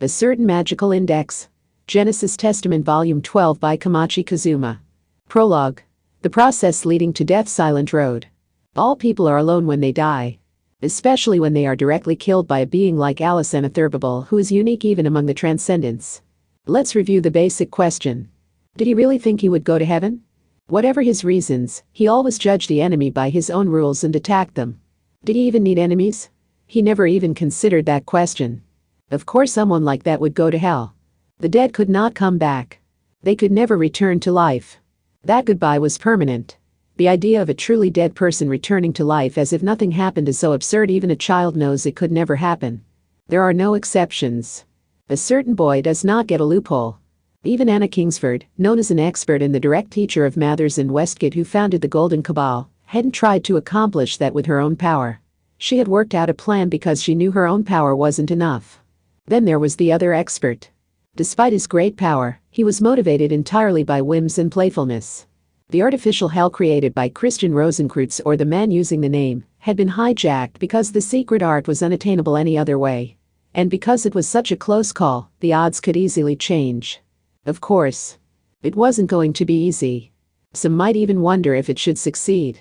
A Certain Magical Index. Genesis Testament Volume 12 by Kamachi Kazuma. Prologue. The process leading to death's silent road. All people are alone when they die. Especially when they are directly killed by a being like Alice Anatherbable, who is unique even among the transcendents. Let's review the basic question. Did he really think he would go to heaven? Whatever his reasons, he always judged the enemy by his own rules and attacked them. Did he even need enemies? He never even considered that question. Of course someone like that would go to hell. The dead could not come back. They could never return to life. That goodbye was permanent. The idea of a truly dead person returning to life as if nothing happened is so absurd even a child knows it could never happen. There are no exceptions. A certain boy does not get a loophole. Even Anna Kingsford, known as an expert and the direct teacher of Mathers and Westgate who founded the Golden Cabal, hadn't tried to accomplish that with her own power. She had worked out a plan because she knew her own power wasn't enough. Then there was the other expert. Despite his great power, he was motivated entirely by whims and playfulness. The artificial hell created by Christian Rosenkreutz, or the man using the name, had been hijacked because the secret art was unattainable any other way. And because it was such a close call, the odds could easily change. Of course, it wasn't going to be easy. Some might even wonder if it should succeed.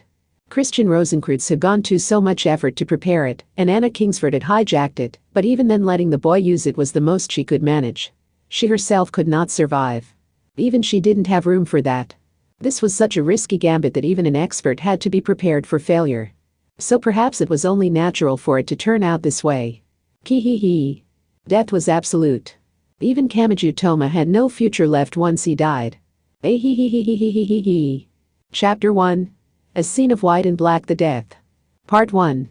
Christian Rosenkreutz had gone to so much effort to prepare it, and Anna Kingsford had hijacked it, but even then letting the boy use it was the most she could manage. She herself could not survive. Even she didn't have room for that. This was such a risky gambit that even an expert had to be prepared for failure. So perhaps it was only natural for it to turn out this way. Ki-hee-hee. Death was absolute. Even Kamachi Toma had no future left once he died. Hee. Chapter 1. A Scene of White and Black, the Death. Part 1.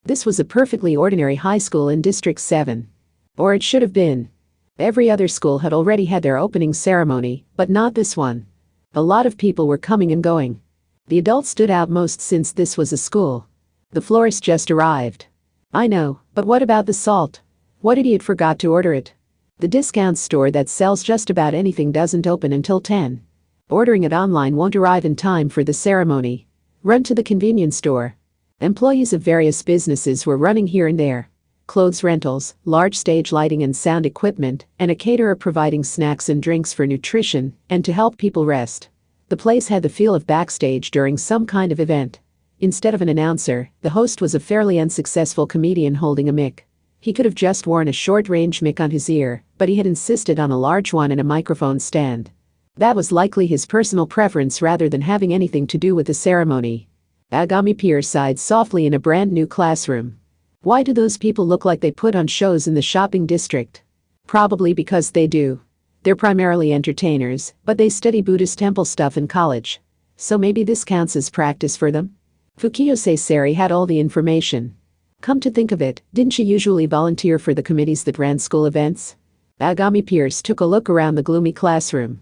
This was a perfectly ordinary high school in District 7. Or it should have been. Every other school had already had their opening ceremony, but not this one. A lot of people were coming and going. The adults stood out most since this was a school. The florist just arrived. I know, but what about the salt? What idiot forgot to order it? The discount store that sells just about anything doesn't open until 10. Ordering it online won't arrive in time for the ceremony. Run to the convenience store. Employees of various businesses were running here and there. Clothes rentals, large stage lighting and sound equipment, and a caterer providing snacks and drinks for nutrition and to help people rest. The place had the feel of backstage during some kind of event. Instead of an announcer, the host was a fairly unsuccessful comedian holding a mic. He could have just worn a short-range mic on his ear, but he had insisted on a large one and a microphone stand. That was likely his personal preference rather than having anything to do with the ceremony. Agami Pierce sighed softly in a brand new classroom. Why do those people look like they put on shows in the shopping district? Probably because they do. They're primarily entertainers, but they study Buddhist temple stuff in college. So maybe this counts as practice for them? Fukiyose Sari had all the information. Come to think of it, didn't she usually volunteer for the committees that ran school events? Agami Pierce took a look around the gloomy classroom.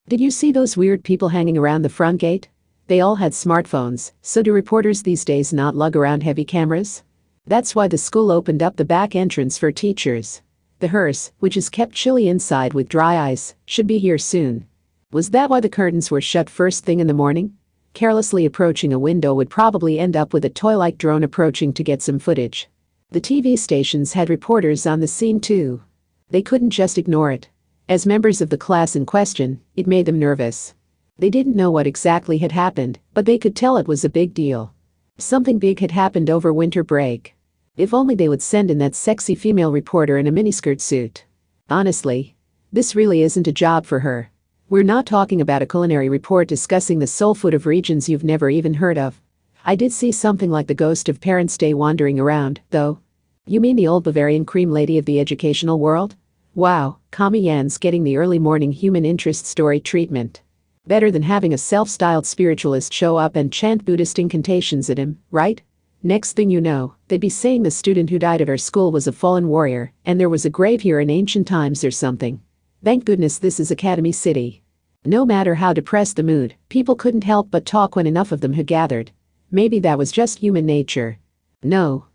Did you see those weird people hanging around the front gate? They all had smartphones, so do reporters these days not lug around heavy cameras? That's why the school opened up the back entrance for teachers. The hearse, which is kept chilly inside with dry ice, should be here soon. Was that why the curtains were shut first thing in the morning? Carelessly approaching a window would probably end up with a toy-like drone approaching to get some footage. The TV stations had reporters on the scene too. They couldn't just ignore it. As members of the class in question, it made them nervous. They didn't know what exactly had happened, but they could tell it was a big deal. Something big had happened over winter break. If only they would send in that sexy female reporter in a miniskirt suit. Honestly, this really isn't a job for her. We're not talking about a culinary report discussing the soul food of regions you've never even heard of. I did see something like the ghost of Parents' Day wandering around, though. You mean the old Bavarian cream lady of the educational world? Wow, Kami Yan's getting the early morning human interest story treatment. Better than having a self-styled spiritualist show up and chant Buddhist incantations at him, right? Next thing you know, they'd be saying the student who died at our school was a fallen warrior, and there was a grave here in ancient times or something. Thank goodness this is Academy City. No matter how depressed the mood, people couldn't help but talk when enough of them had gathered. Maybe that was just human nature. No.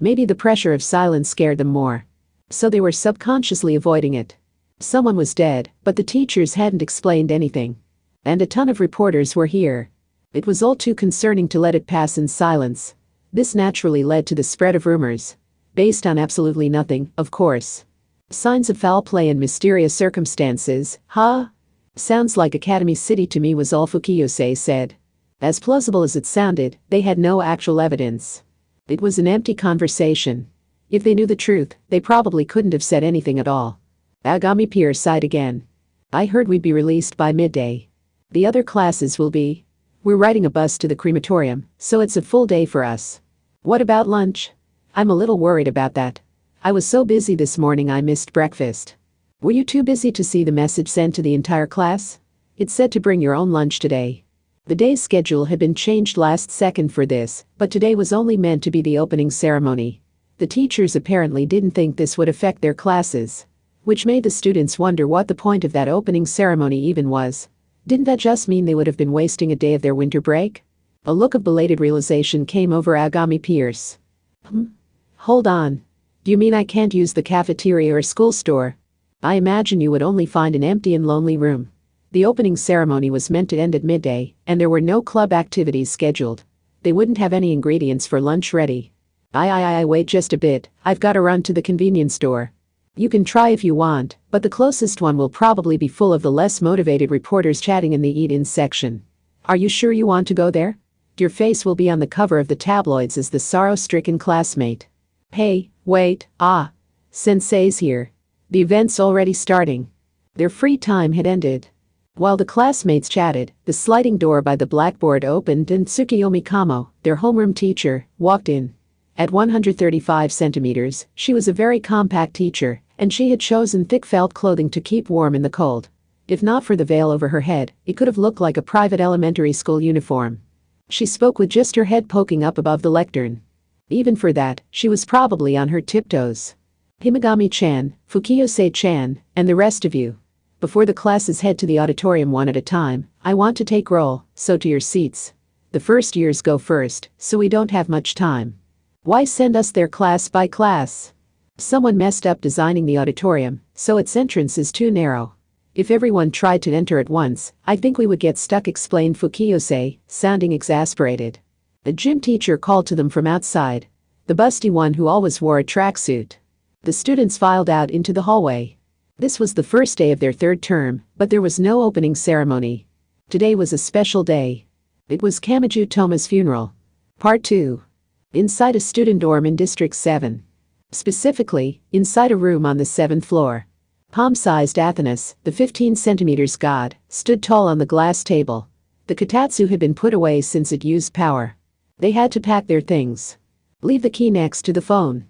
Maybe the pressure of silence scared them more. So they were subconsciously avoiding it. Someone was dead, but the teachers hadn't explained anything. And a ton of reporters were here. It was all too concerning to let it pass in silence. This naturally led to the spread of rumors. Based on absolutely nothing, of course. Signs of foul play and mysterious circumstances, huh? Sounds like Academy City to me, was all Fukiyose said. As plausible as it sounded, they had no actual evidence. It was an empty conversation. If they knew the truth, they probably couldn't have said anything at all. Agami Pierce sighed again. I heard we'd be released by midday. The other classes will be. We're riding a bus to the crematorium, so it's a full day for us. What about lunch? I'm a little worried about that. I was so busy this morning I missed breakfast. Were you too busy to see the message sent to the entire class? It said to bring your own lunch today. The day's schedule had been changed last second for this, but today was only meant to be the opening ceremony. The teachers apparently didn't think this would affect their classes, which made the students wonder what the point of that opening ceremony even was. Didn't that just mean they would have been wasting a day of their winter break? A look of belated realization came over Agami Pierce. Hold on. Do you mean I can't use the cafeteria or school store? I imagine you would only find an empty and lonely room. The opening ceremony was meant to end at midday, and there were no club activities scheduled. They wouldn't have any ingredients for lunch ready. Wait just a bit, I've got to run to the convenience store. You can try if you want, but the closest one will probably be full of the less motivated reporters chatting in the eat-in section. Are you sure you want to go there? Your face will be on the cover of the tabloids as the sorrow-stricken classmate. Hey, wait, Sensei's here. The event's already starting. Their free time had ended. While the classmates chatted, the sliding door by the blackboard opened and Tsukiyomi Kamo, their homeroom teacher, walked in. At 135 centimeters, she was a very compact teacher, and she had chosen thick felt clothing to keep warm in the cold. If not for the veil over her head, it could have looked like a private elementary school uniform. She spoke with just her head poking up above the lectern. Even for that, she was probably on her tiptoes. Himagami-chan, Fukiyose-chan, and the rest of you. Before the classes head to the auditorium one at a time, I want to take roll, so to your seats. The first years go first, so we don't have much time. Why send us there class by class? Someone messed up designing the auditorium, so its entrance is too narrow. If everyone tried to enter at once, I think we would get stuck, explained Fukiyose, sounding exasperated. The gym teacher called to them from outside. The busty one who always wore a tracksuit. The students filed out into the hallway. This was the first day of their third term, but there was no opening ceremony. Today was a special day. It was Kamachi Toma's funeral. Part 2. Inside a student dorm in District 7. Specifically, inside a room on the 7th floor. Palm-sized Athenas, the 15 centimeters god, stood tall on the glass table. The kotatsu had been put away since it used power. They had to pack their things. Leave the key next to the phone.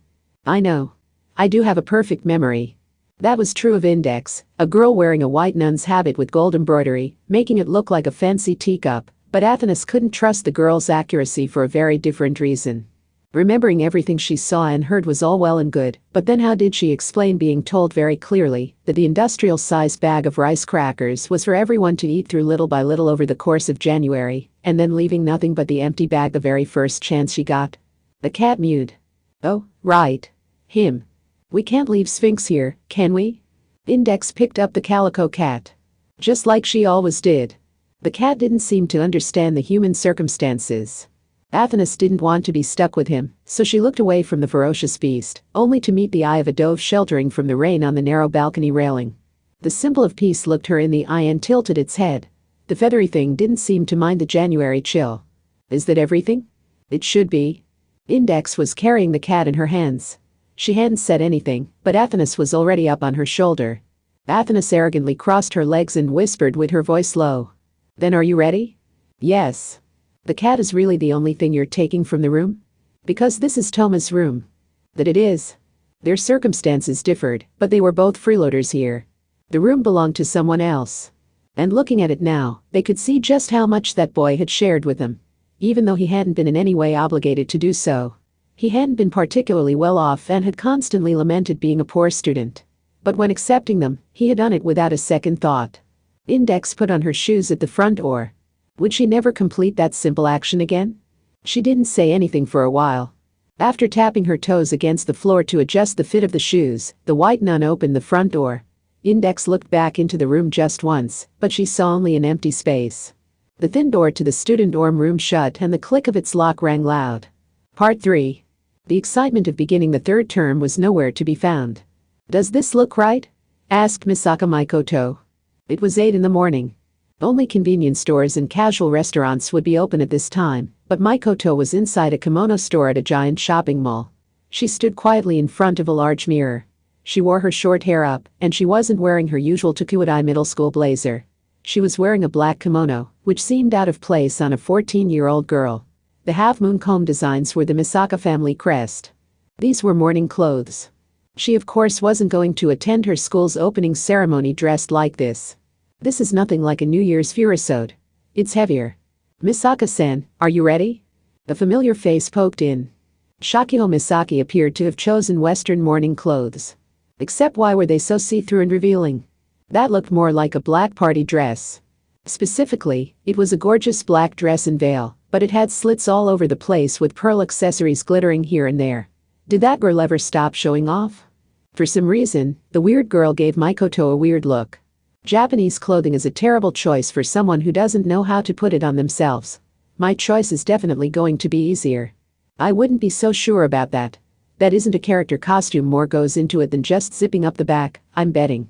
I know. I do have a perfect memory. That was true of Index, a girl wearing a white nun's habit with gold embroidery, making it look like a fancy teacup, but Athenas couldn't trust the girl's accuracy for a very different reason. Remembering everything she saw and heard was all well and good, but then how did she explain being told very clearly that the industrial-sized bag of rice crackers was for everyone to eat through little by little over the course of January, and then leaving nothing but the empty bag the very first chance she got? The cat mewed. Oh, right. Him. We can't leave Sphinx here, can we? Index picked up the calico cat. Just like she always did. The cat didn't seem to understand the human circumstances. Athenas didn't want to be stuck with him, so she looked away from the ferocious beast, only to meet the eye of a dove sheltering from the rain on the narrow balcony railing. The symbol of peace looked her in the eye and tilted its head. The feathery thing didn't seem to mind the January chill. Is that everything? It should be. Index was carrying the cat in her hands. She hadn't said anything, but Athenas was already up on her shoulder. Athenas arrogantly crossed her legs and whispered with her voice low. Then are you ready? Yes. The cat is really the only thing you're taking from the room? Because this is Toma's room. That it is. Their circumstances differed, but they were both freeloaders here. The room belonged to someone else. And looking at it now, they could see just how much that boy had shared with them. Even though he hadn't been in any way obligated to do so. He hadn't been particularly well off and had constantly lamented being a poor student. But when accepting them, he had done it without a second thought. Index put on her shoes at the front door. Would she never complete that simple action again? She didn't say anything for a while. After tapping her toes against the floor to adjust the fit of the shoes, the white nun opened the front door. Index looked back into the room just once, but she saw only an empty space. The thin door to the student dorm room shut and the click of its lock rang loud. Part 3. The excitement of beginning the third term was nowhere to be found. "Does this look right?" asked Misaka Makoto. It was 8 in the morning. Only convenience stores and casual restaurants would be open at this time, but Makoto was inside a kimono store at a giant shopping mall. She stood quietly in front of a large mirror. She wore her short hair up, and she wasn't wearing her usual Tokuwadai middle school blazer. She was wearing a black kimono, which seemed out of place on a 14-year-old girl. The half-moon comb designs were the Misaka family crest. These were morning clothes. She of course wasn't going to attend her school's opening ceremony dressed like this. This is nothing like a New Year's furusode. It's heavier. "Misaka-san, are you ready?" A familiar face poked in. Shakiho Misaki appeared to have chosen Western morning clothes. Except why were they so see-through and revealing? That looked more like a black party dress. Specifically, it was a gorgeous black dress and veil, but it had slits all over the place with pearl accessories glittering here and there. Did that girl ever stop showing off? For some reason, the weird girl gave Makoto a weird look. Japanese clothing is a terrible choice for someone who doesn't know how to put it on themselves. My choice is definitely going to be easier. I wouldn't be so sure about that. That isn't a character costume, more goes into it than just zipping up the back, I'm betting.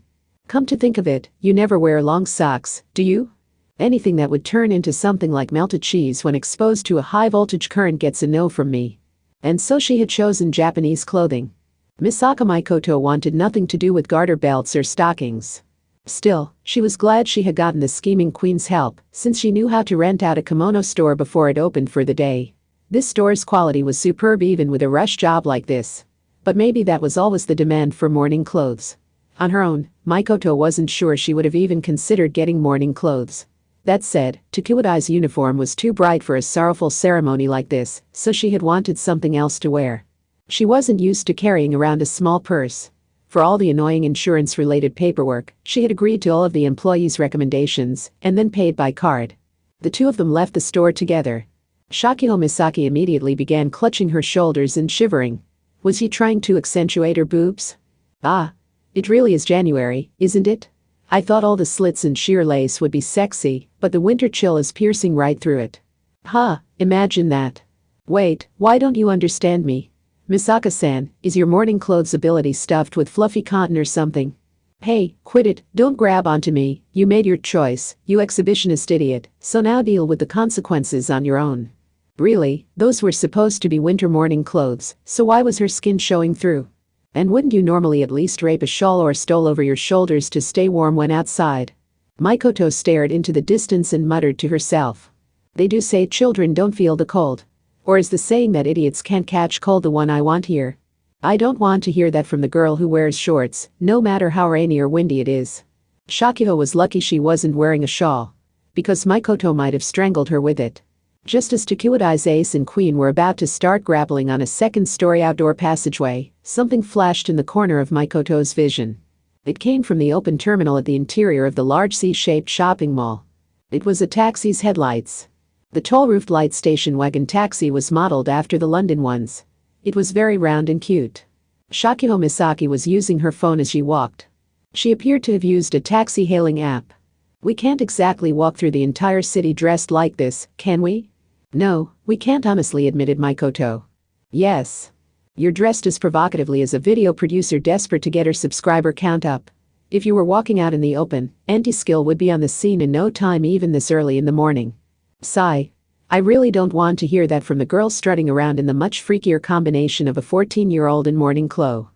Come to think of it, you never wear long socks, do you? Anything that would turn into something like melted cheese when exposed to a high voltage current gets a no from me. And so she had chosen Japanese clothing. Misaka Makoto wanted nothing to do with garter belts or stockings. Still, she was glad she had gotten the scheming queen's help, since she knew how to rent out a kimono store before it opened for the day. This store's quality was superb even with a rush job like this. But maybe that was always the demand for morning clothes. On her own, Makoto wasn't sure she would have even considered getting morning clothes. That said, Tokuwadai's uniform was too bright for a sorrowful ceremony like this, so she had wanted something else to wear. She wasn't used to carrying around a small purse. For all the annoying insurance-related paperwork, she had agreed to all of the employees' recommendations and then paid by card. The two of them left the store together. Shakiho Misaki immediately began clutching her shoulders and shivering. Was he trying to accentuate her boobs? Ah, it really is January, isn't it? I thought all the slits and sheer lace would be sexy, but the winter chill is piercing right through it. Imagine that. Wait, why don't you understand me? Misaka-san, is your morning clothes ability stuffed with fluffy cotton or something? Hey, quit it, don't grab onto me, you made your choice, you exhibitionist idiot, so now deal with the consequences on your own. Really, those were supposed to be winter morning clothes, so why was her skin showing through? And wouldn't you normally at least drape a shawl or stole over your shoulders to stay warm when outside? Makoto stared into the distance and muttered to herself. They do say children don't feel the cold. Or is the saying that idiots can't catch cold the one I want here? I don't want to hear that from the girl who wears shorts, no matter how rainy or windy it is. Shakiho was lucky she wasn't wearing a shawl. Because Makoto might have strangled her with it. Just as Tokuwadai's ace and queen were about to start grappling on a second-story outdoor passageway, something flashed in the corner of Makoto's vision. It came from the open terminal at the interior of the large C-shaped shopping mall. It was a taxi's headlights. The tall-roofed light station wagon taxi was modeled after the London ones. It was very round and cute. Shakiho Misaki was using her phone as she walked. She appeared to have used a taxi-hailing app. We can't exactly walk through the entire city dressed like this, can we? No, we can't, honestly admitted Makoto. Yes. You're dressed as provocatively as a video producer desperate to get her subscriber count up. If you were walking out in the open, anti-skill would be on the scene in no time even this early in the morning. Sigh. I really don't want to hear that from the girl strutting around in the much freakier combination of a 14-year-old and morning clothes.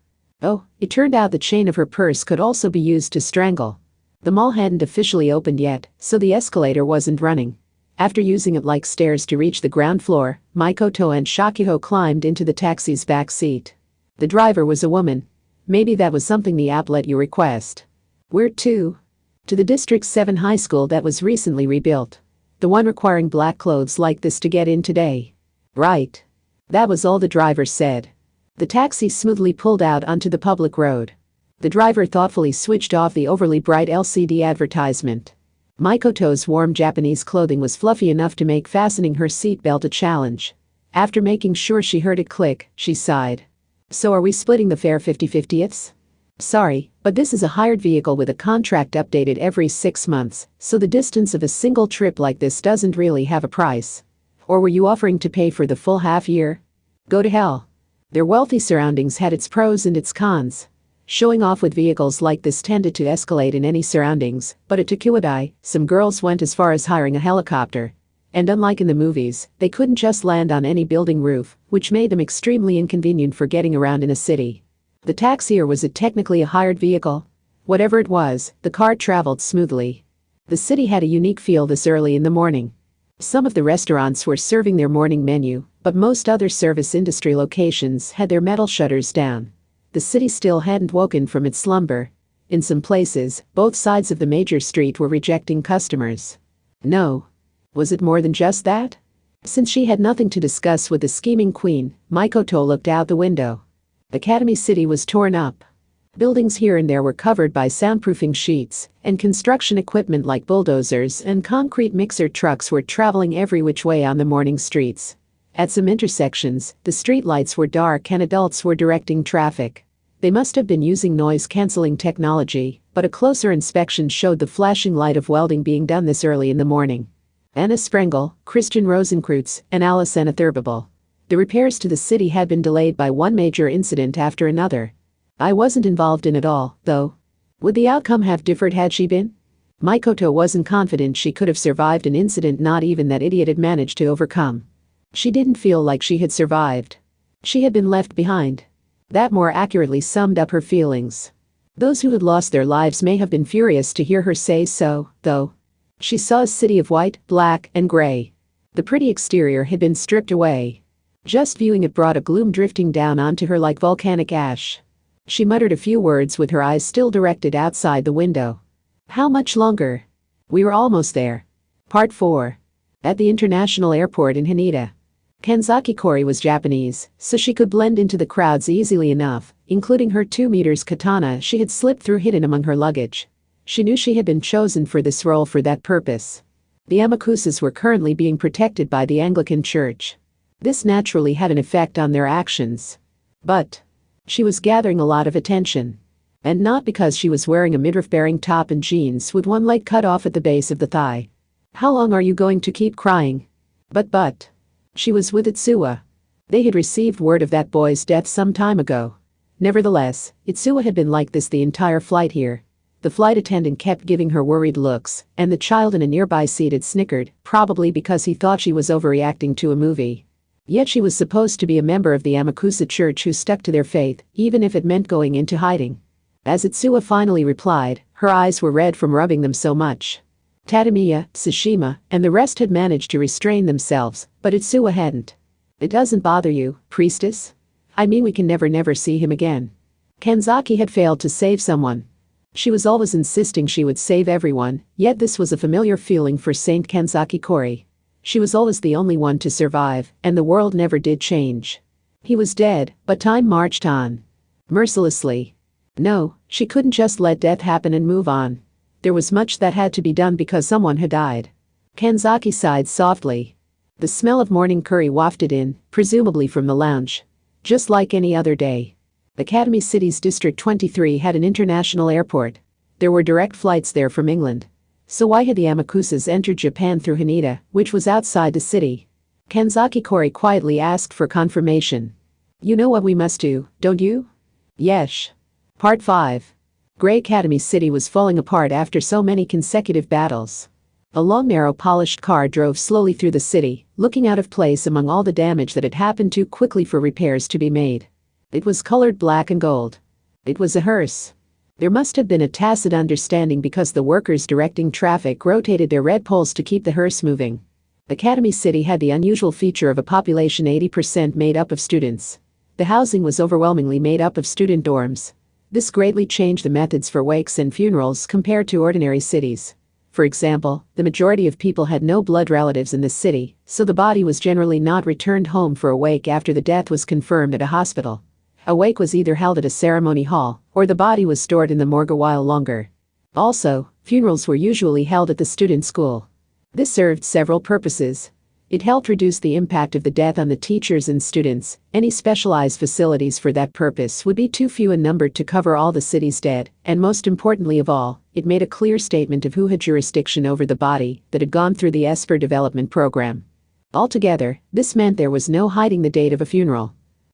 Oh, it turned out the chain of her purse could also be used to strangle. The mall hadn't officially opened yet, so the escalator wasn't running. After using it like stairs to reach the ground floor, Makoto and Shakiho climbed into the taxi's back seat. The driver was a woman. Maybe that was something the app let you request. Where to? To the District 7 high school that was recently rebuilt. The one requiring black clothes like this to get in today. Right. That was all the driver said. The taxi smoothly pulled out onto the public road. The driver thoughtfully switched off the overly bright LCD advertisement. Makoto's warm Japanese clothing was fluffy enough to make fastening her seatbelt a challenge. After making sure she heard it click, she sighed. So are we splitting the fare 50/50ths? Sorry, but this is a hired vehicle with a contract updated every 6 months, so the distance of a single trip like this doesn't really have a price. Or were you offering to pay for the full half year? Go to hell. Their wealthy surroundings had its pros and its cons. Showing off with vehicles like this tended to escalate in any surroundings, but at Tokuwadai, some girls went as far as hiring a helicopter. And unlike in the movies, they couldn't just land on any building roof, which made them extremely inconvenient for getting around in a city. The taxi, or was it technically a hired vehicle? Whatever it was, the car traveled smoothly. The city had a unique feel this early in the morning. Some of the restaurants were serving their morning menu, but most other service industry locations had their metal shutters down. The city still hadn't woken from its slumber. In some places, both sides of the major street were rejecting customers. No. Was it more than just that? Since she had nothing to discuss with the scheming queen, Mikoto looked out the window. Academy City was torn up. Buildings here and there were covered by soundproofing sheets, and construction equipment like bulldozers and concrete mixer trucks were traveling every which way on the morning streets. At some intersections, the streetlights were dark and adults were directing traffic. They must have been using noise-canceling technology, but a closer inspection showed the flashing light of welding being done this early in the morning. Anna Sprengel, Christian Rosenkreutz, and Alice Anna Thurbabel. The repairs to the city had been delayed by one major incident after another. I wasn't involved in it all, though. Would the outcome have differed had she been? Mikoto wasn't confident she could have survived an incident not even that idiot had managed to overcome. She didn't feel like she had survived. She had been left behind. That more accurately summed up her feelings. Those who had lost their lives may have been furious to hear her say so, though. She saw a city of white, black, and gray. The pretty exterior had been stripped away. Just viewing it brought a gloom drifting down onto her like volcanic ash. She muttered a few words with her eyes still directed outside the window. How much longer? We were almost there. Part 4. At the international airport in Haneda. Kanzaki Kori was Japanese, so she could blend into the crowds easily enough, including her 2 meters katana she had slipped through hidden among her luggage. She knew she had been chosen for this role for that purpose. The Amakusas were currently being protected by the Anglican Church. This naturally had an effect on their actions. But she was gathering a lot of attention. And not because she was wearing a midriff-bearing top and jeans with one leg cut off at the base of the thigh. How long are you going to keep crying? But. She was with Itsuwa. They had received word of that boy's death some time ago. Nevertheless, Itsuwa had been like this the entire flight here. The flight attendant kept giving her worried looks, and the child in a nearby seat had snickered, probably because he thought she was overreacting to a movie. Yet she was supposed to be a member of the Amakusa Church who stuck to their faith, even if it meant going into hiding. As Itsuwa finally replied, her eyes were red from rubbing them so much. Tadamiya, Tsushima, and the rest had managed to restrain themselves, but Itsuwa hadn't. It doesn't bother you, priestess? I mean, we can never see him again. Kanzaki had failed to save someone. She was always insisting she would save everyone, yet this was a familiar feeling for Saint Kanzaki Kori. She was always the only one to survive, and the world never did change. He was dead, but time marched on. Mercilessly. No, she couldn't just let death happen and move on. There was much that had to be done because someone had died. Kanzaki sighed softly. The smell of morning curry wafted in, presumably from the lounge. Just like any other day. Academy City's District 23 had an international airport. There were direct flights there from England. So why had the Amakusas entered Japan through Haneda, which was outside the city? Kanzaki Kori quietly asked for confirmation. You know what we must do, don't you? Yes. Part 5. Grey Academy City was falling apart after so many consecutive battles. A long narrow polished car drove slowly through the city, looking out of place among all the damage that had happened too quickly for repairs to be made. It was colored black and gold. It was a hearse. There must have been a tacit understanding because the workers directing traffic rotated their red poles to keep the hearse moving. Academy City had the unusual feature of a population 80% made up of students. The housing was overwhelmingly made up of student dorms. This greatly changed the methods for wakes and funerals compared to ordinary cities. For example, the majority of people had no blood relatives in the city, so the body was generally not returned home for a wake after the death was confirmed at a hospital. A wake was either held at a ceremony hall, or the body was stored in the morgue a while longer. Also, funerals were usually held at the student school. This served several purposes. It helped reduce the impact of the death on the teachers and students. Any specialized facilities for that purpose would be too few in number to cover all the city's dead, and most importantly of all, it made a clear statement of who had jurisdiction over the body that had gone through the Esper development program. Altogether, this meant there was no hiding the date of a funeral.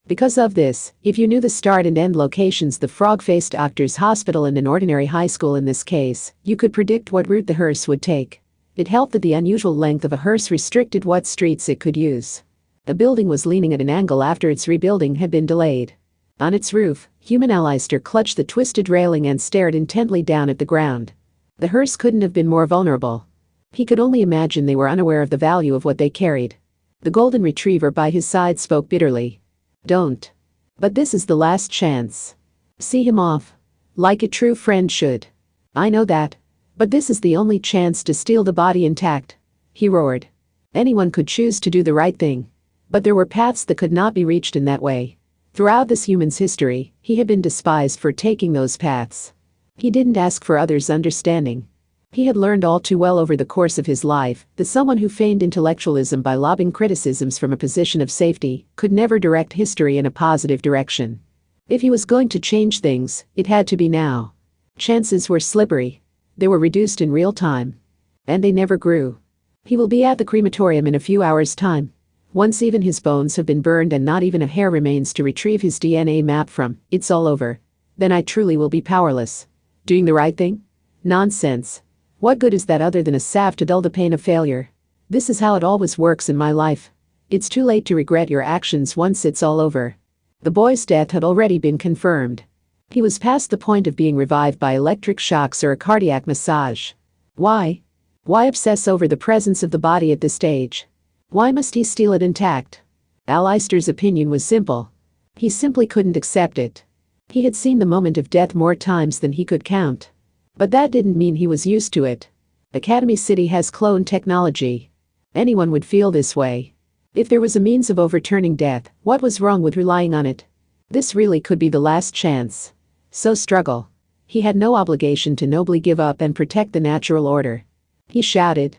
Because of this, if you knew the start and end locations, the frog-faced doctor's hospital and an ordinary high school in this case, you could predict what route the hearse would take. It helped that the unusual length of a hearse restricted what streets it could use. The building was leaning at an angle after its rebuilding had been delayed. On its roof, human Aleister clutched the twisted railing and stared intently down at the ground. The hearse couldn't have been more vulnerable. He could only imagine they were unaware of the value of what they carried. The golden retriever by his side spoke bitterly. Don't. But this is the last chance. See him off. Like a true friend should. I know that. But this is the only chance to steal the body intact. He roared. Anyone could choose to do the right thing. But there were paths that could not be reached in that way. Throughout this human's history, he had been despised for taking those paths. He didn't ask for others' understanding. He had learned all too well over the course of his life that someone who feigned intellectualism by lobbing criticisms from a position of safety could never direct history in a positive direction. If he was going to change things, it had to be now. Chances were slippery. They were reduced in real time. And they never grew. He will be at the crematorium in a few hours' time. Once even his bones have been burned and not even a hair remains to retrieve his DNA map from, it's all over. Then I truly will be powerless. Doing the right thing? Nonsense. What good is that other than a salve to dull the pain of failure? This is how it always works in my life. It's too late to regret your actions once it's all over. The boy's death had already been confirmed. He was past the point of being revived by electric shocks or a cardiac massage. Why? Why obsess over the presence of the body at this stage? Why must he steal it intact? Aleister's opinion was simple. He simply couldn't accept it. He had seen the moment of death more times than he could count. But that didn't mean he was used to it. Academy City has clone technology. Anyone would feel this way. If there was a means of overturning death, what was wrong with relying on it? This really could be the last chance. So struggle. He had no obligation to nobly give up and protect the natural order. He shouted.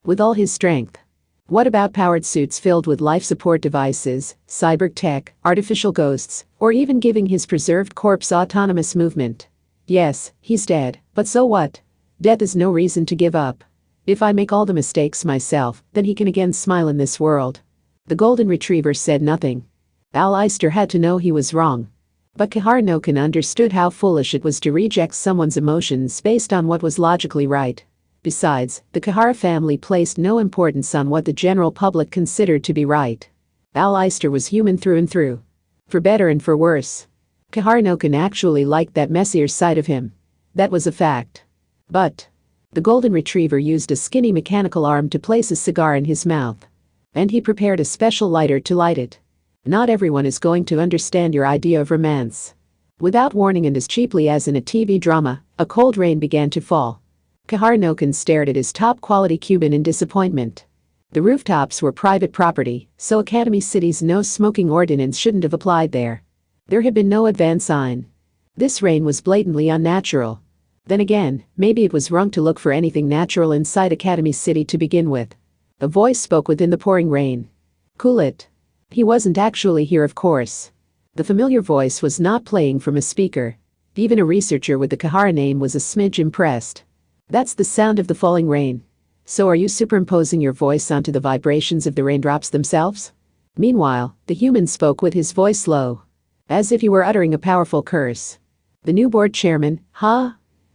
With all his strength. What about powered suits filled with life support devices, cyber tech, artificial ghosts, or even giving his preserved corpse autonomous movement? Yes, he's dead, but so what? Death is no reason to give up. If I make all the mistakes myself, then he can again smile in this world. The golden retriever said nothing. Aleister had to know he was wrong. But Kaharinokan understood how foolish it was to reject someone's emotions based on what was logically right. Besides, the Kahara family placed no importance on what the general public considered to be right. Aleister was human through and through. For better and for worse. Kaharinokan actually liked that messier side of him. That was a fact. But the golden retriever used a skinny mechanical arm to place a cigar in his mouth. And he prepared a special lighter to light it. Not everyone is going to understand your idea of romance. Without warning and as cheaply as in a TV drama, a cold rain began to fall. Kaharinokan stared at his top-quality Cuban in disappointment. The rooftops were private property, so Academy City's no-smoking ordinance shouldn't have applied there. There had been no advance sign. This rain was blatantly unnatural. Then again, maybe it was wrong to look for anything natural inside Academy City to begin with. A voice spoke within the pouring rain. Cool it. He wasn't actually here, of course. The familiar voice was not playing from a speaker. Even a researcher with the Kahara name was a smidge impressed. That's the sound of the falling rain. So are you superimposing your voice onto the vibrations of the raindrops themselves? Meanwhile, the human spoke with his voice low. As if he were uttering a powerful curse. The new board chairman, huh?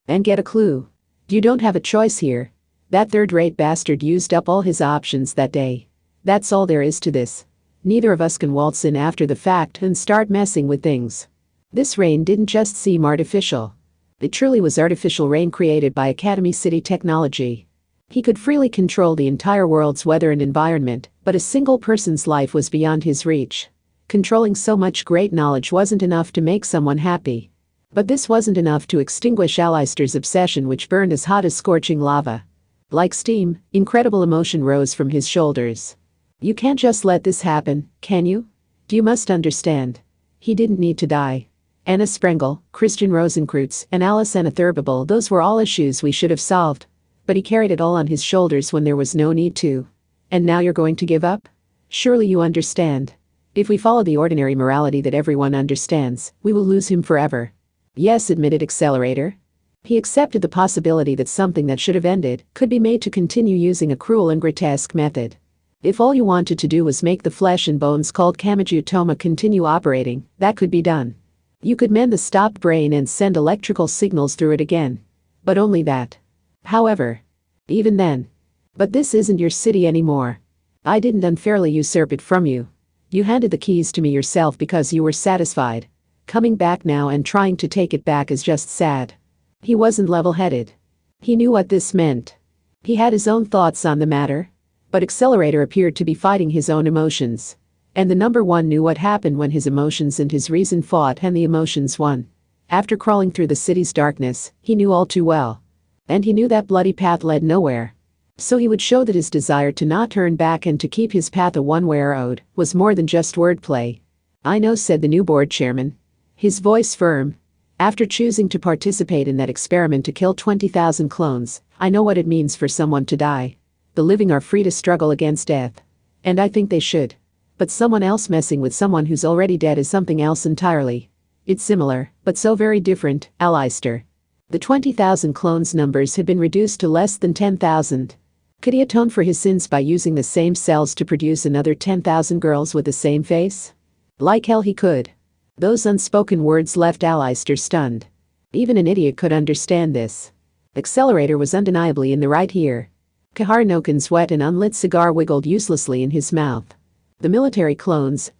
And get a clue. You don't have a choice here. That third-rate bastard used up all his options that day. That's all there is to this. Neither of us can waltz in after the fact and start messing with things. This rain didn't just seem artificial. It truly was artificial rain created by Academy City technology. He could freely control the entire world's weather and environment, but a single person's life was beyond his reach. Controlling so much great knowledge wasn't enough to make someone happy. But this wasn't enough to extinguish Aleister's obsession, which burned as hot as scorching lava. Like steam, incredible emotion rose from his shoulders. You can't just let this happen, can you? You must understand. He didn't need to die. Anna Sprengel, Christian Rosenkreutz, and Alice Anna Thurbable, those were all issues we should have solved. But he carried it all on his shoulders when there was no need to. And now you're going to give up? Surely you understand. If we follow the ordinary morality that everyone understands, we will lose him forever. Yes, admitted Accelerator. He accepted the possibility that something that should have ended could be made to continue using a cruel and grotesque method. If all you wanted to do was make the flesh and bones called Kamachi Toma continue operating, that could be done. You could mend the stopped brain and send electrical signals through it again. But only that. However, even then. But this isn't your city anymore. I didn't unfairly usurp it from you. You handed the keys to me yourself because you were satisfied. Coming back now and trying to take it back is just sad. He wasn't level-headed. He knew what this meant. He had his own thoughts on the matter. But Accelerator appeared to be fighting his own emotions. And the number one knew what happened when his emotions and his reason fought and the emotions won. After crawling through the city's darkness, he knew all too well. And he knew that bloody path led nowhere. So he would show that his desire to not turn back and to keep his path a one-way road was more than just wordplay. I know, said the new board chairman. His voice firm. After choosing to participate in that experiment to kill 20,000 clones, I know what it means for someone to die. The living are free to struggle against death. And I think they should. But someone else messing with someone who's already dead is something else entirely. It's similar, but so very different, Alistair. The 20,000 clones numbers had been reduced to less than 10,000. Could he atone for his sins by using the same cells to produce another 10,000 girls with the same face? Like hell he could. Those unspoken words left Alistair stunned. Even an idiot could understand this. Accelerator was undeniably in the right here. Kaharinoken's wet and unlit cigar wiggled uselessly in his mouth. The military clones,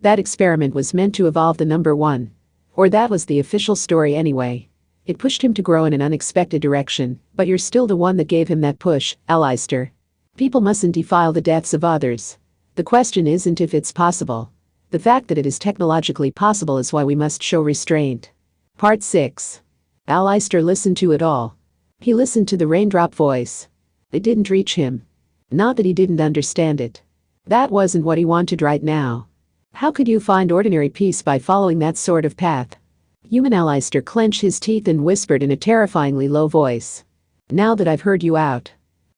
That experiment was meant to evolve the number one. Or that was the official story anyway. It pushed him to grow in an unexpected direction, but you're still the one that gave him that push, Alistair. People mustn't defile the deaths of others. The question isn't if it's possible. The fact that it is technologically possible is why we must show restraint. Part 6. Alistair listened to it all. He listened to the raindrop voice. It didn't reach him. Not that he didn't understand it. That wasn't what he wanted right now. How could you find ordinary peace by following that sort of path? Human Alistair clenched his teeth and whispered in a terrifyingly low voice. Now that I've heard you out.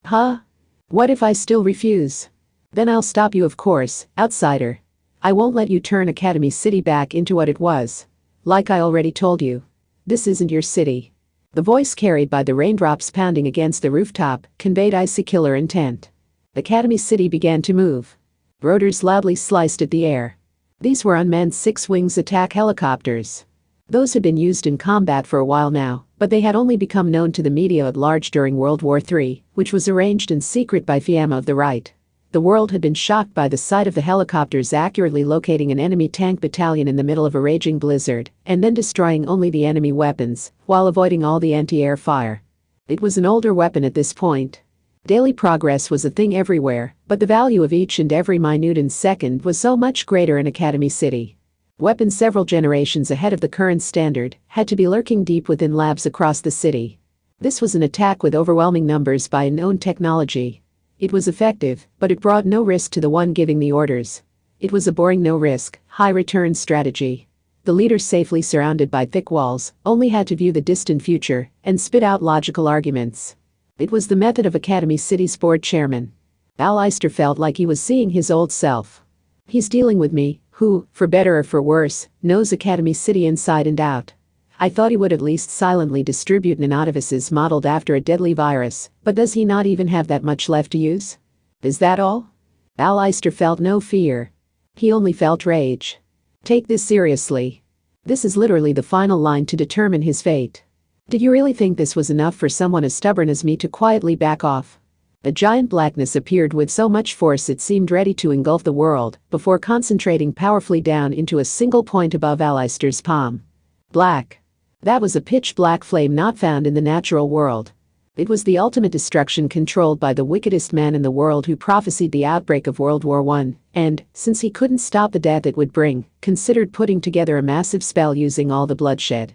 Huh? What if I still refuse? Then I'll stop you, of course, outsider. I won't let you turn Academy City back into what it was. Like I already told you. This isn't your city. The voice carried by the raindrops pounding against the rooftop conveyed icy killer intent. Academy City began to move. Rotors loudly sliced at the air. These were unmanned six-wings attack helicopters. Those had been used in combat for a while now, but they had only become known to the media at large during World War III, which was arranged in secret by Fiamma of the Right. The world had been shocked by the sight of the helicopters accurately locating an enemy tank battalion in the middle of a raging blizzard, and then destroying only the enemy weapons, while avoiding all the anti-air fire. It was an older weapon at this point. Daily progress was a thing everywhere, but the value of each and every minute and second was so much greater in Academy City. Weapons several generations ahead of the current standard had to be lurking deep within labs across the city. This was an attack with overwhelming numbers by unknown technology. It was effective, but it brought no risk to the one giving the orders. It was a boring no-risk, high-return strategy. The leader, safely surrounded by thick walls, only had to view the distant future and spit out logical arguments. It was the method of Academy City's board chairman. Alistair felt like he was seeing his old self. He's dealing with me, who, for better or for worse, knows Academy City inside and out. I thought he would at least silently distribute nanodevices modeled after a deadly virus, but does he not even have that much left to use? Is that all? Alistair felt no fear. He only felt rage. Take this seriously. This is literally the final line to determine his fate. Did you really think this was enough for someone as stubborn as me to quietly back off? A giant blackness appeared with so much force it seemed ready to engulf the world, before concentrating powerfully down into a single point above Alistair's palm. Black. That was a pitch-black flame not found in the natural world. It was the ultimate destruction controlled by the wickedest man in the world who prophesied the outbreak of World War I, and, since he couldn't stop the death it would bring, considered putting together a massive spell using all the bloodshed.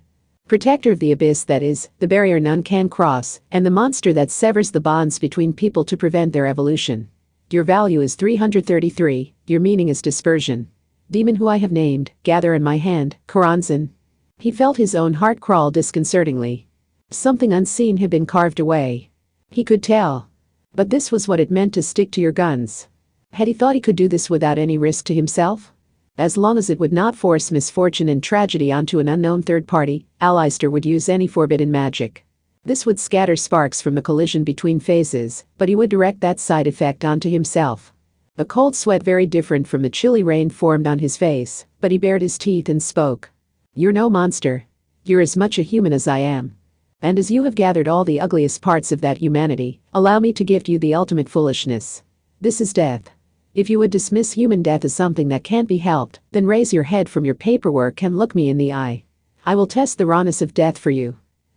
Protector of the abyss, that is, the barrier none can cross, and the monster that severs the bonds between people to prevent their evolution. Your value is 333, your meaning is dispersion. Demon who I have named, gather in my hand, Karanzan. He felt his own heart crawl disconcertingly. Something unseen had been carved away. He could tell. But this was what it meant to stick to your guns. Had he thought he could do this without any risk to himself? As long as it would not force misfortune and tragedy onto an unknown third party, Alistair would use any forbidden magic. This would scatter sparks from the collision between phases, but he would direct that side effect onto himself. A cold sweat very different from the chilly rain formed on his face, but he bared his teeth and spoke. "You're no monster. You're as much a human as I am. And as you have gathered all the ugliest parts of that humanity, allow me to gift you the ultimate foolishness. This is death. If you would dismiss human death as something that can't be helped, then raise your head from your paperwork and look me in the eye. I will test the rawness of death for you."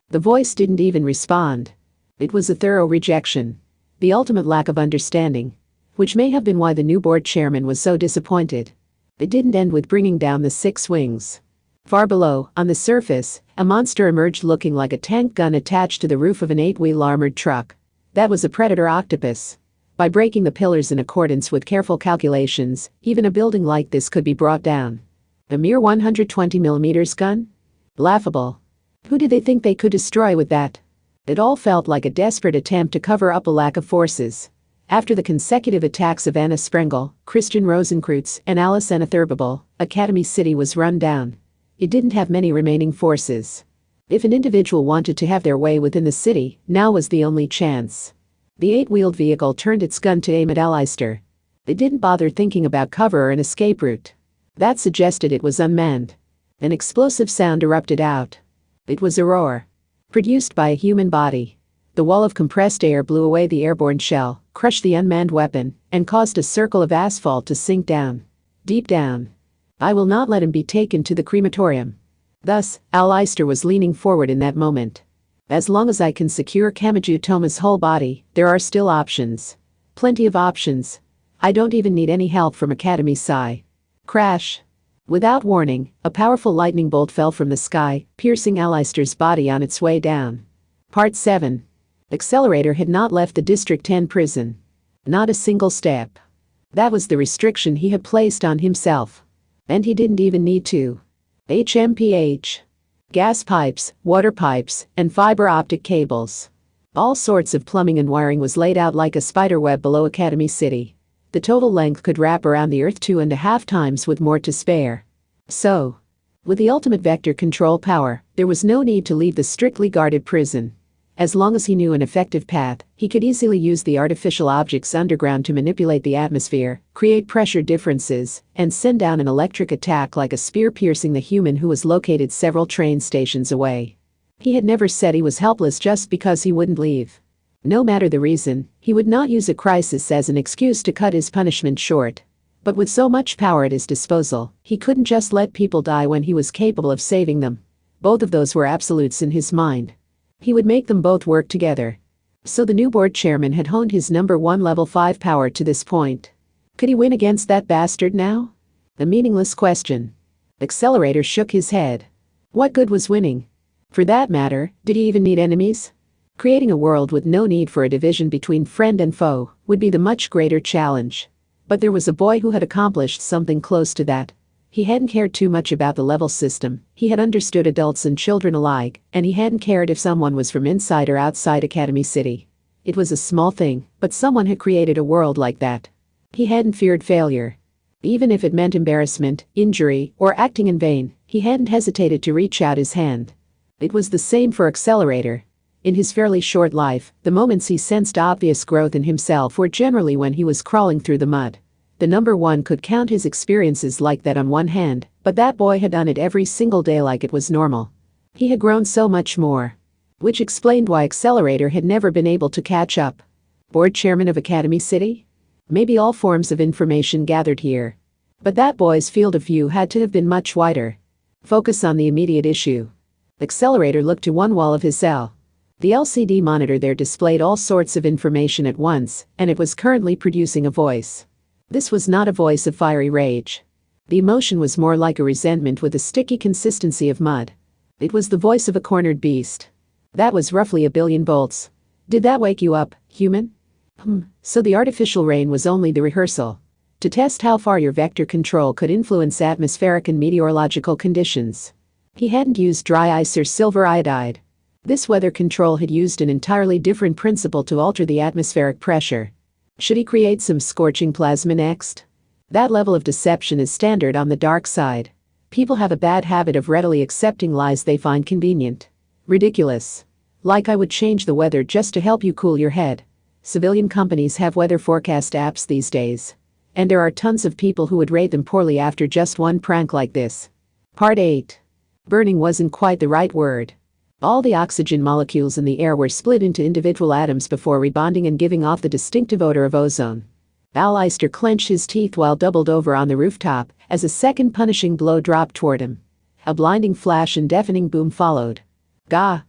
The voice didn't even respond. It was a thorough rejection. The ultimate lack of understanding. Which may have been why the new board chairman was so disappointed. It didn't end with bringing down the 6 wings. Far below, on the surface, a monster emerged looking like a tank gun attached to the roof of an 8-wheel armored truck. That was a predator octopus. By breaking the pillars in accordance with careful calculations, even a building like this could be brought down. A mere 120mm gun? Laughable. Who did they think they could destroy with that? It all felt like a desperate attempt to cover up a lack of forces. After the consecutive attacks of Anna Sprengel, Christian Rosenkreutz, and Alice Anna Thurbable, Academy City was run down. It didn't have many remaining forces. If an individual wanted to have their way within the city, now was the only chance. The 8-wheeled vehicle turned its gun to aim at Allister. It didn't bother thinking about cover or an escape route. That suggested it was unmanned. An explosive sound erupted out. It was a roar. Produced by a human body. The wall of compressed air blew away the airborne shell, crushed the unmanned weapon, and caused a circle of asphalt to sink down. Deep down. "I will not let him be taken to the crematorium." Thus, Allister was leaning forward in that moment. "As long as I can secure Kamachi Toma's whole body, there are still options. Plenty of options. I don't even need any help from Academy Psi." Crash. Without warning, a powerful lightning bolt fell from the sky, piercing Allister's body on its way down. Part 7. Accelerator had not left the District 10 prison. Not a single step. That was the restriction he had placed on himself. And he didn't even need to. HMPH. Gas pipes, water pipes, and fiber optic cables. All sorts of plumbing and wiring was laid out like a spider web below Academy City. The total length could wrap around the Earth 2.5 times with more to spare. So, with the ultimate vector control power, there was no need to leave the strictly guarded prison. As long as he knew an effective path, he could easily use the artificial objects underground to manipulate the atmosphere, create pressure differences, and send down an electric attack like a spear piercing the human who was located several train stations away. He had never said he was helpless just because he wouldn't leave. No matter the reason, he would not use a crisis as an excuse to cut his punishment short. But with so much power at his disposal, he couldn't just let people die when he was capable of saving them. Both of those were absolutes in his mind. He would make them both work together. So the new board chairman had honed his number 1 level 5 power to this point. Could he win against that bastard now? A meaningless question. Accelerator shook his head. What good was winning? For that matter, did he even need enemies? Creating a world with no need for a division between friend and foe would be the much greater challenge. But there was a boy who had accomplished something close to that. He hadn't cared too much about the level system, he had understood adults and children alike, and he hadn't cared if someone was from inside or outside Academy City. It was a small thing, but someone had created a world like that. He hadn't feared failure. Even if it meant embarrassment, injury, or acting in vain, he hadn't hesitated to reach out his hand. It was the same for Accelerator. In his fairly short life, the moments he sensed obvious growth in himself were generally when he was crawling through the mud. The number 1 could count his experiences like that on one hand, but that boy had done it every single day like it was normal. He had grown so much more. Which explained why Accelerator had never been able to catch up. Board chairman of Academy City? Maybe all forms of information gathered here. But that boy's field of view had to have been much wider. Focus on the immediate issue. Accelerator looked to one wall of his cell. The LCD monitor there displayed all sorts of information at once, and it was currently producing a voice. This was not a voice of fiery rage. The emotion was more like a resentment with a sticky consistency of mud. It was the voice of a cornered beast. That was roughly 1 billion volts. Did that wake you up, human? So the artificial rain was only the rehearsal. To test how far your vector control could influence atmospheric and meteorological conditions. He hadn't used dry ice or silver iodide. This weather control had used an entirely different principle to alter the atmospheric pressure. Should he create some scorching plasma next? That level of deception is standard on the dark side. People have a bad habit of readily accepting lies they find convenient. Ridiculous. Like I would change the weather just to help you cool your head. Civilian companies have weather forecast apps these days. And there are tons of people who would rate them poorly after just one prank like this. Part 8. Burning wasn't quite the right word. All the oxygen molecules in the air were split into individual atoms before rebonding and giving off the distinctive odor of ozone. Aleister clenched his teeth while doubled over on the rooftop as a second punishing blow dropped toward him. A blinding flash and deafening boom followed. Gah!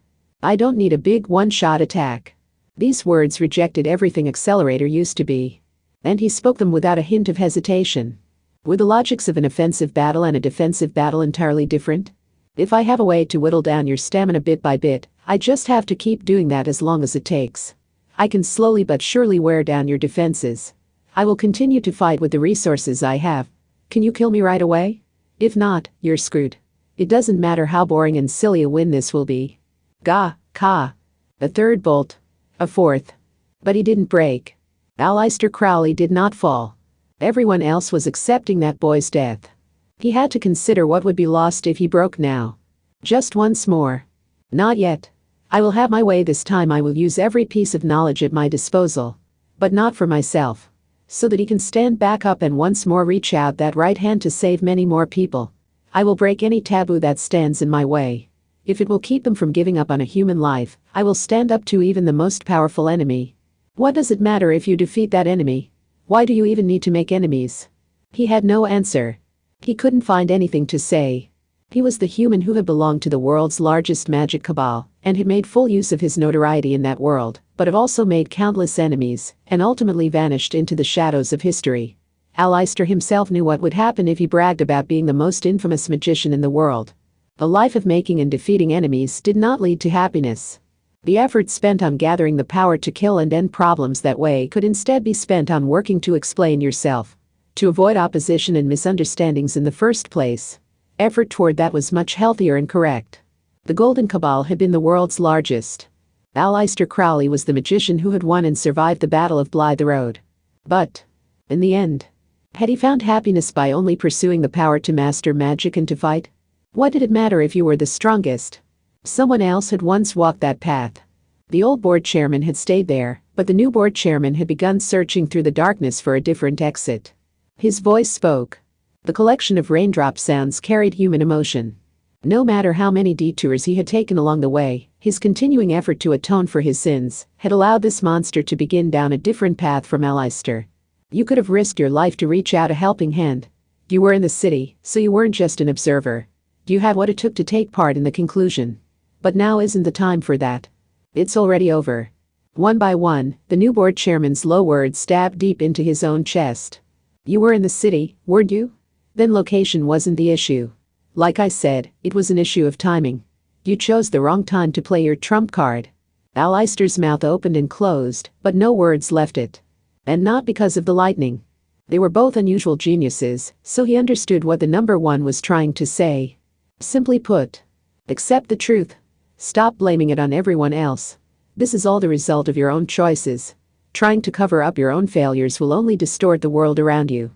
I don't need a big one-shot attack. These words rejected everything Accelerator used to be. And he spoke them without a hint of hesitation. Were the logics of an offensive battle and a defensive battle entirely different? If I have a way to whittle down your stamina bit by bit, I just have to keep doing that as long as it takes. I can slowly but surely wear down your defenses. I will continue to fight with the resources I have. Can you kill me right away? If not, you're screwed. It doesn't matter how boring and silly a win this will be. Gah, ka. A third bolt. A fourth. But he didn't break. Aleister Crowley did not fall. Everyone else was accepting that boy's death. He had to consider what would be lost if he broke now. Just once more. Not yet. I will have my way this time. I will use every piece of knowledge at my disposal. But not for myself. So that he can stand back up and once more reach out that right hand to save many more people. I will break any taboo that stands in my way. If it will keep them from giving up on a human life, I will stand up to even the most powerful enemy. What does it matter if you defeat that enemy? Why do you even need to make enemies? He had no answer. He couldn't find anything to say. He was the human who had belonged to the world's largest magic cabal, and had made full use of his notoriety in that world, but had also made countless enemies, and ultimately vanished into the shadows of history. Aleister himself knew what would happen if he bragged about being the most infamous magician in the world. A life of making and defeating enemies did not lead to happiness. The effort spent on gathering the power to kill and end problems that way could instead be spent on working to explain yourself. To avoid opposition and misunderstandings in the first place. Effort toward that was much healthier and correct. The Golden Cabal had been the world's largest. Aleister Crowley was the magician who had won and survived the Battle of Blythe Road. But, in the end, had he found happiness by only pursuing the power to master magic and to fight? What did it matter if you were the strongest? Someone else had once walked that path. The old board chairman had stayed there, but the new board chairman had begun searching through the darkness for a different exit. His voice spoke. The collection of raindrop sounds carried human emotion. No matter how many detours he had taken along the way, his continuing effort to atone for his sins had allowed this monster to begin down a different path from Aleister. You could have risked your life to reach out a helping hand. You were in the city, so you weren't just an observer. You had what it took to take part in the conclusion. But now isn't the time for that. It's already over. One by one, the new board chairman's low words stabbed deep into his own chest. You were in the city, weren't you? Then location wasn't the issue. Like I said, it was an issue of timing. You chose the wrong time to play your trump card. Aleister's mouth opened and closed, but no words left it. And not because of the lightning. They were both unusual geniuses, so he understood what the number one was trying to say. Simply put, accept the truth. Stop blaming it on everyone else. This is all the result of your own choices. Trying to cover up your own failures will only distort the world around you.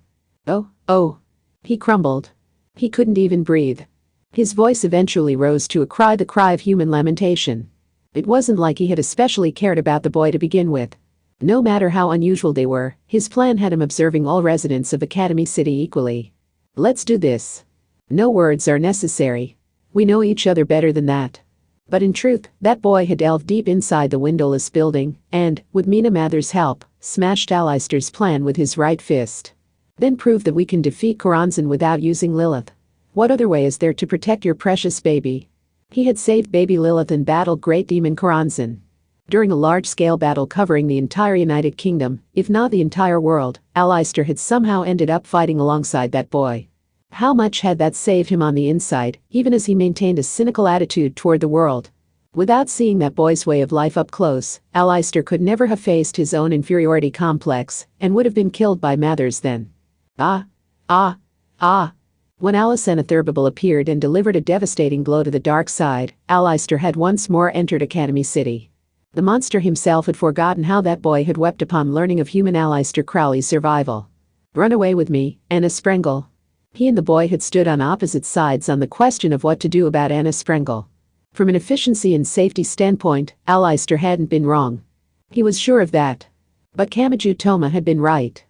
Oh. He crumbled. He couldn't even breathe. His voice eventually rose to a cry, the cry of human lamentation. It wasn't like he had especially cared about the boy to begin with. No matter how unusual they were, his plan had him observing all residents of Academy City equally. Let's do this. No words are necessary. We know each other better than that. But in truth, that boy had delved deep inside the windowless building and, with Mina Mather's help, smashed Aleister's plan with his right fist. Then proved that we can defeat Coranzan without using Lilith. What other way is there to protect your precious baby? He had saved baby Lilith and battled Great Demon Coranzan. During a large-scale battle covering the entire United Kingdom, if not the entire world, Aleister had somehow ended up fighting alongside that boy. How much had that saved him on the inside, even as he maintained a cynical attitude toward the world? Without seeing that boy's way of life up close, Aleister could never have faced his own inferiority complex, and would have been killed by Mathers then. When Alicent Thurbable appeared and delivered a devastating blow to the dark side, Aleister had once more entered Academy City. The monster himself had forgotten how that boy had wept upon learning of human Aleister Crowley's survival. Run away with me, Anna Sprengel. He and the boy had stood on opposite sides on the question of what to do about Anna Sprengel. From an efficiency and safety standpoint, Aleister hadn't been wrong. He was sure of that. But Kamachi Toma had been right.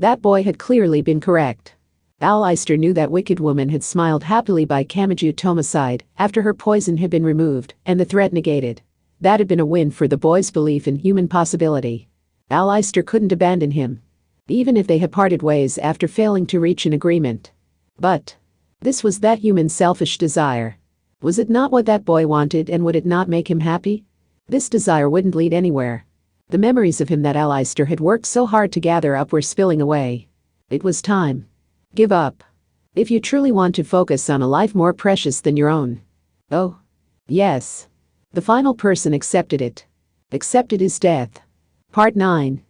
That boy had clearly been correct. Aleister knew that wicked woman had smiled happily by Kamachi Toma's side after her poison had been removed and the threat negated. That had been a win for the boy's belief in human possibility. Aleister couldn't abandon him, even if they had parted ways after failing to reach an agreement. But this was that human's selfish desire. Was it not what that boy wanted, and would it not make him happy? This desire wouldn't lead anywhere. The memories of him that Aleister had worked so hard to gather up were spilling away. It was time. Give up. If you truly want to focus on a life more precious than your own. Oh. Yes. The final person accepted it. Accepted his death. Part 9.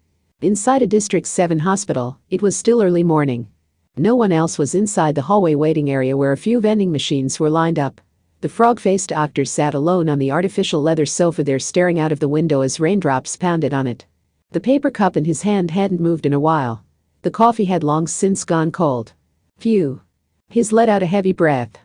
Inside a District 7 hospital, it was still early morning. No one else was inside the hallway waiting area where a few vending machines were lined up. The frog-faced doctor sat alone on the artificial leather sofa there, staring out of the window as raindrops pounded on it. The paper cup in his hand hadn't moved in a while. The coffee had long since gone cold. Phew. He's let out a heavy breath.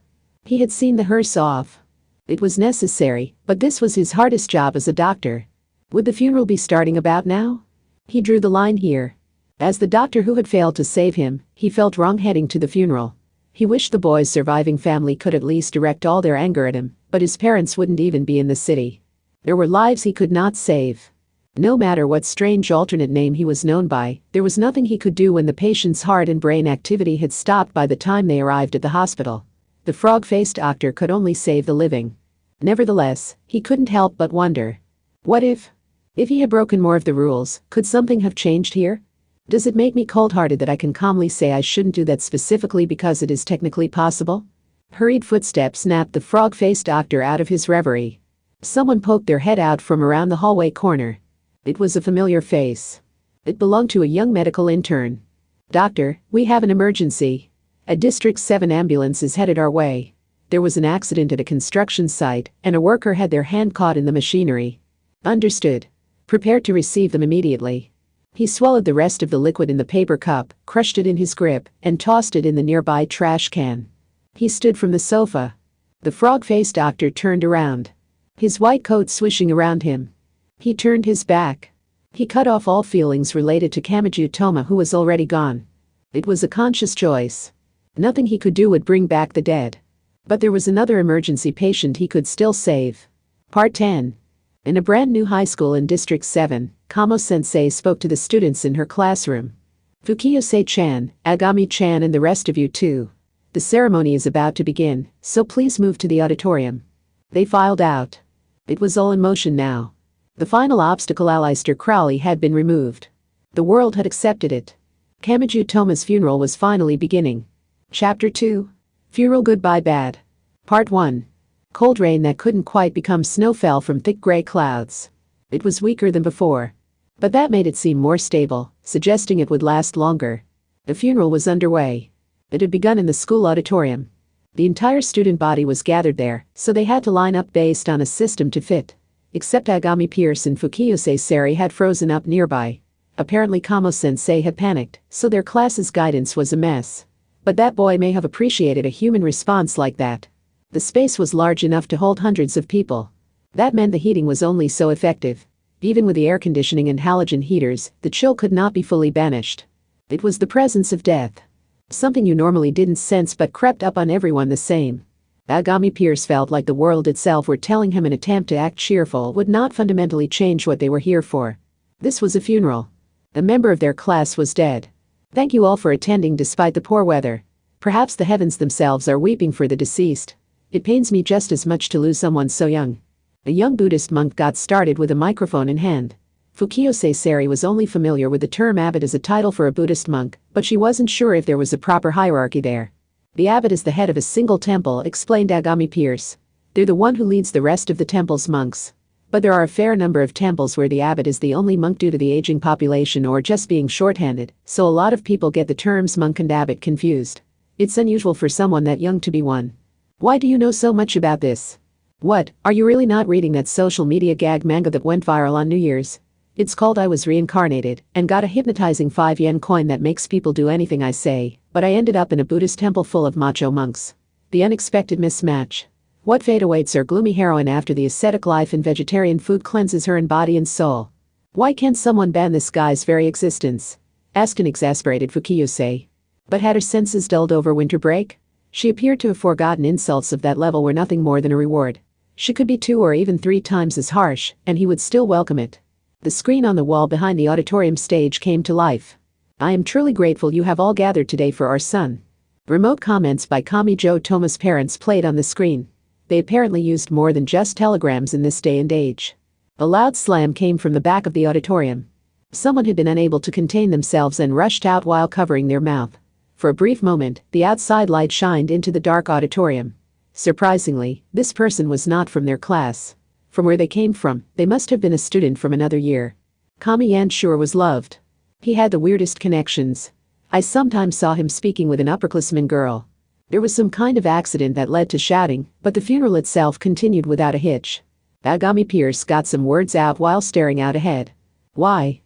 He had seen the hearse off. It was necessary, but this was his hardest job as a doctor. Would the funeral be starting about now? He drew the line here. As the doctor who had failed to save him, he felt wrong heading to the funeral. He wished the boy's surviving family could at least direct all their anger at him, but his parents wouldn't even be in the city. There were lives he could not save. No matter what strange alternate name he was known by, there was nothing he could do when the patient's heart and brain activity had stopped by the time they arrived at the hospital. The frog-faced doctor could only save the living. Nevertheless, he couldn't help but wonder. What if? If he had broken more of the rules, could something have changed here? Does it make me cold-hearted that I can calmly say I shouldn't do that specifically because it is technically possible? Hurried footsteps snapped the frog-faced doctor out of his reverie. Someone poked their head out from around the hallway corner. It was a familiar face. It belonged to a young medical intern. "Doctor, we have an emergency. A District 7 ambulance is headed our way. There was an accident at a construction site, and a worker had their hand caught in the machinery." "Understood. Prepare to receive them immediately." He swallowed the rest of the liquid in the paper cup, crushed it in his grip, and tossed it in the nearby trash can. He stood from the sofa. The frog-faced doctor turned around. His white coat swishing around him. He turned his back. He cut off all feelings related to Kamachi Toma, who was already gone. It was a conscious choice. Nothing he could do would bring back the dead. But there was another emergency patient he could still save. Part 10. In a brand new high school in District 7, Kamo-sensei spoke to the students in her classroom. "Fukiyose-chan, Agami-chan, and the rest of you too. The ceremony is about to begin, so please move to the auditorium." They filed out. It was all in motion now. The final obstacle, Aleister Crowley, had been removed. The world had accepted it. Kamachi Toma's funeral was finally beginning. Chapter 2. Funeral Goodbye Bad. Part 1. Cold rain that couldn't quite become snow fell from thick gray clouds. It was weaker than before. But that made it seem more stable, suggesting it would last longer. The funeral was underway. It had begun in the school auditorium. The entire student body was gathered there, so they had to line up based on a system to fit. Except Agami Pierce and Fukiyose Sari had frozen up nearby. Apparently Kamo-sensei had panicked, so their class's guidance was a mess. But that boy may have appreciated a human response like that. The space was large enough to hold hundreds of people. That meant the heating was only so effective. Even with the air conditioning and halogen heaters, the chill could not be fully banished. It was the presence of death. Something you normally didn't sense but crept up on everyone the same. Agami Pierce felt like the world itself were telling him an attempt to act cheerful would not fundamentally change what they were here for. This was a funeral. A member of their class was dead. Thank you all for attending despite the poor weather. Perhaps the heavens themselves are weeping for the deceased. It pains me just as much to lose someone so young. A young Buddhist monk got started with a microphone in hand. Fukiyose Sari was only familiar with the term abbot as a title for a Buddhist monk, but she wasn't sure if there was a proper hierarchy there. "The abbot is the head of a single temple," explained Agami Pierce. "They're the one who leads the rest of the temple's monks. But there are a fair number of temples where the abbot is the only monk due to the aging population or just being shorthanded, so a lot of people get the terms monk and abbot confused. It's unusual for someone that young to be one." "Why do you know so much about this? What, are you really not reading that social media gag manga that went viral on New Year's? It's called I Was Reincarnated, and got a hypnotizing 5 yen coin that makes people do anything I say, but I ended up in a Buddhist temple full of macho monks. The unexpected mismatch. What fate awaits our gloomy heroine after the ascetic life and vegetarian food cleanses her in body and soul? Why can't someone ban this guy's very existence?" asked an exasperated Fukiyose. But had her senses dulled over winter break? She appeared to have forgotten insults of that level were nothing more than a reward. She could be 2 or even 3 times as harsh, and he would still welcome it. The screen on the wall behind the auditorium stage came to life. I am truly grateful you have all gathered today for our son. Remote comments by Kamijo Toma's parents played on the screen. They apparently used more than just telegrams in this day and age. A loud slam came from the back of the auditorium. Someone had been unable to contain themselves and rushed out while covering their mouth. For a brief moment, the outside light shined into the dark auditorium. Surprisingly, this person was not from their class. From where they came from, they must have been a student from another year. Kami Yan sure was loved. He had the weirdest connections. I sometimes saw him speaking with an upperclassman girl. There was some kind of accident that led to shouting, but the funeral itself continued without a hitch. Agami Pierce got some words out while staring out ahead. Why?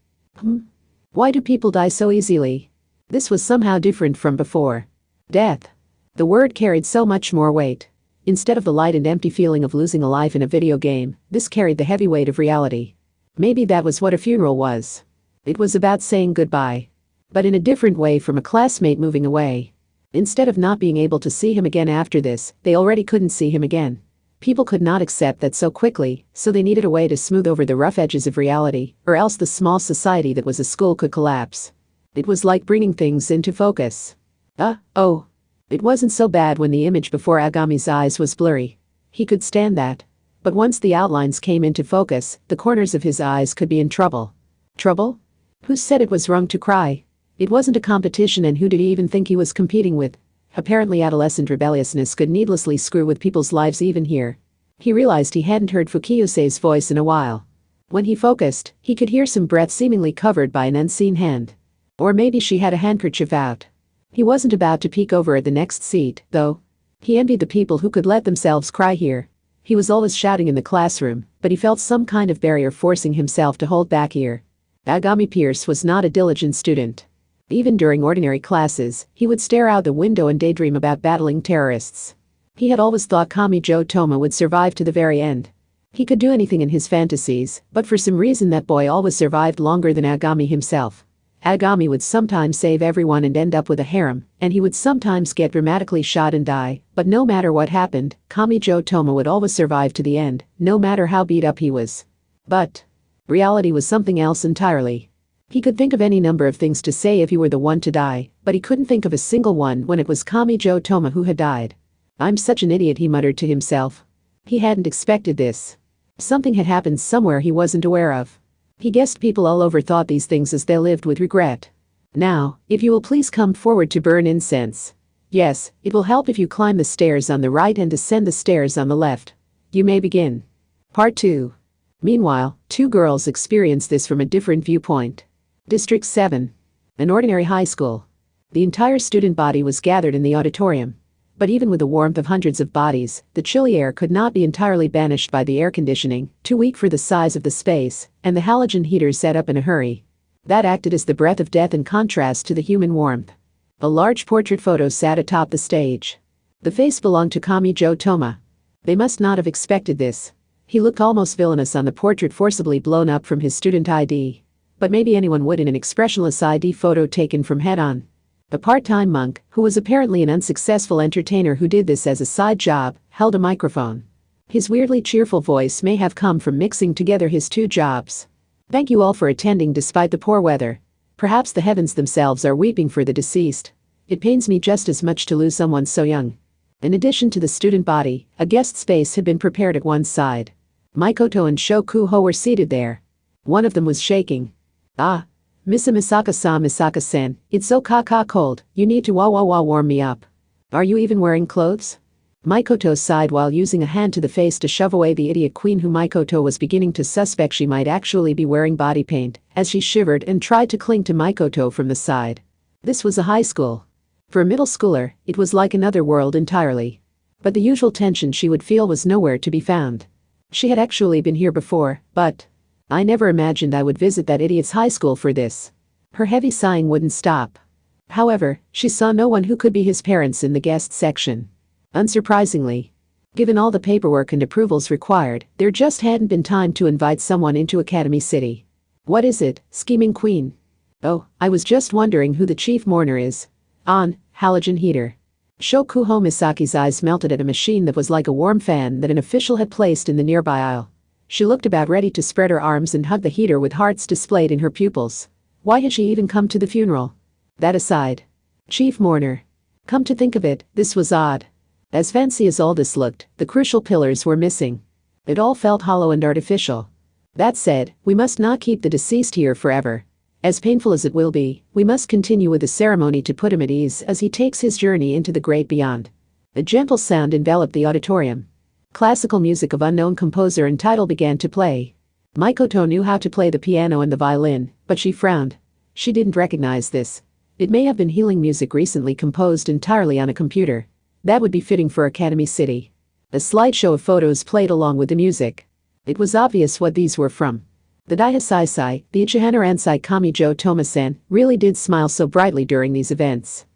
Why do people die so easily? This was somehow different from before. Death. The word carried so much more weight. Instead of the light and empty feeling of losing a life in a video game, this carried the heavy weight of reality. Maybe that was what a funeral was. It was about saying goodbye. But in a different way from a classmate moving away. Instead of not being able to see him again after this, they already couldn't see him again. People could not accept that so quickly, so they needed a way to smooth over the rough edges of reality, or else the small society that was a school could collapse. It was like bringing things into focus. Oh. It wasn't so bad when the image before Agami's eyes was blurry. He could stand that. But once the outlines came into focus, the corners of his eyes could be in trouble. Trouble? Who said it was wrong to cry? It wasn't a competition, and who did he even think he was competing with? Apparently adolescent rebelliousness could needlessly screw with people's lives even here. He realized he hadn't heard Fukiyose's voice in a while. When he focused, he could hear some breath seemingly covered by an unseen hand. Or maybe she had a handkerchief out. He wasn't about to peek over at the next seat, though. He envied the people who could let themselves cry here. He was always shouting in the classroom, but he felt some kind of barrier forcing himself to hold back here. Agami Pierce was not a diligent student. Even during ordinary classes, he would stare out the window and daydream about battling terrorists. He had always thought Kamijo Toma would survive to the very end. He could do anything in his fantasies, but for some reason that boy always survived longer than Agami himself. Agami would sometimes save everyone and end up with a harem, and he would sometimes get dramatically shot and die, but no matter what happened, Kamijo Toma would always survive to the end, no matter how beat up he was. But reality was something else entirely. He could think of any number of things to say if he were the one to die, but he couldn't think of a single one when it was Kamijo Toma who had died. I'm such an idiot, he muttered to himself. He hadn't expected this. Something had happened somewhere he wasn't aware of. He guessed people all over thought these things as they lived with regret. Now, if you will please come forward to burn incense. Yes, it will help if you climb the stairs on the right and descend the stairs on the left. You may begin. Part 2. Meanwhile, 2 girls experienced this from a different viewpoint. District 7. An ordinary high school. The entire student body was gathered in the auditorium. But even with the warmth of hundreds of bodies, the chilly air could not be entirely banished by the air conditioning, too weak for the size of the space, and the halogen heaters set up in a hurry. That acted as the breath of death in contrast to the human warmth. A large portrait photo sat atop the stage. The face belonged to Kamijo Toma. They must not have expected this. He looked almost villainous on the portrait forcibly blown up from his student ID. But maybe anyone would in an expressionless ID photo taken from head-on. A part-time monk, who was apparently an unsuccessful entertainer who did this as a side job, held a microphone. His weirdly cheerful voice may have come from mixing together his 2 jobs. Thank you all for attending despite the poor weather. Perhaps the heavens themselves are weeping for the deceased. It pains me just as much to lose someone so young. In addition to the student body, a guest space had been prepared at one side. Mikoto and Shokuho were seated there. One of them was shaking. Misa Misaka-san, it's so cold, you need to warm me up. Are you even wearing clothes? Mikoto sighed while using a hand to the face to shove away the idiot queen who Mikoto was beginning to suspect she might actually be wearing body paint, as she shivered and tried to cling to Mikoto from the side. This was a high school. For a middle schooler, it was like another world entirely. But the usual tension she would feel was nowhere to be found. She had actually been here before, but I never imagined I would visit that idiot's high school for this. Her heavy sighing wouldn't stop. However, she saw no one who could be his parents in the guest section. Unsurprisingly, given all the paperwork and approvals required, there just hadn't been time to invite someone into Academy City. What is it, scheming queen? Oh, I was just wondering who the chief mourner is. On, halogen heater. Shokuho Misaki's eyes melted at a machine that was like a warm fan that an official had placed in the nearby aisle. She looked about ready to spread her arms and hug the heater with hearts displayed in her pupils. Why had she even come to the funeral? That aside. Chief mourner. Come to think of it, this was odd. As fancy as all this looked, the crucial pillars were missing. It all felt hollow and artificial. That said, we must not keep the deceased here forever. As painful as it will be, we must continue with the ceremony to put him at ease as he takes his journey into the great beyond. A gentle sound enveloped the auditorium. Classical music of unknown composer and title began to play. Mikoto knew how to play the piano and the violin, but she frowned. She didn't recognize this. It may have been healing music recently composed entirely on a computer. That would be fitting for Academy City. A slideshow of photos played along with the music. It was obvious what these were from. The Daihasaisai, the Ichihana Ransai Kamijo Tomasen, really did smile so brightly during these events.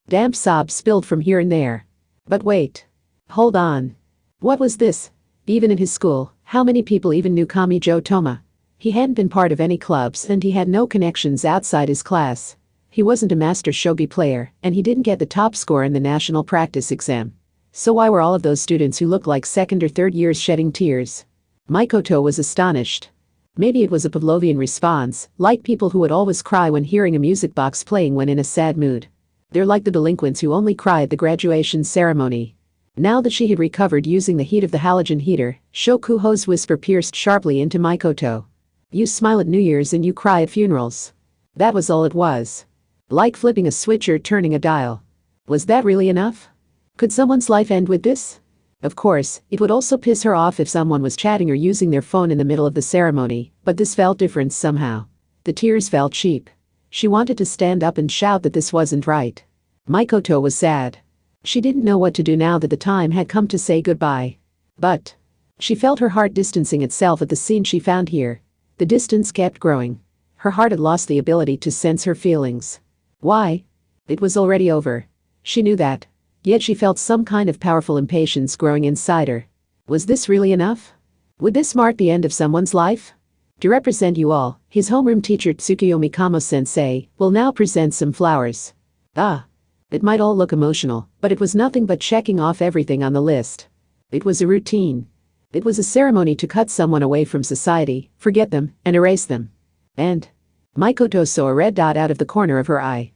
Damp sobs spilled from here and there. But wait. Hold on. What was this? Even in his school, how many people even knew Kamijo Toma? He hadn't been part of any clubs and he had no connections outside his class. He wasn't a master shogi player, and he didn't get the top score in the national practice exam. So why were all of those students who looked like second or third years shedding tears? Mikoto was astonished. Maybe it was a Pavlovian response, like people who would always cry when hearing a music box playing when in a sad mood. They're like the delinquents who only cry at the graduation ceremony. Now that she had recovered using the heat of the halogen heater, Shokuho's whisper pierced sharply into Mikoto. You smile at New Year's and you cry at funerals. That was all it was. Like flipping a switch or turning a dial. Was that really enough? Could someone's life end with this? Of course, it would also piss her off if someone was chatting or using their phone in the middle of the ceremony, but this felt different somehow. The tears felt cheap. She wanted to stand up and shout that this wasn't right. Mikoto was sad. She didn't know what to do now that the time had come to say goodbye. But she felt her heart distancing itself at the scene she found here. The distance kept growing. Her heart had lost the ability to sense her feelings. Why? It was already over. She knew that. Yet she felt some kind of powerful impatience growing inside her. Was this really enough? Would this mark the end of someone's life? To represent you all, his homeroom teacher Tsuki Mikamo-sensei will now present some flowers. It might all look emotional, but it was nothing but checking off everything on the list. It was a routine. It was a ceremony to cut someone away from society, forget them, and erase them. And Mikoto saw a red dot out of the corner of her eye.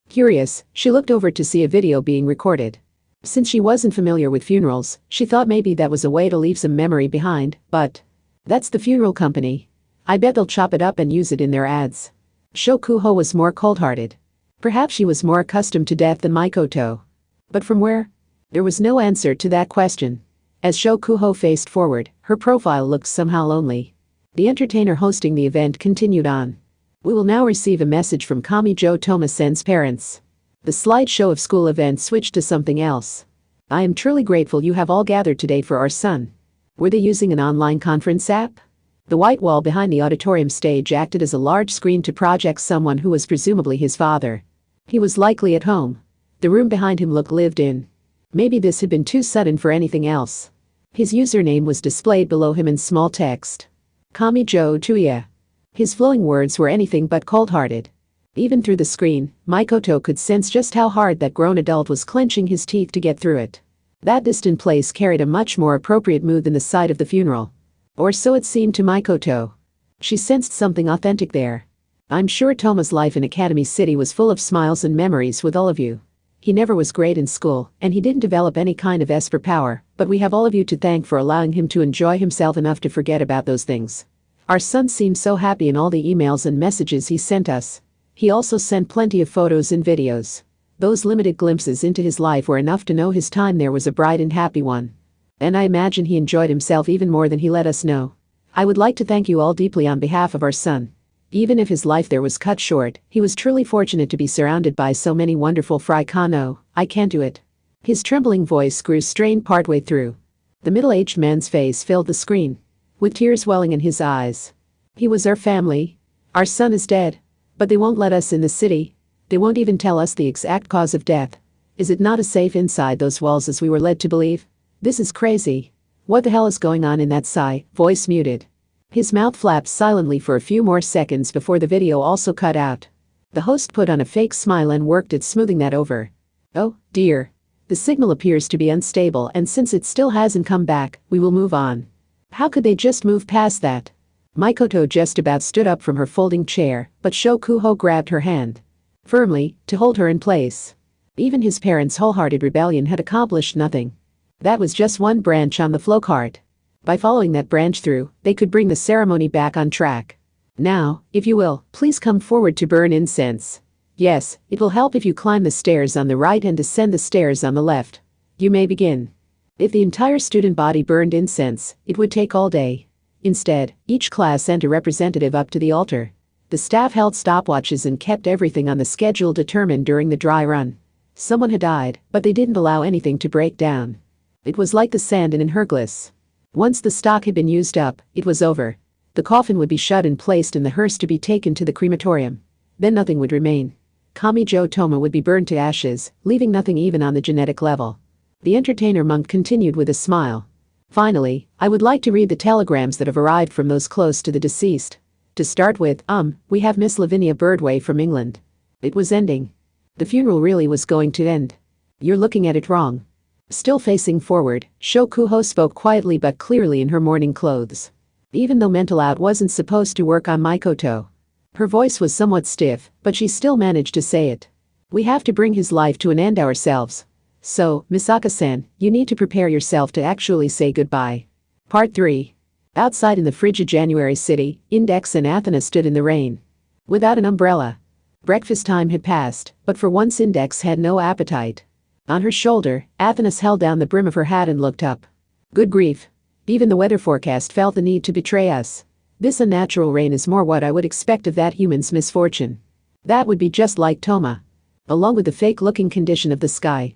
Curious, she looked over to see a video being recorded. Since she wasn't familiar with funerals, she thought maybe that was a way to leave some memory behind, but that's the funeral company. I bet they'll chop it up and use it in their ads. Shokuho was more cold-hearted. Perhaps she was more accustomed to death than Mikoto. But from where? There was no answer to that question. As Shokuho faced forward, her profile looked somehow lonely. The entertainer hosting the event continued on. We will now receive a message from Kamijo Tomasen's parents. The slideshow of school events switched to something else. I am truly grateful you have all gathered today for our son. Were they using an online conference app? The white wall behind the auditorium stage acted as a large screen to project someone who was presumably his father. He was likely at home. The room behind him looked lived in. Maybe this had been too sudden for anything else. His username was displayed below him in small text. Kamijo Tuya. His flowing words were anything but cold-hearted. Even through the screen, Mikoto could sense just how hard that grown adult was clenching his teeth to get through it. That distant place carried a much more appropriate mood than the site of the funeral. Or so it seemed to Mikoto. She sensed something authentic there. I'm sure Toma's life in Academy City was full of smiles and memories with all of you. He never was great in school, and he didn't develop any kind of Esper power, but we have all of you to thank for allowing him to enjoy himself enough to forget about those things. Our son seemed so happy in all the emails and messages he sent us. He also sent plenty of photos and videos. Those limited glimpses into his life were enough to know his time there was a bright and happy one. And I imagine he enjoyed himself even more than he let us know. I would like to thank you all deeply on behalf of our son. Even if his life there was cut short, he was truly fortunate to be surrounded by so many wonderful Fry Kano. I can't do it. His trembling voice grew strained partway through. The middle-aged man's face filled the screen, with tears welling in his eyes. He was our family. Our son is dead. But they won't let us in the city. They won't even tell us the exact cause of death. Is it not as safe inside those walls as we were led to believe? This is crazy. What the hell is going on in that sigh, voice muted? His mouth flapped silently for a few more seconds before the video also cut out. The host put on a fake smile and worked at smoothing that over. Oh, dear. The signal appears to be unstable, and since it still hasn't come back, we will move on. How could they just move past that? Mikoto just about stood up from her folding chair, but Shokuho grabbed her hand firmly to hold her in place. Even his parents' wholehearted rebellion had accomplished nothing. That was just one branch on the flow cart. By following that branch through, they could bring the ceremony back on track. Now, if you will, please come forward to burn incense. Yes, it will help if you climb the stairs on the right and descend the stairs on the left. You may begin. If the entire student body burned incense, it would take all day. Instead, each class sent a representative up to the altar. The staff held stopwatches and kept everything on the schedule determined during the dry run. Someone had died, but they didn't allow anything to break down. It was like the sand in Hercules. Once the stock had been used up, it was over. The coffin would be shut and placed in the hearse to be taken to the crematorium. Then nothing would remain. Kamijo Toma would be burned to ashes, leaving nothing even on the genetic level. The entertainer monk continued with a smile. Finally, I would like to read the telegrams that have arrived from those close to the deceased. To start with, we have Miss Lavinia Birdway from England. It was ending. The funeral really was going to end. You're looking at it wrong. Still facing forward, Shokuho spoke quietly but clearly in her mourning clothes. Even though mental out wasn't supposed to work on Mikoto. Her voice was somewhat stiff, but she still managed to say it. We have to bring his life to an end ourselves. So, Misaka-san, you need to prepare yourself to actually say goodbye. Part 3. Outside in the frigid January city, Index and Athena stood in the rain. Without an umbrella. Breakfast time had passed, but for once Index had no appetite. On her shoulder, Athena held down the brim of her hat and looked up. Good grief. Even the weather forecast felt the need to betray us. This unnatural rain is more what I would expect of that human's misfortune. That would be just like Toma. Along with the fake-looking condition of the sky.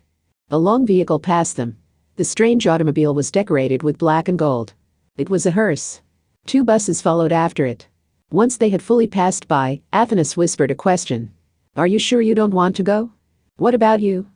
A long vehicle passed them. The strange automobile was decorated with black and gold. It was a hearse. 2 buses followed after it. Once they had fully passed by, Athena whispered a question. Are you sure you don't want to go? What about you?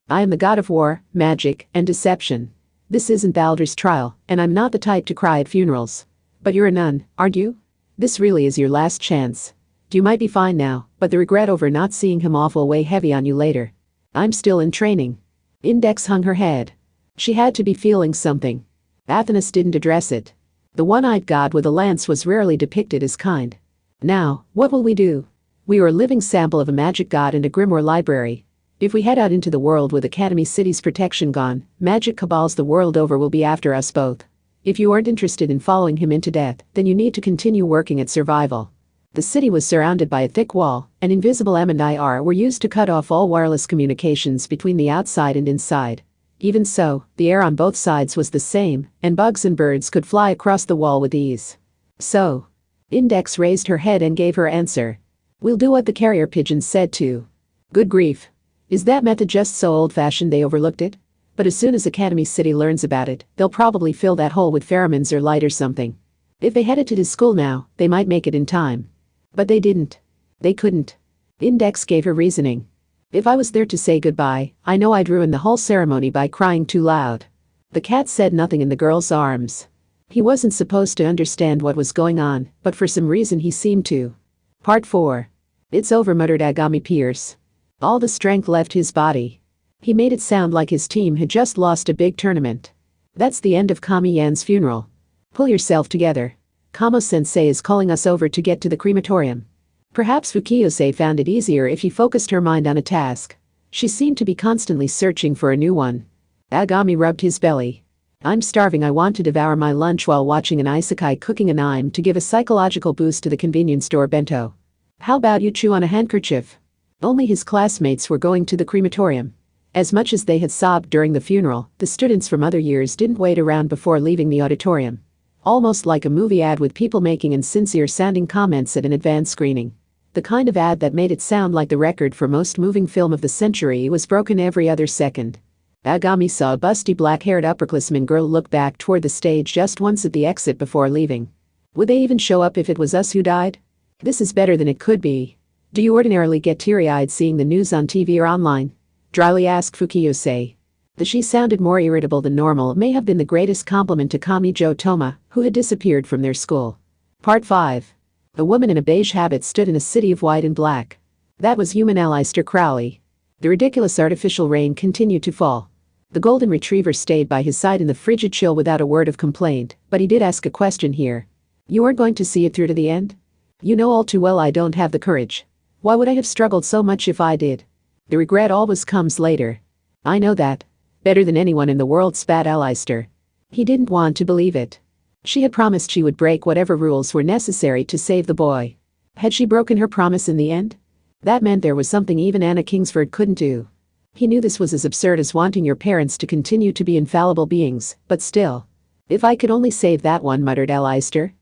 I am the god of war, magic, and deception. This isn't Baldur's trial, and I'm not the type to cry at funerals. But you're a nun, aren't you? This really is your last chance. You might be fine now, but the regret over not seeing him off will weigh heavy on you later. I'm still in training. Index hung her head. She had to be feeling something. Athena didn't address it. The one-eyed god with a lance was rarely depicted as kind. Now, what will we do? We are a living sample of a magic god and a grimoire library. If we head out into the world with Academy City's protection gone, magic cabals the world over will be after us both. If you aren't interested in following him into death, then you need to continue working at survival. The city was surrounded by a thick wall, and invisible M&IR were used to cut off all wireless communications between the outside and inside. Even so, the air on both sides was the same, and bugs and birds could fly across the wall with ease. So, Index raised her head and gave her answer. We'll do what the carrier pigeon said to. Good grief. Is that method just so old-fashioned they overlooked it? But as soon as Academy City learns about it, they'll probably fill that hole with pheromones or light or something. If they headed to his school now, they might make it in time. But they didn't. They couldn't. Index gave her reasoning. If I was there to say goodbye, I know I'd ruin the whole ceremony by crying too loud. The cat said nothing in the girl's arms. He wasn't supposed to understand what was going on, but for some reason he seemed to. Part 4. It's over, muttered Agami Pierce. All the strength left his body. He made it sound like his team had just lost a big tournament. That's the end of Kami Yan's funeral. Pull yourself together. Kamo-sensei is calling us over to get to the crematorium. Perhaps Fukiyose found it easier if he focused her mind on a task. She seemed to be constantly searching for a new one. Agami rubbed his belly. I'm starving. I want to devour my lunch while watching an isekai cooking an anime to give a psychological boost to the convenience store bento. How about you chew on a handkerchief? Only his classmates were going to the crematorium. As much as they had sobbed during the funeral, the students from other years didn't wait around before leaving the auditorium. Almost like a movie ad with people making insincere-sounding comments at an advanced screening. The kind of ad that made it sound like the record for most moving film of the century was broken every other second. Agami saw a busty black-haired upperclassman girl look back toward the stage just once at the exit before leaving. Would they even show up if it was us who died? This is better than it could be. Do you ordinarily get teary-eyed seeing the news on TV or online? Dryly asked Fukiyose. That she sounded more irritable than normal may have been the greatest compliment to Kamijo Toma, who had disappeared from their school. Part 5. A woman in a beige habit stood in a city of white and black. That was human Aleister Crowley. The ridiculous artificial rain continued to fall. The golden retriever stayed by his side in the frigid chill without a word of complaint, but he did ask a question here. You aren't going to see it through to the end? You know all too well I don't have the courage. Why would I have struggled so much if I did? The regret always comes later. I know that. Better than anyone in the world, spat Aleister. He didn't want to believe it. She had promised she would break whatever rules were necessary to save the boy. Had she broken her promise in the end? That meant there was something even Anna Kingsford couldn't do. He knew this was as absurd as wanting your parents to continue to be infallible beings, but still. If I could only save that one, muttered Aleister.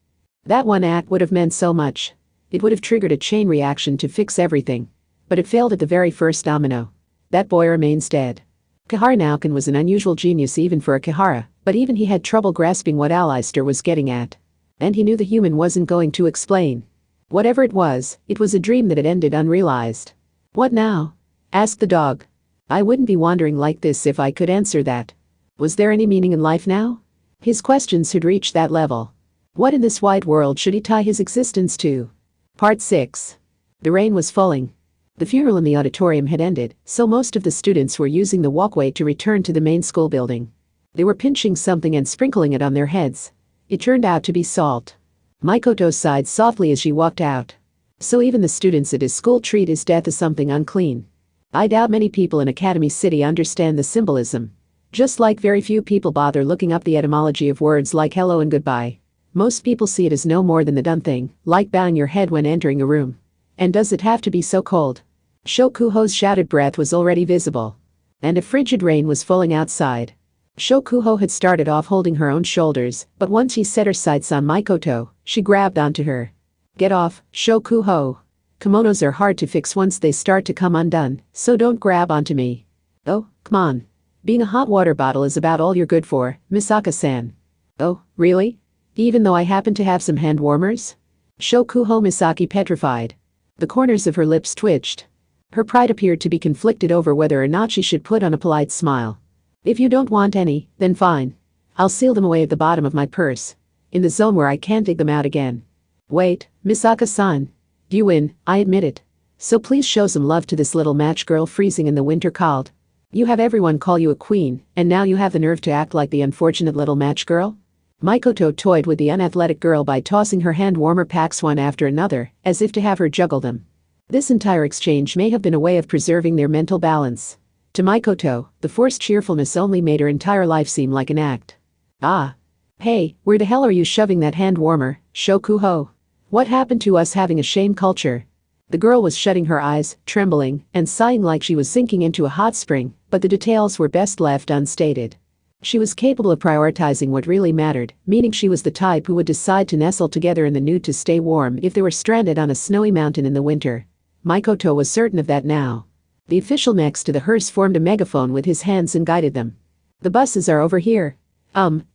That one act would have meant so much. It would have triggered a chain reaction to fix everything. But it failed at the very first domino. That boy remains dead. Kihara Naukin was an unusual genius even for a Kihara, but even he had trouble grasping what Aleister was getting at. And he knew the human wasn't going to explain. Whatever it was a dream that had ended unrealized. What now? Asked the dog. I wouldn't be wandering like this if I could answer that. Was there any meaning in life now? His questions had reached that level. What in this wide world should he tie his existence to? Part 6. The rain was falling. The funeral in the auditorium had ended, so most of the students were using the walkway to return to the main school building. They were pinching something and sprinkling it on their heads. It turned out to be salt. Mikoto sighed softly as she walked out. So even the students at his school treat his death as something unclean. I doubt many people in Academy City understand the symbolism. Just like very few people bother looking up the etymology of words like hello and goodbye. Most people see it as no more than the done thing, like bowing your head when entering a room. And does it have to be so cold? Shokuho's shouted breath was already visible. And a frigid rain was falling outside. Shokuho had started off holding her own shoulders, but once she set her sights on Mikoto, she grabbed onto her. Get off, Shokuho. Kimonos are hard to fix once they start to come undone, so don't grab onto me. Oh, come on. Being a hot water bottle is about all you're good for, Misaka-san. Oh, really? Even though I happen to have some hand warmers? Shokuho Misaki petrified. The corners of her lips twitched. Her pride appeared to be conflicted over whether or not she should put on a polite smile. If you don't want any, then fine. I'll seal them away at the bottom of my purse. In the zone where I can't dig them out again. Wait, Misaka-san. You win, I admit it. So please show some love to this little match girl freezing in the winter cold. You have everyone call you a queen, and now you have the nerve to act like the unfortunate little match girl? Mikoto toyed with the unathletic girl by tossing her hand warmer packs one after another, as if to have her juggle them. This entire exchange may have been a way of preserving their mental balance. To Mikoto, the forced cheerfulness only made her entire life seem like an act. Ah. Hey, where the hell are you shoving that hand warmer, Shokuho? What happened to us having a shame culture? The girl was shutting her eyes, trembling, and sighing like she was sinking into a hot spring, but the details were best left unstated. She was capable of prioritizing what really mattered, meaning she was the type who would decide to nestle together in the nude to stay warm if they were stranded on a snowy mountain in the winter. Mikoto was certain of that now. The official next to the hearse formed a megaphone with his hands and guided them. The buses are over here.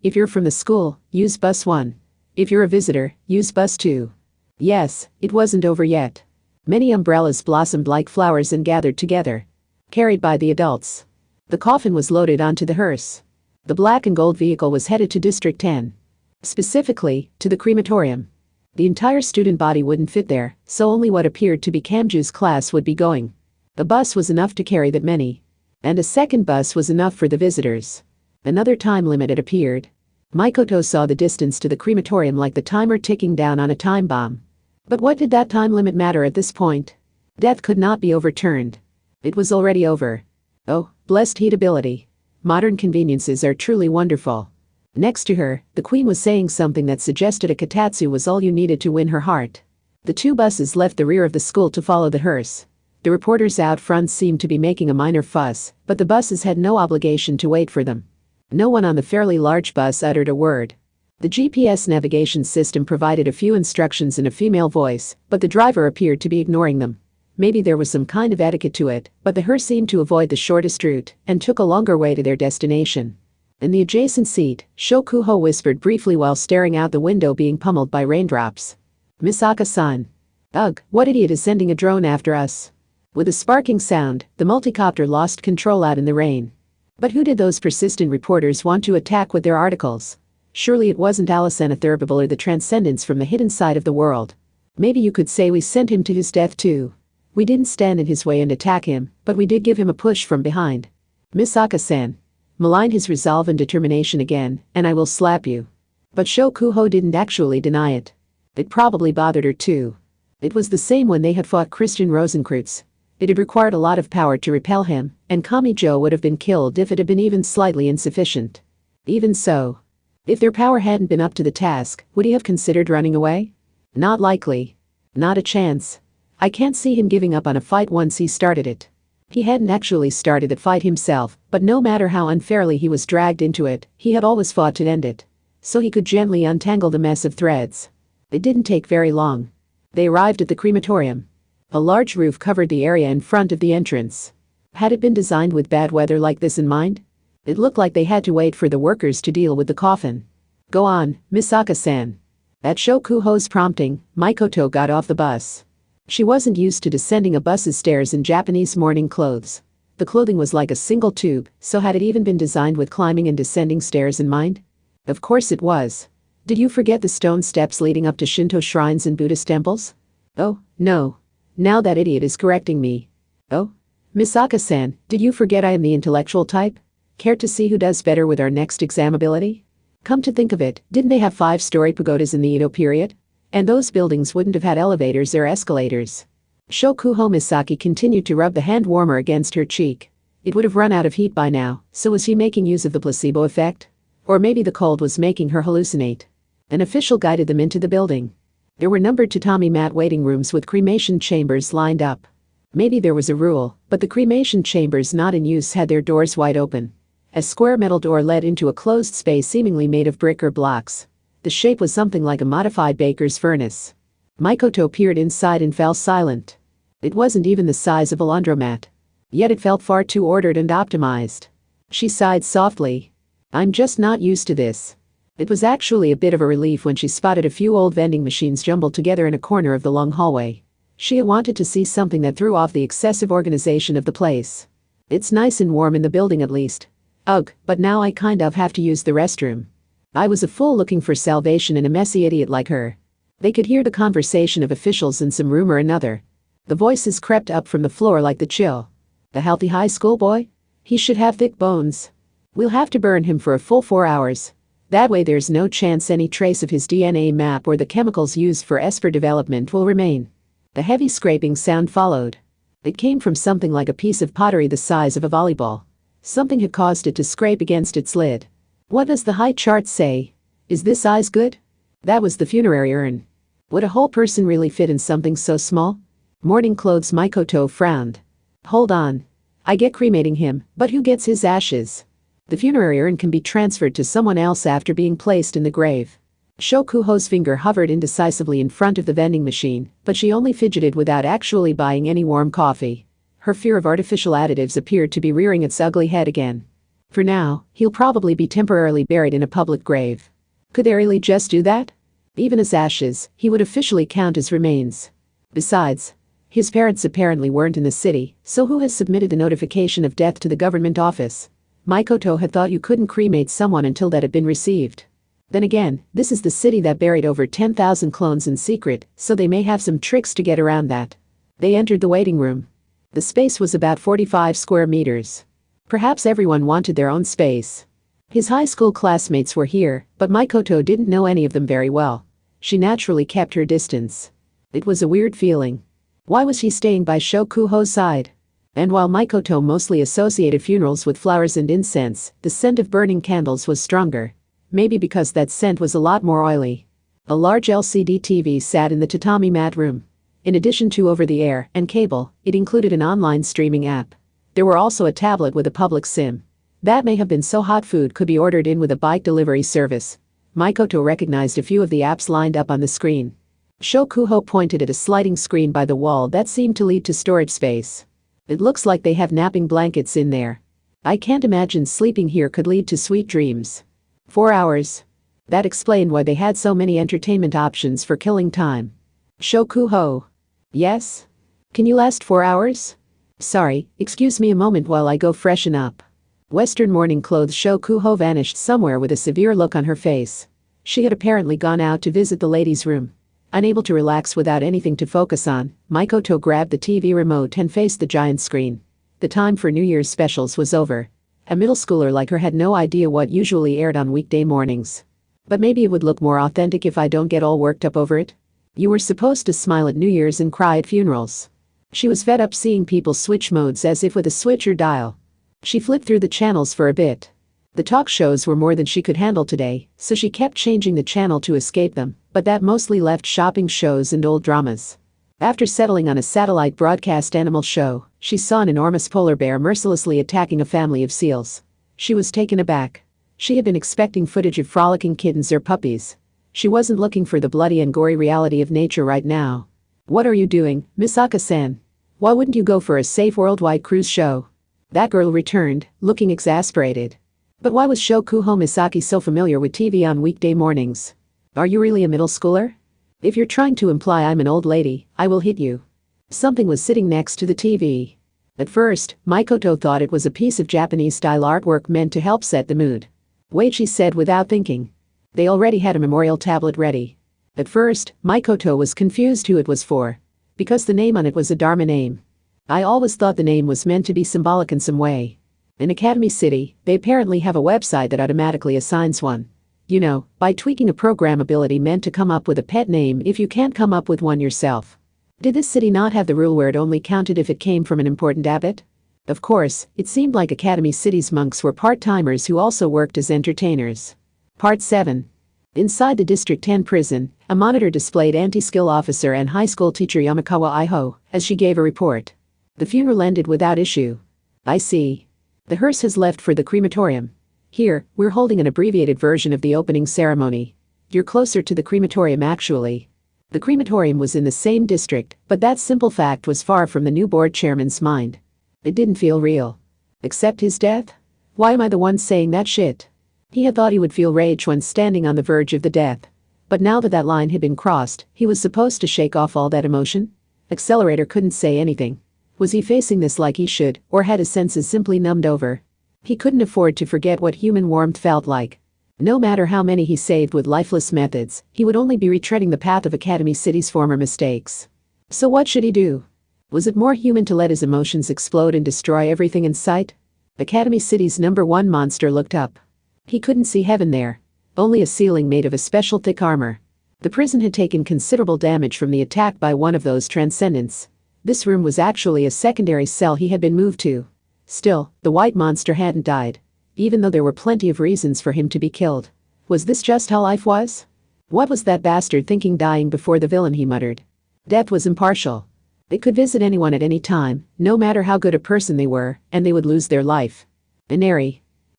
If you're from the school, use bus 1. If you're a visitor, use bus 2. Yes, it wasn't over yet. Many umbrellas blossomed like flowers and gathered together. Carried by the adults. The coffin was loaded onto the hearse. The black and gold vehicle was headed to District 10. Specifically, to the crematorium. The entire student body wouldn't fit there, so only what appeared to be Kamju's class would be going. The bus was enough to carry that many. And a second bus was enough for the visitors. Another time limit had appeared. Mikoto saw the distance to the crematorium like the timer ticking down on a time bomb. But what did that time limit matter at this point? Death could not be overturned. It was already over. Oh, blessed heatability. Modern conveniences are truly wonderful. Next to her, the queen was saying something that suggested a katatsu was all you needed to win her heart. The two buses left the rear of the school to follow the hearse. The reporters out front seemed to be making a minor fuss, but the buses had no obligation to wait for them. No one on the fairly large bus uttered a word. The GPS navigation system provided a few instructions in a female voice, but the driver appeared to be ignoring them. Maybe there was some kind of etiquette to it, but the hearse seemed to avoid the shortest route and took a longer way to their destination. In the adjacent seat, Shokuho whispered briefly while staring out the window being pummeled by raindrops. Misaka-san. Ugh, what idiot is sending a drone after us? With a sparking sound, the multicopter lost control out in the rain. But who did those persistent reporters want to attack with their articles? Surely it wasn't Alicenatherbible or the transcendence from the hidden side of the world. Maybe you could say we sent him to his death too. We didn't stand in his way and attack him, but we did give him a push from behind. Misaka-san. Malign his resolve and determination again, and I will slap you. But Shokuho didn't actually deny it. It probably bothered her too. It was the same when they had fought Christian Rosenkreutz. It had required a lot of power to repel him, and Kamijo would have been killed if it had been even slightly insufficient. Even so, if their power hadn't been up to the task, would he have considered running away? Not likely. Not a chance. I can't see him giving up on a fight once he started it. He hadn't actually started the fight himself, but no matter how unfairly he was dragged into it, he had always fought to end it. So he could gently untangle the mess of threads. It didn't take very long. They arrived at the crematorium. A large roof covered the area in front of the entrance. Had it been designed with bad weather like this in mind? It looked like they had to wait for the workers to deal with the coffin. Go on, Misaka-san. At Shokuho's prompting, Mikoto got off the bus. She wasn't used to descending a bus's stairs in Japanese morning clothes. The clothing was like a single tube, so had it even been designed with climbing and descending stairs in mind? Of course it was. Did you forget the stone steps leading up to Shinto shrines and Buddhist temples? Oh, no. Now that idiot is correcting me. Oh? Misaka-san, did you forget I am the intellectual type? Care to see who does better with our next examability? Come to think of it, didn't they have 5-story pagodas in the Edo period? And those buildings wouldn't have had elevators or escalators. Shokuho Misaki continued to rub the hand warmer against her cheek. It would have run out of heat by now, so was he making use of the placebo effect? Or maybe the cold was making her hallucinate. An official guided them into the building. There were numbered tatami mat waiting rooms with cremation chambers lined up. Maybe there was a rule, but the cremation chambers not in use had their doors wide open. A square metal door led into a closed space seemingly made of brick or blocks. The shape was something like a modified baker's furnace. Mikoto peered inside and fell silent. It wasn't even the size of a laundromat. Yet it felt far too ordered and optimized. She sighed softly. I'm just not used to this. It was actually a bit of a relief when she spotted a few old vending machines jumbled together in a corner of the long hallway. She had wanted to see something that threw off the excessive organization of the place. It's nice and warm in the building at least. Ugh, but now I kind of have to use the restroom. I was a fool looking for salvation in a messy idiot like her. They could hear the conversation of officials and some room or another. The voices crept up from the floor like the chill. A healthy high school boy? He should have thick bones. We'll have to burn him for a full 4 hours. That way there's no chance any trace of his DNA map or the chemicals used for Esper development will remain. A heavy scraping sound followed. It came from something like a piece of pottery the size of a volleyball. Something had caused it to scrape against its lid. What does the high chart say? Is this size good? That was the funerary urn. Would a whole person really fit in something so small? Morning clothes. Mikoto frowned. Hold on. I get cremating him, but who gets his ashes? The funerary urn can be transferred to someone else after being placed in the grave. Shokuho's finger hovered indecisively in front of the vending machine, but she only fidgeted without actually buying any warm coffee. Her fear of artificial additives appeared to be rearing its ugly head again. For now, he'll probably be temporarily buried in a public grave. Could they really just do that? Even as ashes, he would officially count as remains. Besides, his parents apparently weren't in the city, so who has submitted the notification of death to the government office? Mikoto had thought you couldn't cremate someone until that had been received. Then again, this is the city that buried over 10,000 clones in secret, so they may have some tricks to get around that. They entered the waiting room. The space was about 45 square meters. Perhaps everyone wanted their own space. His high school classmates were here, but Mikoto didn't know any of them very well. She naturally kept her distance. It was a weird feeling. Why was he staying by Shokuho's side? And while Mikoto mostly associated funerals with flowers and incense, the scent of burning candles was stronger. Maybe because that scent was a lot more oily. A large LCD TV sat in the tatami mat room. In addition to over-the-air and cable, it included an online streaming app. There were also a tablet with a public SIM. That may have been so hot food could be ordered in with a bike delivery service. Mikoto recognized a few of the apps lined up on the screen. Shokuho pointed at a sliding screen by the wall that seemed to lead to storage space. It looks like they have napping blankets in there. I can't imagine sleeping here could lead to sweet dreams. 4 hours. That explained why they had so many entertainment options for killing time. Shokuho. Yes? Can you last 4 hours? Sorry, excuse me a moment while I go freshen up. Western morning clothes Shokuho vanished somewhere with a severe look on her face. She had apparently gone out to visit the ladies' room. Unable to relax without anything to focus on, Mikoto grabbed the TV remote and faced the giant screen. The time for New Year's specials was over. A middle schooler like her had no idea what usually aired on weekday mornings. But maybe it would look more authentic if I don't get all worked up over it. You were supposed to smile at New Year's and cry at funerals. She was fed up seeing people switch modes as if with a switch or dial. She flipped through the channels for a bit. The talk shows were more than she could handle today, so she kept changing the channel to escape them, but that mostly left shopping shows and old dramas. After settling on a satellite broadcast animal show, she saw an enormous polar bear mercilessly attacking a family of seals. She was taken aback. She had been expecting footage of frolicking kittens or puppies. She wasn't looking for the bloody and gory reality of nature right now. What are you doing, Misaka-san? Why wouldn't you go for a safe worldwide cruise show? That girl returned, looking exasperated. But why was Shokuho Misaki so familiar with TV on weekday mornings? Are you really a middle schooler? If you're trying to imply I'm an old lady, I will hit you. Something was sitting next to the TV. At first, Mikoto thought it was a piece of Japanese-style artwork meant to help set the mood. Wait, she said without thinking. They already had a memorial tablet ready. At first, Mikoto was confused who it was for. Because the name on it was a Dharma name. I always thought the name was meant to be symbolic in some way. In Academy City, they apparently have a website that automatically assigns one. You know, by tweaking a programmability meant to come up with a pet name if you can't come up with one yourself. Did this city not have the rule where it only counted if it came from an important abbot? Of course, it seemed like Academy City's monks were part-timers who also worked as entertainers. Part 7. Inside the District 10 prison, a monitor displayed anti-skill officer and high school teacher Yamakawa Iho as she gave a report. The funeral ended without issue. I see. The hearse has left for the crematorium. Here, we're holding an abbreviated version of the opening ceremony. You're closer to the crematorium actually. The crematorium was in the same district, but that simple fact was far from the new board chairman's mind. It didn't feel real. Except his death? Why am I the one saying that shit? He had thought he would feel rage when standing on the verge of the death. But now that that line had been crossed, he was supposed to shake off all that emotion? Accelerator couldn't say anything. Was he facing this like he should, or had his senses simply numbed over? He couldn't afford to forget what human warmth felt like. No matter how many he saved with lifeless methods, he would only be retreading the path of Academy City's former mistakes. So what should he do? Was it more human to let his emotions explode and destroy everything in sight? Academy City's #1 monster looked up. He couldn't see heaven there. Only a ceiling made of a special thick armor. The prison had taken considerable damage from the attack by one of those transcendents. This room was actually a secondary cell he had been moved to. Still, the white monster hadn't died. Even though there were plenty of reasons for him to be killed. Was this just how life was? What was that bastard thinking dying before the villain, he muttered. Death was impartial. It could visit anyone at any time, no matter how good a person they were, and they would lose their life. An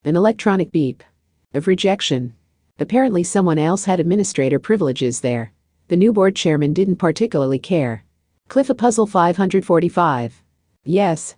electronic beep. Of rejection. Apparently someone else had administrator privileges there. The new board chairman didn't particularly care. Cliff a puzzle 545. Yes.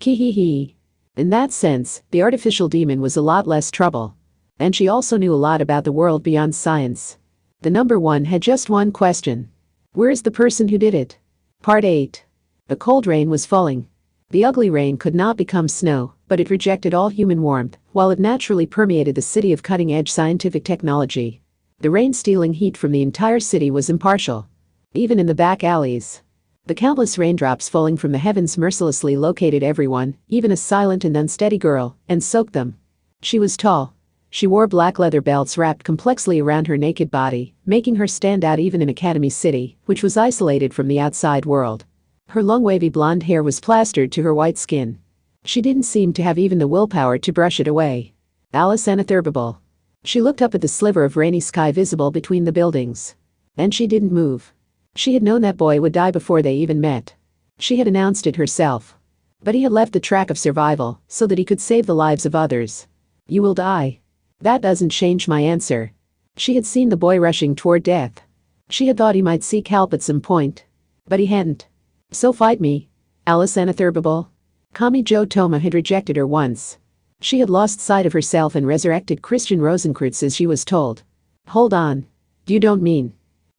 Kihihi. In that sense, the artificial demon was a lot less trouble. And she also knew a lot about the world beyond science. The #1 had just one question. Where is the person who did it? Part 8. A cold rain was falling. The ugly rain could not become snow, but it rejected all human warmth, while it naturally permeated the city of cutting-edge scientific technology. The rain stealing heat from the entire city was impartial. Even in the back alleys. The countless raindrops falling from the heavens mercilessly located everyone, even a silent and unsteady girl, and soaked them. She was tall. She wore black leather belts wrapped complexly around her naked body, making her stand out even in Academy City, which was isolated from the outside world. Her long wavy blonde hair was plastered to her white skin. She didn't seem to have even the willpower to brush it away. Alice Anathurbable. She looked up at the sliver of rainy sky visible between the buildings. And she didn't move. She had known that boy would die before they even met. She had announced it herself. But he had left the track of survival so that he could save the lives of others. You will die. That doesn't change my answer. She had seen the boy rushing toward death. She had thought he might seek help at some point. But he hadn't. So fight me, Alice Anathurbable. Kami Jo Toma had rejected her once. She had lost sight of herself and resurrected Christian Rosenkreutz as she was told. Hold on. You don't mean...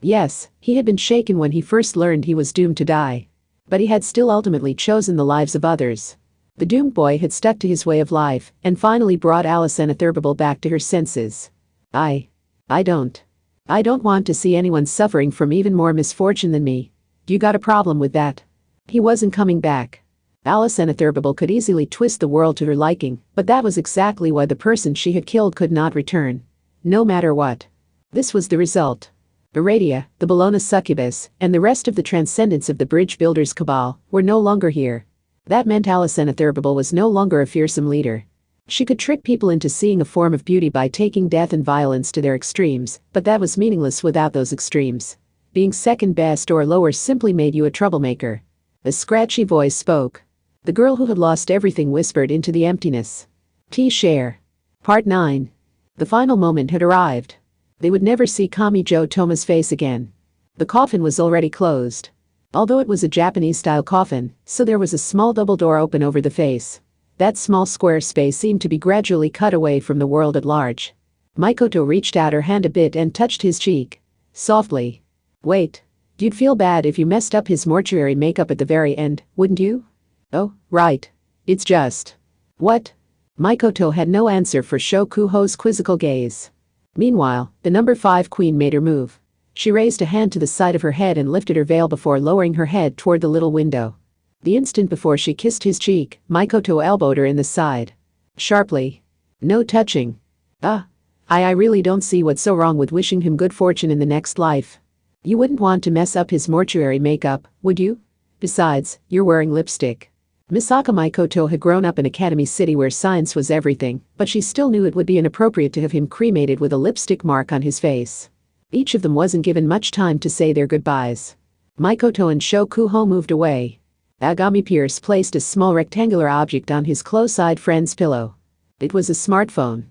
Yes, he had been shaken when he first learned he was doomed to die. But he had still ultimately chosen the lives of others. The doomed boy had stuck to his way of life and finally brought Alice Anatherbable back to her senses. I don't want to see anyone suffering from even more misfortune than me. You got a problem with that? He wasn't coming back. Alice Anatherbable could easily twist the world to her liking, but that was exactly why the person she had killed could not return. No matter what. This was the result. Iradia, the Bologna succubus, and the rest of the transcendents of the bridge builders' cabal were no longer here. That meant Alice Anatherbable was no longer a fearsome leader. She could trick people into seeing a form of beauty by taking death and violence to their extremes, but that was meaningless without those extremes. Being second best or lower simply made you a troublemaker. A scratchy voice spoke. The girl who had lost everything whispered into the emptiness. T-Share. Part 9. The final moment had arrived. They would never see Kamijo Toma's face again. The coffin was already closed. Although it was a Japanese-style coffin, so there was a small double door open over the face. That small square space seemed to be gradually cut away from the world at large. Mikoto reached out her hand a bit and touched his cheek. Softly. Wait. You'd feel bad if you messed up his mortuary makeup at the very end, wouldn't you? Oh, right. It's just. What? Mikoto had no answer for Shokuho's quizzical gaze. Meanwhile, the number 5 queen made her move. She raised a hand to the side of her head and lifted her veil before lowering her head toward the little window. The instant before she kissed his cheek, Mikoto elbowed her in the side. Sharply. No touching. I really don't see what's so wrong with wishing him good fortune in the next life. You wouldn't want to mess up his mortuary makeup, would you? Besides, you're wearing lipstick. Misaka Mikoto had grown up in Academy City where science was everything, but she still knew it would be inappropriate to have him cremated with a lipstick mark on his face. Each of them wasn't given much time to say their goodbyes. Mikoto and Shokuho moved away. Agami Pierce placed a small rectangular object on his close-eyed friend's pillow. It was a smartphone.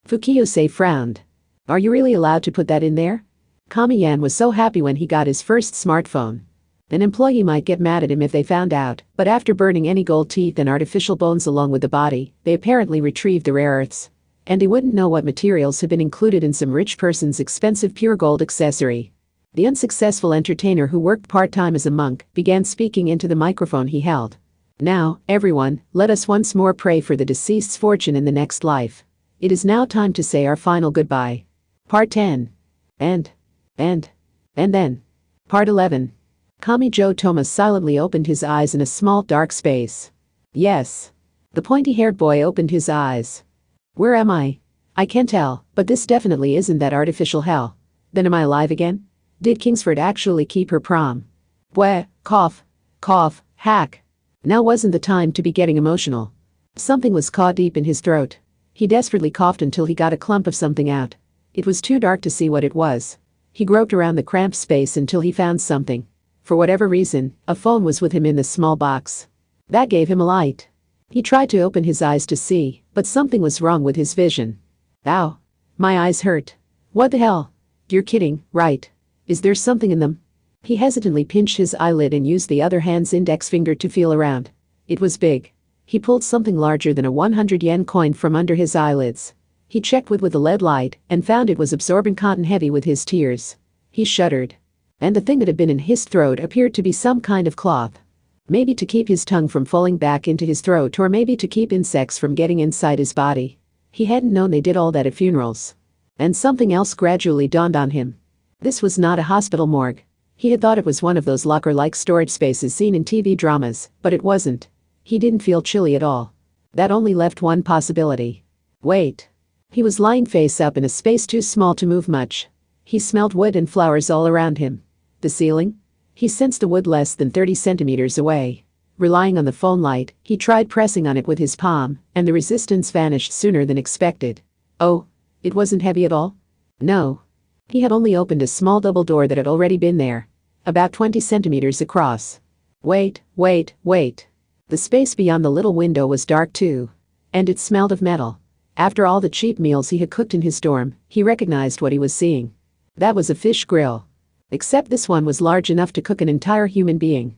Fukiyose frowned. Are you really allowed to put that in there? Kamiyan was so happy when he got his first smartphone. An employee might get mad at him if they found out, but after burning any gold teeth and artificial bones along with the body, they apparently retrieved the rare earths. And he wouldn't know what materials had been included in some rich person's expensive pure gold accessory. The unsuccessful entertainer who worked part-time as a monk began speaking into the microphone he held. Now, everyone, let us once more pray for the deceased's fortune in the next life. It is now time to say our final goodbye. Part 10. And then. Part 11. Kamijo Toma silently opened his eyes in a small dark space. Yes. The pointy-haired boy opened his eyes. Where am I? I can't tell, but this definitely isn't that artificial hell. Then am I alive again? Did Kingsford actually keep her prom? Bwah, cough, hack. Now wasn't the time to be getting emotional. Something was caught deep in his throat. He desperately coughed until he got a clump of something out. It was too dark to see what it was. He groped around the cramped space until he found something. For whatever reason, a phone was with him in the small box. That gave him a light. He tried to open his eyes to see, but something was wrong with his vision. Ow. My eyes hurt. What the hell? You're kidding, right? Is there something in them? He hesitantly pinched his eyelid and used the other hand's index finger to feel around. It was big. He pulled something larger than a 100-yen coin from under his eyelids. He checked with a lead light and found it was absorbent cotton heavy with his tears. He shuddered. And the thing that had been in his throat appeared to be some kind of cloth. Maybe to keep his tongue from falling back into his throat, or maybe to keep insects from getting inside his body. He hadn't known they did all that at funerals. And something else gradually dawned on him. This was not a hospital morgue. He had thought it was one of those locker-like storage spaces seen in TV dramas, but it wasn't. He didn't feel chilly at all. That only left one possibility. Wait. He was lying face up in a space too small to move much. He smelled wood and flowers all around him. The ceiling? He sensed the wood less than 30 centimeters away. Relying on the phone light, he tried pressing on it with his palm, and the resistance vanished sooner than expected. Oh, it wasn't heavy at all? No. He had only opened a small double door that had already been there. About 20 centimeters across. Wait. The space beyond the little window was dark too. And it smelled of metal. After all the cheap meals he had cooked in his dorm, he recognized what he was seeing. That was a fish grill. Except this one was large enough to cook an entire human being.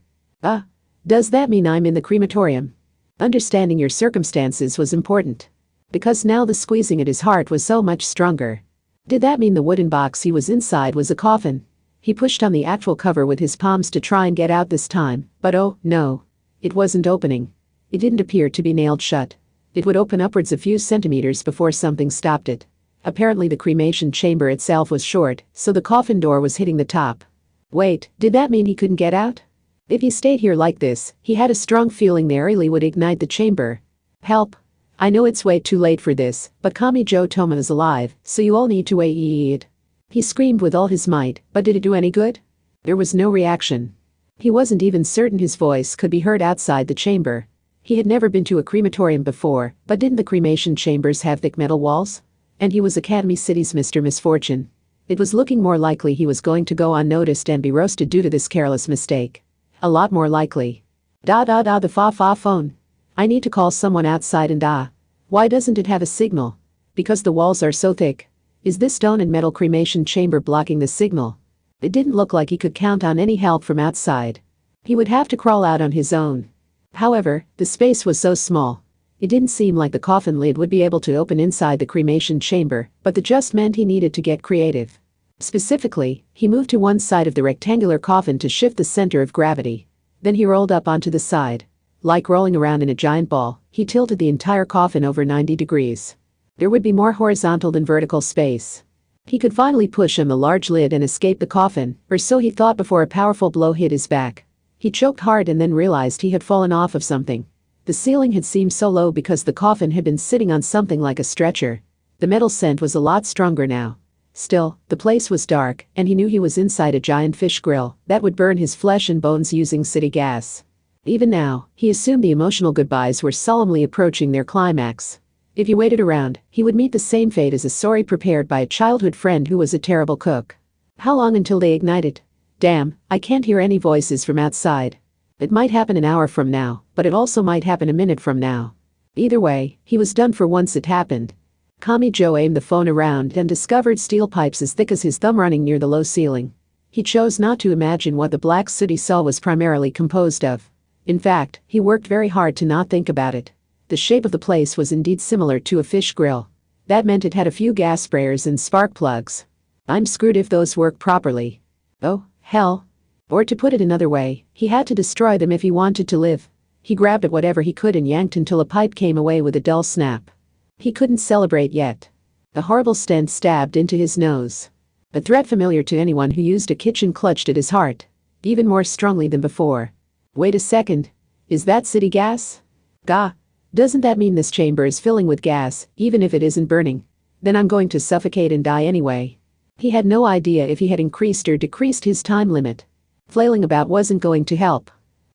Does that mean I'm in the crematorium? Understanding your circumstances was important. Because now the squeezing at his heart was so much stronger. Did that mean the wooden box he was inside was a coffin? He pushed on the actual cover with his palms to try and get out this time, but oh, no. It wasn't opening. It didn't appear to be nailed shut. It would open upwards a few centimeters before something stopped it. Apparently the cremation chamber itself was short, so the coffin door was hitting the top. Wait, did that mean he couldn't get out? If he stayed here like this, he had a strong feeling the Airly would ignite the chamber. Help! I know it's way too late for this, but Kamijo Toma is alive, so you all need to aid it. He screamed with all his might, but did it do any good? There was no reaction. He wasn't even certain his voice could be heard outside the chamber. He had never been to a crematorium before, but didn't the cremation chambers have thick metal walls? And he was Academy City's Mr. Misfortune. It was looking more likely he was going to go unnoticed and be roasted due to this careless mistake. A lot more likely. The fa phone. I need to call someone outside and Why doesn't it have a signal? Because the walls are so thick. Is this stone and metal cremation chamber blocking the signal? It didn't look like he could count on any help from outside. He would have to crawl out on his own. However, the space was so small. It didn't seem like the coffin lid would be able to open inside the cremation chamber, but that just meant he needed to get creative. Specifically, he moved to one side of the rectangular coffin to shift the center of gravity. Then he rolled up onto the side. Like rolling around in a giant ball, he tilted the entire coffin over 90 degrees. There would be more horizontal than vertical space. He could finally push on the large lid and escape the coffin, or so he thought before a powerful blow hit his back. He choked hard and then realized he had fallen off of something. The ceiling had seemed so low because the coffin had been sitting on something like a stretcher. The metal scent was a lot stronger now. Still, the place was dark, and he knew he was inside a giant fish grill that would burn his flesh and bones using city gas. Even now, he assumed the emotional goodbyes were solemnly approaching their climax. If he waited around, he would meet the same fate as a sorry prepared by a childhood friend who was a terrible cook. How long until they ignited? Damn, I can't hear any voices from outside. It might happen an hour from now, but it also might happen a minute from now. Either way, he was done for once it happened. Kamijo aimed the phone around and discovered steel pipes as thick as his thumb running near the low ceiling. He chose not to imagine what the black soot he saw was primarily composed of. In fact, he worked very hard to not think about it. The shape of the place was indeed similar to a fish grill. That meant it had a few gas sprayers and spark plugs. I'm screwed if those work properly. Oh, hell. Or to put it another way, he had to destroy them if he wanted to live. He grabbed at whatever he could and yanked until a pipe came away with a dull snap. He couldn't celebrate yet. The horrible stench stabbed into his nose. A threat familiar to anyone who used a kitchen clutched at his heart, even more strongly than before. Wait a second. Is that city gas? Gah. Doesn't that mean this chamber is filling with gas, even if it isn't burning? Then I'm going to suffocate and die anyway. He had no idea if he had increased or decreased his time limit. Flailing about wasn't going to help.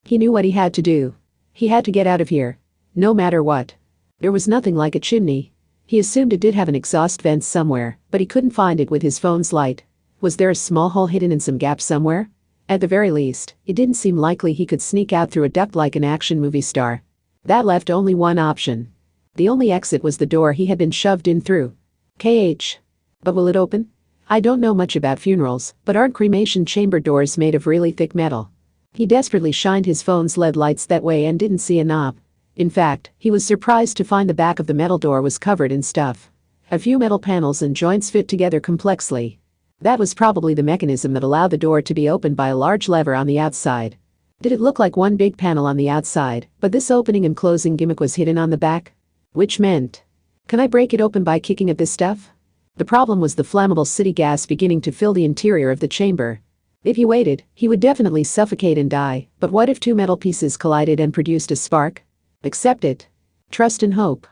He knew what he had to do. He had to get out of here. No matter what. There was nothing like a chimney. He assumed it did have an exhaust vent somewhere, but he couldn't find it with his phone's light. Was there a small hole hidden in some gap somewhere? At the very least, it didn't seem likely he could sneak out through a duct like an action movie star. That left only one option. The only exit was the door he had been shoved in through. But will it open? I don't know much about funerals, but aren't cremation chamber doors made of really thick metal? He desperately shined his phone's LED lights that way and didn't see a knob. In fact, he was surprised to find the back of the metal door was covered in stuff. A few metal panels and joints fit together complexly. That was probably the mechanism that allowed the door to be opened by a large lever on the outside. Did it look like one big panel on the outside, but this opening and closing gimmick was hidden on the back? Which meant, can I break it open by kicking at this stuff? The problem was the flammable city gas beginning to fill the interior of the chamber. If he waited, he would definitely suffocate and die, but what if two metal pieces collided and produced a spark? Accept it. Trust and hope.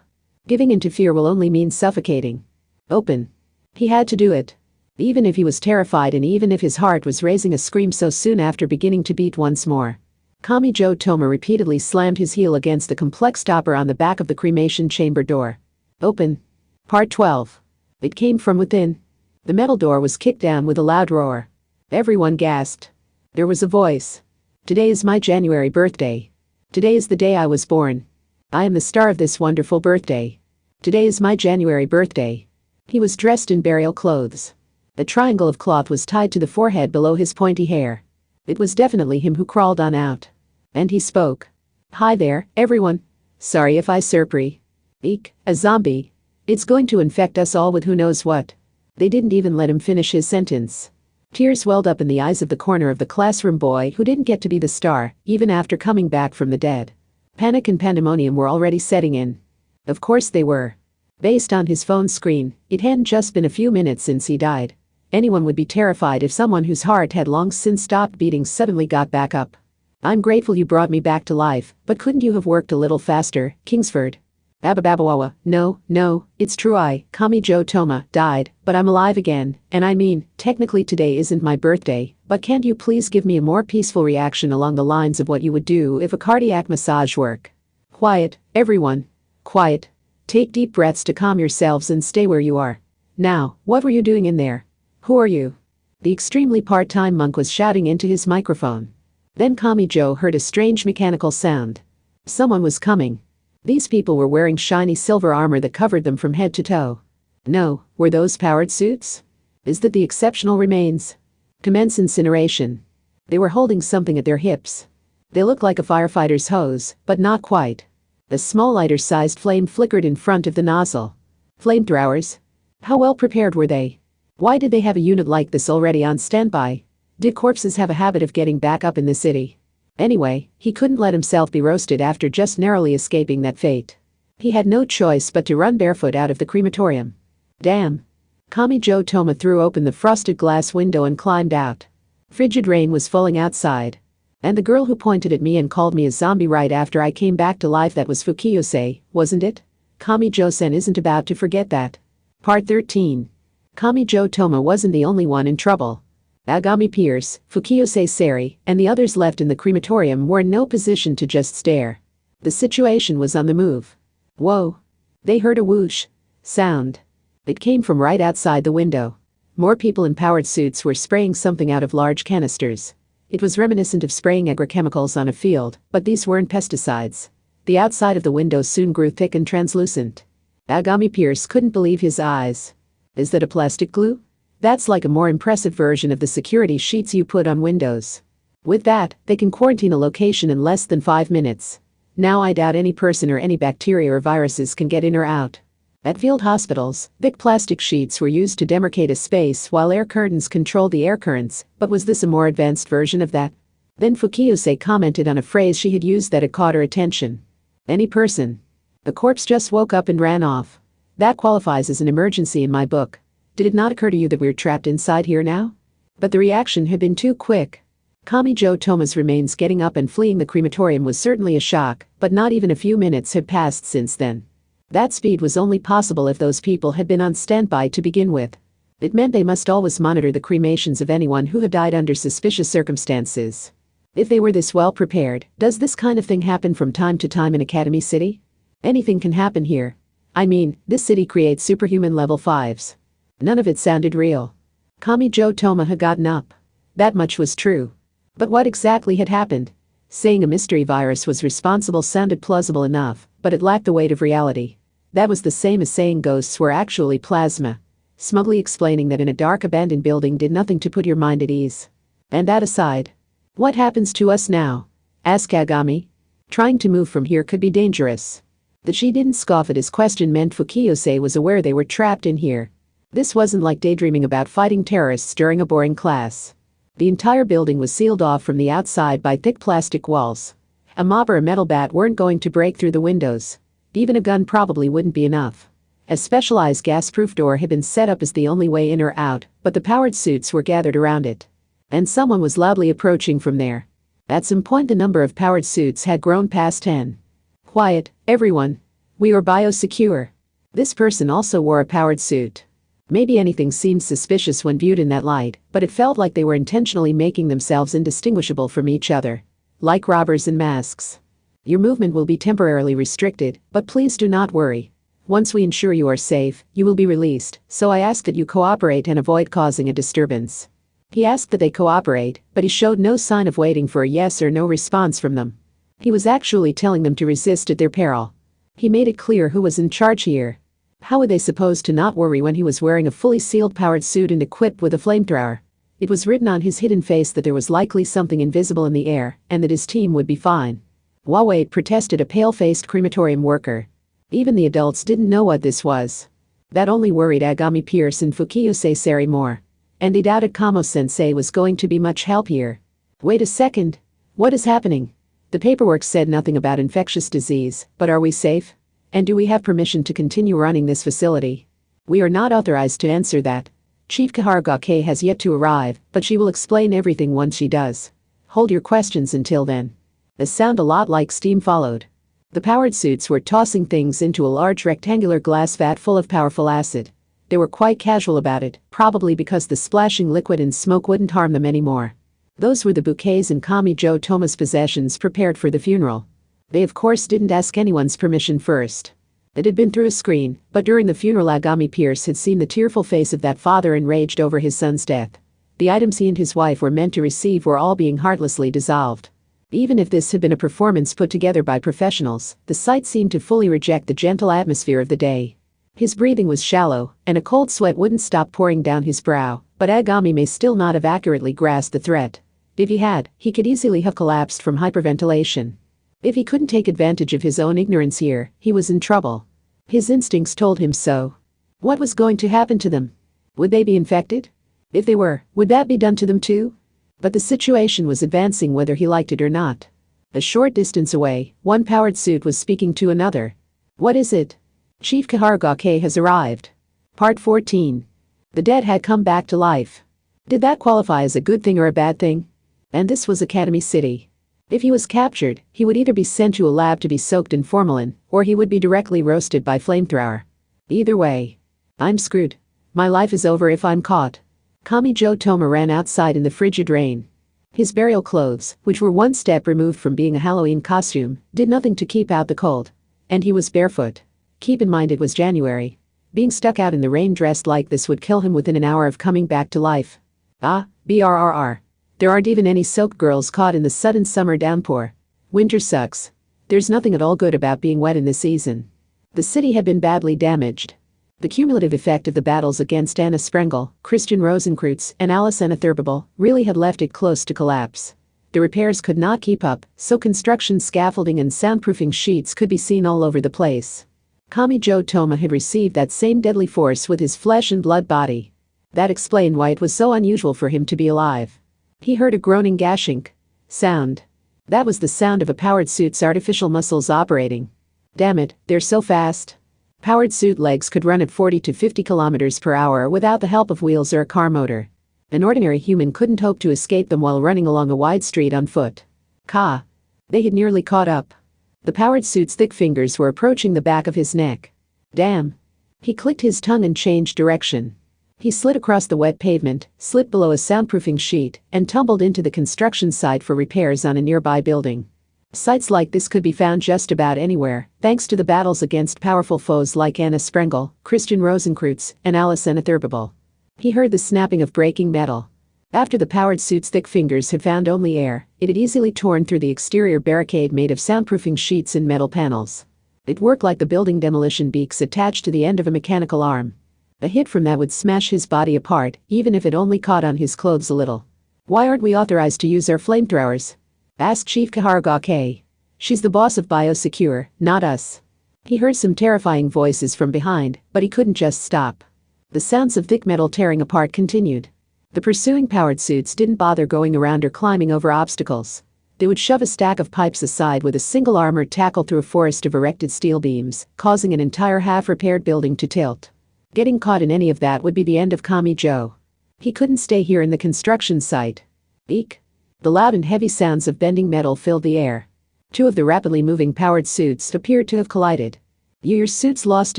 Giving in to fear will only mean suffocating. Open. He had to do it. Even if he was terrified and even if his heart was raising a scream so soon after beginning to beat once more. Kamijo Toma repeatedly slammed his heel against the complex stopper on the back of the cremation chamber door. Open. Part 12. It came from within. The metal door was kicked down with a loud roar. Everyone gasped. There was a voice. Today is my January birthday. Today is the day I was born. I am the star of this wonderful birthday. Today is my January birthday. He was dressed in burial clothes. A triangle of cloth was tied to the forehead below his pointy hair. It was definitely him who crawled on out. And he spoke. Hi there, everyone. Sorry if I surpri. Eek, a zombie. It's going to infect us all with who knows what. They didn't even let him finish his sentence. Tears welled up in the eyes of the corner of the classroom boy who didn't get to be the star, even after coming back from the dead. Panic and pandemonium were already setting in. Of course they were. Based on his phone screen, it hadn't just been a few minutes since he died. Anyone would be terrified if someone whose heart had long since stopped beating suddenly got back up. I'm grateful you brought me back to life, but couldn't you have worked a little faster, Kingsford? Abababawawa, no, it's true Kamijo Toma, died, but I'm alive again, and I mean, technically today isn't my birthday, but can't you please give me a more peaceful reaction along the lines of what you would do if a cardiac massage worked? Quiet, everyone. Quiet. Take deep breaths to calm yourselves and stay where you are. Now, what were you doing in there? Who are you? The extremely part-time monk was shouting into his microphone. Then Kamijo heard a strange mechanical sound. Someone was coming. These people were wearing shiny silver armor that covered them from head to toe. No, were those powered suits? Is that the exceptional remains? Commence incineration. They were holding something at their hips. They looked like a firefighter's hose, but not quite. A small lighter-sized flame flickered in front of the nozzle. Flamethrowers? How well prepared were they? Why did they have a unit like this already on standby? Did corpses have a habit of getting back up in the city? Anyway, he couldn't let himself be roasted after just narrowly escaping that fate. He had no choice but to run barefoot out of the crematorium. Damn. Kamijo Toma threw open the frosted glass window and climbed out. Frigid rain was falling outside. And the girl who pointed at me and called me a zombie right after I came back to life, that was Fukiyose, wasn't it? Kamijo-sen isn't about to forget that. Part 13. Kamijo Toma wasn't the only one in trouble. Agami Pierce, Fukiyose Sari, and the others left in the crematorium were in no position to just stare. The situation was on the move. Whoa. They heard a whoosh sound. It came from right outside the window. More people in powered suits were spraying something out of large canisters. It was reminiscent of spraying agrochemicals on a field, but these weren't pesticides. The outside of the window soon grew thick and translucent. Agami Pierce couldn't believe his eyes. Is that a plastic glue? That's like a more impressive version of the security sheets you put on windows. With that, they can quarantine a location in less than 5 minutes. Now I doubt any person or any bacteria or viruses can get in or out. At field hospitals, thick plastic sheets were used to demarcate a space while air curtains controlled the air currents, but was this a more advanced version of that? Then Fukiyose commented on a phrase she had used that had caught her attention. Any person. The corpse just woke up and ran off. That qualifies as an emergency in my book. Did it not occur to you that we're trapped inside here now? But the reaction had been too quick. Kamijo Toma's remains getting up and fleeing the crematorium was certainly a shock, but not even a few minutes had passed since then. That speed was only possible if those people had been on standby to begin with. It meant they must always monitor the cremations of anyone who had died under suspicious circumstances. If they were this well prepared, does this kind of thing happen from time to time in Academy City? Anything can happen here. I mean, this city creates superhuman level 5s. None of it sounded real. Kamijo Toma had gotten up. That much was true. But what exactly had happened? Saying a mystery virus was responsible sounded plausible enough, but it lacked the weight of reality. That was the same as saying ghosts were actually plasma. Smugly explaining that in a dark abandoned building did nothing to put your mind at ease. And that aside, what happens to us now? Asked Agami. Trying to move from here could be dangerous. That she didn't scoff at his question meant Fukiyose was aware they were trapped in here. This wasn't like daydreaming about fighting terrorists during a boring class. The entire building was sealed off from the outside by thick plastic walls. A mob or a metal bat weren't going to break through the windows. Even a gun probably wouldn't be enough. A specialized gas-proof door had been set up as the only way in or out, but the powered suits were gathered around it. And someone was loudly approaching from there. At some point the number of powered suits had grown past 10. Quiet, everyone. We are biosecure. This person also wore a powered suit. Maybe anything seemed suspicious when viewed in that light, but it felt like they were intentionally making themselves indistinguishable from each other. Like robbers in masks. Your movement will be temporarily restricted, but please do not worry. Once we ensure you are safe, you will be released, so I ask that you cooperate and avoid causing a disturbance. He asked that they cooperate, but he showed no sign of waiting for a yes or no response from them. He was actually telling them to resist at their peril. He made it clear who was in charge here. How were they supposed to not worry when he was wearing a fully sealed powered suit and equipped with a flamethrower? It was written on his hidden face that there was likely something invisible in the air, and that his team would be fine. Wait, protested a pale-faced crematorium worker. Even the adults didn't know what this was. That only worried Agami Pierce and Fukiyose Sari more. And they doubted Kamo-sensei was going to be much help here. Wait a second. What is happening? The paperwork said nothing about infectious disease, but are we safe? And do we have permission to continue running this facility? We are not authorized to answer that. Chief Kaharagake has yet to arrive, but she will explain everything once she does. Hold your questions until then. A sound a lot like steam followed. The powered suits were tossing things into a large rectangular glass vat full of powerful acid. They were quite casual about it, probably because the splashing liquid and smoke wouldn't harm them anymore. Those were the bouquets and Kamijo Toma's possessions prepared for the funeral. They of course didn't ask anyone's permission first. It had been through a screen, but during the funeral Agami Pierce had seen the tearful face of that father enraged over his son's death. The items he and his wife were meant to receive were all being heartlessly dissolved. Even if this had been a performance put together by professionals, the sight seemed to fully reject the gentle atmosphere of the day. His breathing was shallow, and a cold sweat wouldn't stop pouring down his brow, but Agami may still not have accurately grasped the threat. If he had, he could easily have collapsed from hyperventilation. If he couldn't take advantage of his own ignorance here, he was in trouble. His instincts told him so. What was going to happen to them? Would they be infected? If they were, would that be done to them too? But the situation was advancing whether he liked it or not. A short distance away, one powered suit was speaking to another. What is it? Chief Kaharagake has arrived. Part 14. The dead had come back to life. Did that qualify as a good thing or a bad thing? And this was Academy City. If he was captured, he would either be sent to a lab to be soaked in formalin, or he would be directly roasted by flamethrower. Either way, I'm screwed. My life is over if I'm caught. Kamijo Toma ran outside in the frigid rain. His burial clothes, which were one step removed from being a Halloween costume, did nothing to keep out the cold. And he was barefoot. Keep in mind it was January. Being stuck out in the rain dressed like this would kill him within an hour of coming back to life. BRRR. There aren't even any soaked girls caught in the sudden summer downpour. Winter sucks. There's nothing at all good about being wet in this season. The city had been badly damaged. The cumulative effect of the battles against Anna Sprengel, Christian Rosenkreutz, and Alice Anna Thurbabel really had left it close to collapse. The repairs could not keep up, so construction scaffolding and soundproofing sheets could be seen all over the place. Kamijo Toma had received that same deadly force with his flesh and blood body. That explained why it was so unusual for him to be alive. He heard a groaning gashing sound. That was the sound of a powered suit's artificial muscles operating. Damn it, they're so fast. Powered suit legs could run at 40 to 50 kilometers per hour without the help of wheels or a car motor. An ordinary human couldn't hope to escape them while running along a wide street on foot. They had nearly caught up. The powered suit's thick fingers were approaching the back of his neck. Damn. He clicked his tongue and changed direction. He slid across the wet pavement, slipped below a soundproofing sheet, and tumbled into the construction site for repairs on a nearby building. Sites like this could be found just about anywhere, thanks to the battles against powerful foes like Anna Sprengel, Christian Rosenkreutz, and Alice Anna Thurbabel. He heard the snapping of breaking metal. After the powered suit's thick fingers had found only air, it had easily torn through the exterior barricade made of soundproofing sheets and metal panels. It worked like the building demolition beaks attached to the end of a mechanical arm. A hit from that would smash his body apart, even if it only caught on his clothes a little. Why aren't we authorized to use our flamethrowers? Asked Chief Kaharagake. She's the boss of Biosecure, not us. He heard some terrifying voices from behind, but he couldn't just stop. The sounds of thick metal tearing apart continued. The pursuing powered suits didn't bother going around or climbing over obstacles. They would shove a stack of pipes aside with a single armored tackle through a forest of erected steel beams, causing an entire half-repaired building to tilt. Getting caught in any of that would be the end of Kamijo. He couldn't stay here in the construction site. Eek. The loud and heavy sounds of bending metal filled the air. Two of the rapidly moving powered suits appeared to have collided. Your suits lost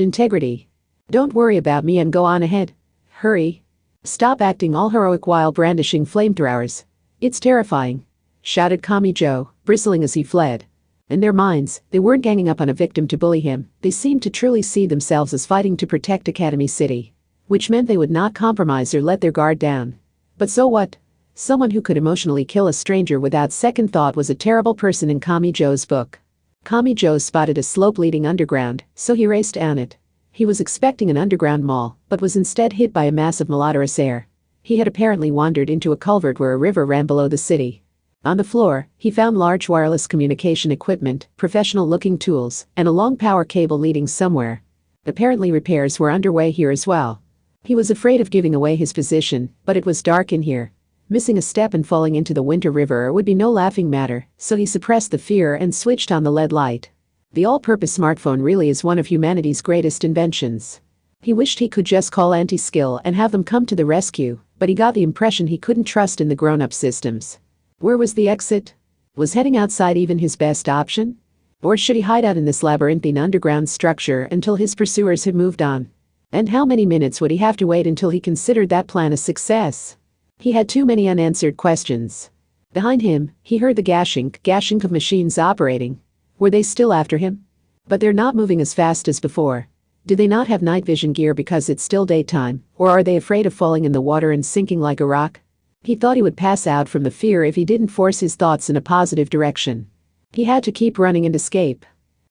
integrity. Don't worry about me and go on ahead. Hurry. Stop acting all heroic while brandishing flamethrowers. It's terrifying, shouted Kamijo, bristling as he fled. In their minds, they weren't ganging up on a victim to bully him, they seemed to truly see themselves as fighting to protect Academy City. Which meant they would not compromise or let their guard down. But so what? Someone who could emotionally kill a stranger without second thought was a terrible person in Kamijo's book. Kamijo spotted a slope leading underground, so he raced down it. He was expecting an underground mall, but was instead hit by a mass of malodorous air. He had apparently wandered into a culvert where a river ran below the city. On the floor, he found large wireless communication equipment, professional-looking tools, and a long power cable leading somewhere. Apparently repairs were underway here as well. He was afraid of giving away his position, but it was dark in here. Missing a step and falling into the winter river would be no laughing matter, so he suppressed the fear and switched on the LED light. The all-purpose smartphone really is one of humanity's greatest inventions. He wished he could just call anti-skill and have them come to the rescue, but he got the impression he couldn't trust in the grown-up systems. Where was the exit? Was heading outside even his best option? Or should he hide out in this labyrinthine underground structure until his pursuers had moved on? And how many minutes would he have to wait until he considered that plan a success? He had too many unanswered questions. Behind him, he heard the gashing of machines operating. Were they still after him? But they're not moving as fast as before. Do they not have night vision gear because it's still daytime, or are they afraid of falling in the water and sinking like a rock? He thought he would pass out from the fear if he didn't force his thoughts in a positive direction. He had to keep running and escape.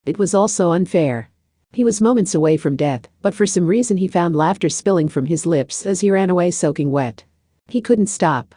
It was also unfair. He was moments away from death, but for some reason he found laughter spilling from his lips as he ran away soaking wet. He couldn't stop.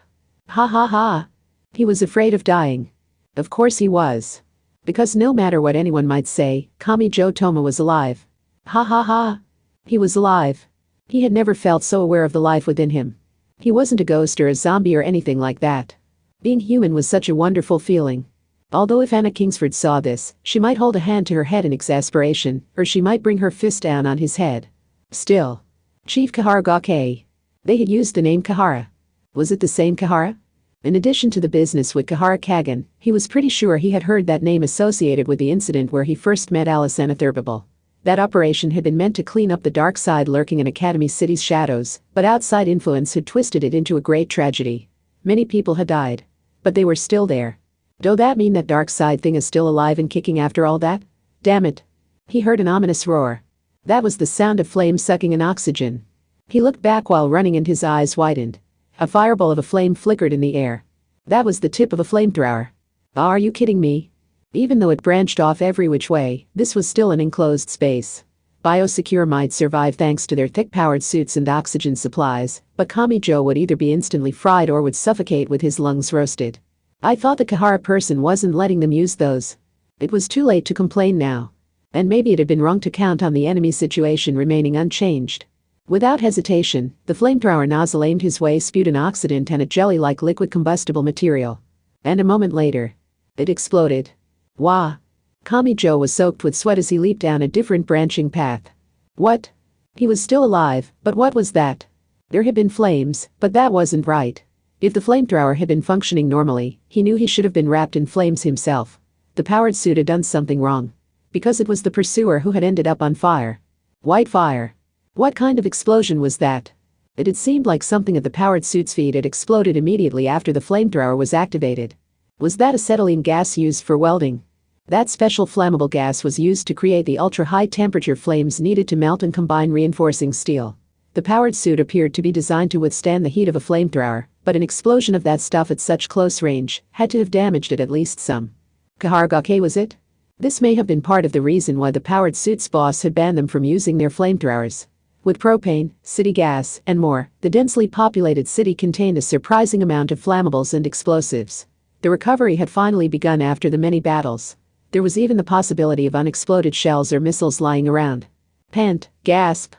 Ha ha ha. He was afraid of dying. Of course he was. Because no matter what anyone might say, Kamijo Toma was alive. Ha ha ha. He was alive. He had never felt so aware of the life within him. He wasn't a ghost or a zombie or anything like that. Being human was such a wonderful feeling. Although if Anna Kingsford saw this, she might hold a hand to her head in exasperation, or she might bring her fist down on his head. Still. Chief Kahara Gake. They had used the name Kahara. Was it the same Kahara? In addition to the business with Kahara Kagan, he was pretty sure he had heard that name associated with the incident where he first met Alice Anatherbable. That operation had been meant to clean up the dark side lurking in Academy City's shadows, but outside influence had twisted it into a great tragedy. Many people had died. But they were still there. Does that mean that dark side thing is still alive and kicking after all that? Damn it. He heard an ominous roar. That was the sound of flames sucking in oxygen. He looked back while running and his eyes widened. A fireball of a flame flickered in the air. That was the tip of a flamethrower. Are you kidding me? Even though it branched off every which way, this was still an enclosed space. Biosecure might survive thanks to their thick-powered suits and oxygen supplies, but Kamijo would either be instantly fried or would suffocate with his lungs roasted. I thought the Kahara person wasn't letting them use those. It was too late to complain now. And maybe it had been wrong to count on the enemy situation remaining unchanged. Without hesitation, the flamethrower nozzle aimed his way spewed an oxidant and a jelly-like liquid combustible material. And a moment later, it exploded. Wah! Kamijo was soaked with sweat as he leaped down a different branching path. What? He was still alive, but what was that? There had been flames, but that wasn't right. If the flamethrower had been functioning normally, he knew he should have been wrapped in flames himself. The powered suit had done something wrong. Because it was the pursuer who had ended up on fire. White fire. What kind of explosion was that? It had seemed like something at the powered suit's feet had exploded immediately after the flamethrower was activated. Was that acetylene gas used for welding? That special flammable gas was used to create the ultra-high temperature flames needed to melt and combine reinforcing steel. The powered suit appeared to be designed to withstand the heat of a flamethrower, but an explosion of that stuff at such close range had to have damaged it at least some. Kahara Gake was it? This may have been part of the reason why the powered suit's boss had banned them from using their flamethrowers. With propane, city gas, and more, the densely populated city contained a surprising amount of flammables and explosives. The recovery had finally begun after the many battles. There was even the possibility of unexploded shells or missiles lying around. Pant, gasp.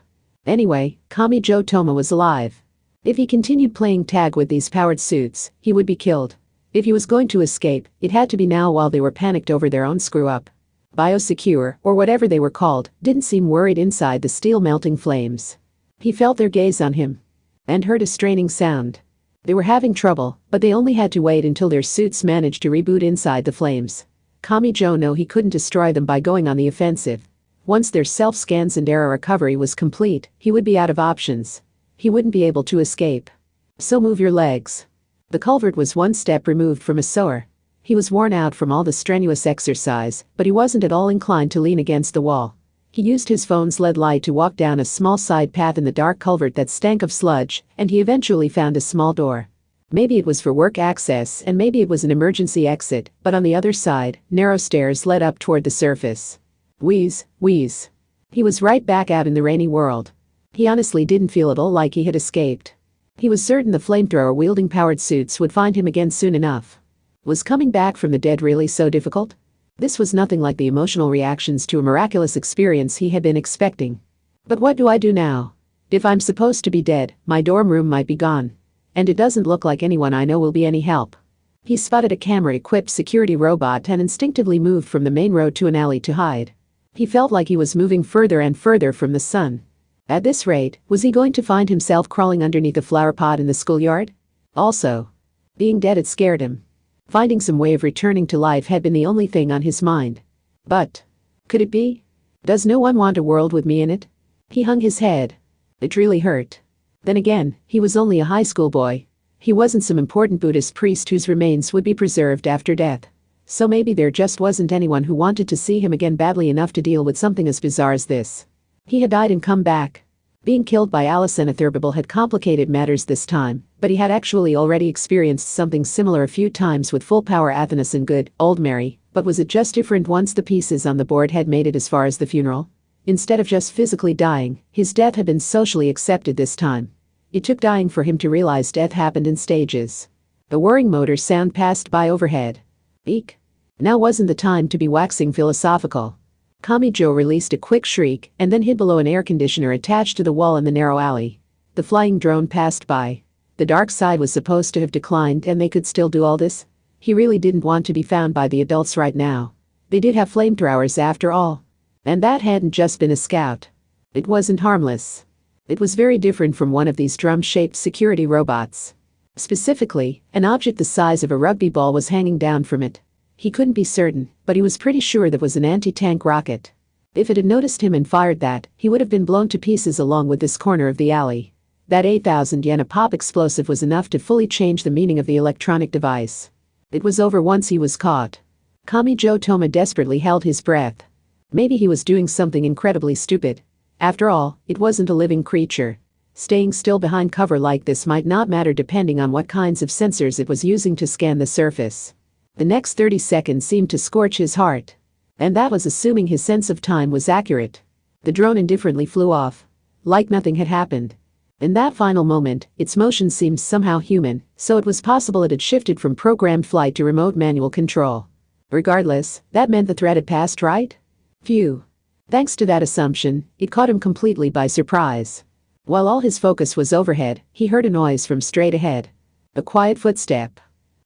Anyway, Kamijo Toma was alive. If he continued playing tag with these powered suits, he would be killed. If he was going to escape, it had to be now while they were panicked over their own screw-up. Biosecure, or whatever they were called, didn't seem worried inside the steel-melting flames. He felt their gaze on him. And heard a straining sound. They were having trouble, but they only had to wait until their suits managed to reboot inside the flames. Kamijo knew he couldn't destroy them by going on the offensive. Once their self-scans and error recovery was complete, he would be out of options. He wouldn't be able to escape. So move your legs. The culvert was one step removed from a sewer. He was worn out from all the strenuous exercise, but he wasn't at all inclined to lean against the wall. He used his phone's LED light to walk down a small side path in the dark culvert that stank of sludge, and he eventually found a small door. Maybe it was for work access and maybe it was an emergency exit, but on the other side, narrow stairs led up toward the surface. Wheeze, wheeze. He was right back out in the rainy world. He honestly didn't feel at all like he had escaped. He was certain the flamethrower-wielding powered suits would find him again soon enough. Was coming back from the dead really so difficult? This was nothing like the emotional reactions to a miraculous experience he had been expecting. But what do I do now? If I'm supposed to be dead, my dorm room might be gone. and it doesn't look like anyone I know will be any help. He spotted a camera-equipped security robot and instinctively moved from the main road to an alley to hide. He felt like he was moving further and further from the sun. At this rate, was he going to find himself crawling underneath a flower pot in the schoolyard? Also, being dead had scared him. Finding some way of returning to life had been the only thing on his mind. But could it be? Does no one want a world with me in it? He hung his head. It really hurt. Then again, he was only a high school boy. He wasn't some important Buddhist priest whose remains would be preserved after death. So maybe there just wasn't anyone who wanted to see him again badly enough to deal with something as bizarre as this. He had died and come back. Being killed by Alice Enathurbable had complicated matters this time, but he had actually already experienced something similar a few times with full power Athanas and good old Mary, but was it just different once the pieces on the board had made it as far as the funeral? Instead of just physically dying, his death had been socially accepted this time. It took dying for him to realize death happened in stages. The whirring motor sound passed by overhead. Eek. Now wasn't the time to be waxing philosophical. Kamijo released a quick shriek and then hid below an air conditioner attached to the wall in the narrow alley. The flying drone passed by. The dark side was supposed to have declined and they could still do all this? He really didn't want to be found by the adults right now. They did have flamethrowers after all. And that hadn't just been a scout. It wasn't harmless. It was very different from one of these drum-shaped security robots. Specifically, an object the size of a rugby ball was hanging down from it. He couldn't be certain, but he was pretty sure that was an anti-tank rocket. If it had noticed him and fired that, he would have been blown to pieces along with this corner of the alley. That 8,000 yen a pop explosive was enough to fully change the meaning of the electronic device. It was over once he was caught. Kamijo Toma desperately held his breath. Maybe he was doing something incredibly stupid. After all, it wasn't a living creature. Staying still behind cover like this might not matter depending on what kinds of sensors it was using to scan the surface. The next 30 seconds seemed to scorch his heart. And that was assuming his sense of time was accurate. The drone indifferently flew off. Like nothing had happened. In that final moment, its motion seemed somehow human, so it was possible it had shifted from programmed flight to remote manual control. Regardless, that meant the threat had passed, right? Phew. Thanks to that assumption, it caught him completely by surprise. While all his focus was overhead, he heard a noise from straight ahead. A quiet footstep.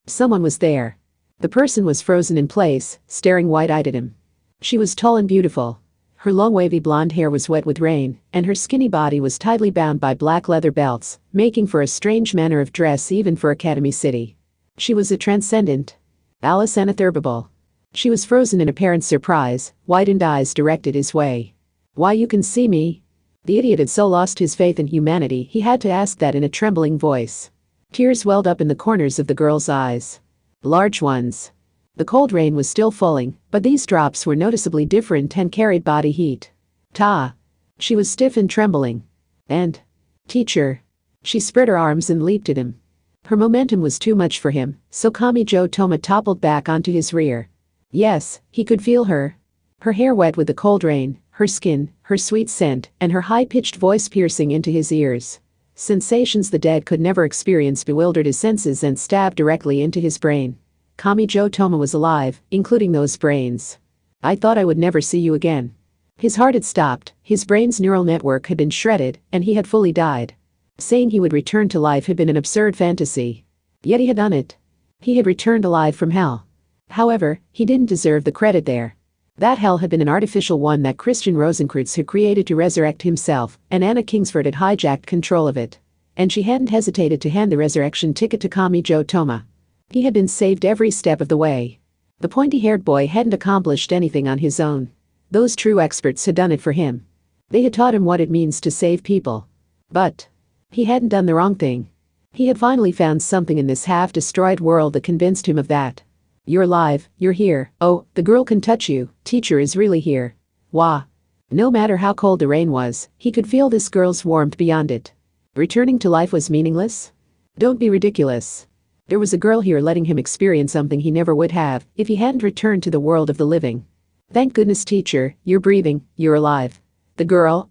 Someone was there. The person was frozen in place, staring wide-eyed at him. She was tall and beautiful. Her long wavy blonde hair was wet with rain, and her skinny body was tightly bound by black leather belts, making for a strange manner of dress even for Academy City. She was a transcendent Alice Enathurbable. She was frozen in apparent surprise, widened eyes directed his way. "Why, you can see me?" The idiot had so lost his faith in humanity he had to ask that in a trembling voice. Tears welled up in the corners of the girl's eyes. Large ones. The cold rain was still falling, but these drops were noticeably different and carried body heat. "Ta." She was stiff and trembling. "And teacher." She spread her arms and leaped at him. Her momentum was too much for him, so Kamijo Toma toppled back onto his rear. Yes, he could feel her. Her hair wet with the cold rain, her skin, her sweet scent, and her high-pitched voice piercing into his ears. Sensations the dead could never experience bewildered his senses and stabbed directly into his brain. Kamijo Toma was alive, including those brains. "I thought I would never see you again." His heart had stopped, his brain's neural network had been shredded, and he had fully died. Saying he would return to life had been an absurd fantasy. Yet he had done it. He had returned alive from hell. However, he didn't deserve the credit there. That hell had been an artificial one that Christian Rosenkreutz had created to resurrect himself, and Anna Kingsford had hijacked control of it. And she hadn't hesitated to hand the resurrection ticket to Kamijo Toma. He had been saved every step of the way. The pointy-haired boy hadn't accomplished anything on his own. Those true experts had done it for him. They had taught him what it means to save people. But he hadn't done the wrong thing. He had finally found something in this half-destroyed world that convinced him of that. "You're alive, you're here. Oh, the girl can touch you, teacher is really here." Wah. No matter how cold the rain was, he could feel this girl's warmth beyond it. Returning to life was meaningless? Don't be ridiculous. There was a girl here letting him experience something he never would have if he hadn't returned to the world of the living. "Thank goodness, teacher, you're breathing, you're alive." The girl.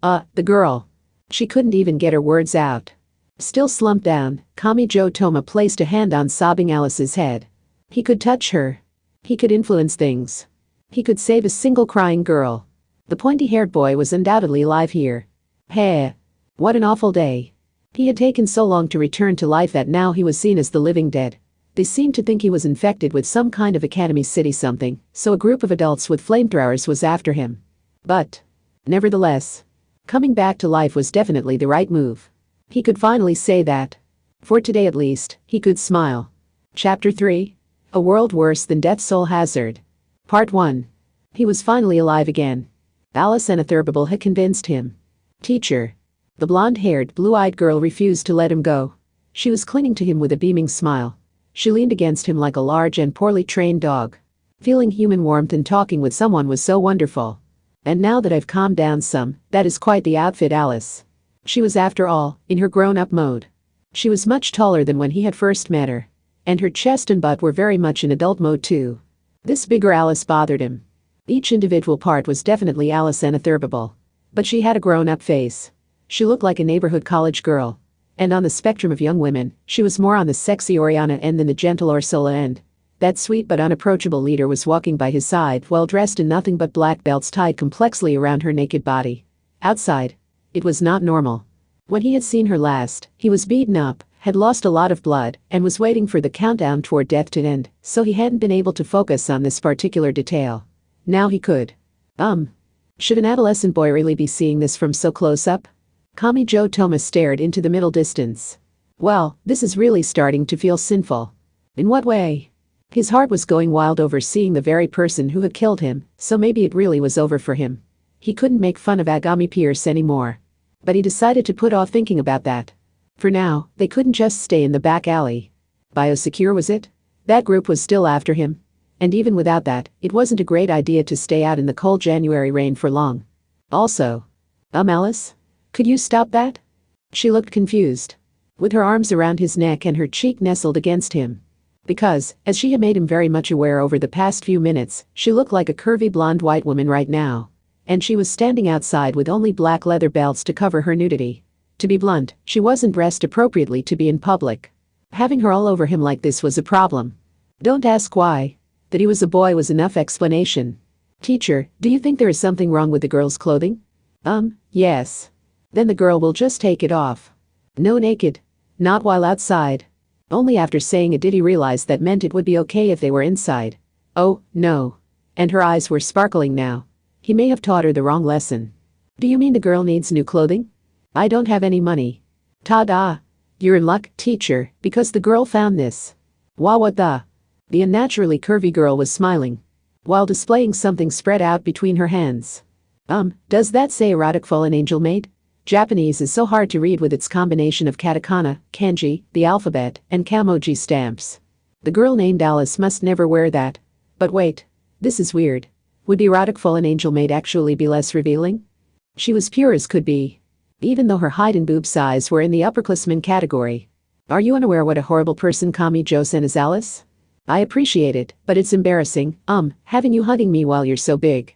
She couldn't even get her words out. Still slumped down, Kamijo Toma placed a hand on sobbing Alice's head. He could touch her. He could influence things. He could save a single crying girl. The pointy-haired boy was undoubtedly alive here. Hey. What an awful day. He had taken so long to return to life that now he was seen as the living dead. They seemed to think he was infected with some kind of Academy City something, so a group of adults with flamethrowers was after him. But, nevertheless, coming back to life was definitely the right move. He could finally say that. For today at least, he could smile. Chapter 3. A World Worse Than Death Soul Hazard. Part 1. He was finally alive again. Alice Anatherbable had convinced him. Teacher. The blonde-haired, blue-eyed girl refused to let him go. She was clinging to him with a beaming smile. She leaned against him like a large and poorly trained dog. Feeling human warmth and talking with someone was so wonderful. And now that I've calmed down some, that is quite the outfit, Alice. She was, after all, in her grown-up mode. She was much taller than when he had first met her. And her chest and butt were very much in adult mode too. This bigger Alice bothered him. Each individual part was definitely Alice Anatherbable. But she had a grown-up face. She looked like a neighborhood college girl. And on the spectrum of young women, she was more on the sexy Oriana end than the gentle Ursula end. That sweet but unapproachable leader was walking by his side, well dressed in nothing but black belts tied complexly around her naked body. Outside, it was not normal. When he had seen her last, he was beaten up, had lost a lot of blood, and was waiting for the countdown toward death to end, so he hadn't been able to focus on this particular detail. Now he could. Should an adolescent boy really be seeing this from so close up? Kami Joe Thomas stared into the middle distance. Well, this is really starting to feel sinful. In what way? His heart was going wild over seeing the very person who had killed him, so maybe it really was over for him. He couldn't make fun of Agami Pierce anymore. But he decided to put off thinking about that. For now, they couldn't just stay in the back alley. Biosecure was it? That group was still after him. And even without that, it wasn't a great idea to stay out in the cold January rain for long. Also, Alice? Could you stop that? She looked confused. With her arms around his neck and her cheek nestled against him. Because, as she had made him very much aware over the past few minutes, she looked like a curvy blonde white woman right now. And she was standing outside with only black leather belts to cover her nudity. To be blunt, she wasn't dressed appropriately to be in public. Having her all over him like this was a problem. Don't ask why. That he was a boy was enough explanation. Teacher, do you think there is something wrong with the girl's clothing? Yes. Then the girl will just take it off. No naked. Not while outside. Only after saying it did he realize that meant it would be okay if they were inside. Oh, no. And her eyes were sparkling now. He may have taught her the wrong lesson. Do you mean the girl needs new clothing? I don't have any money. Ta-da. You're in luck, teacher, because the girl found this. What the? The unnaturally curvy girl was smiling. While displaying something spread out between her hands. Does that say erotic fallen angel maid? Japanese is so hard to read with its combination of katakana, kanji, the alphabet, and kamoji stamps. The girl named Alice must never wear that. But wait. This is weird. Would the erotic fallen angel maid actually be less revealing? She was pure as could be. Even though her height and boob size were in the upperclassmen category. Are you unaware what a horrible person Kami Josen is, Alice? I appreciate it, but it's embarrassing, having you hugging me while you're so big.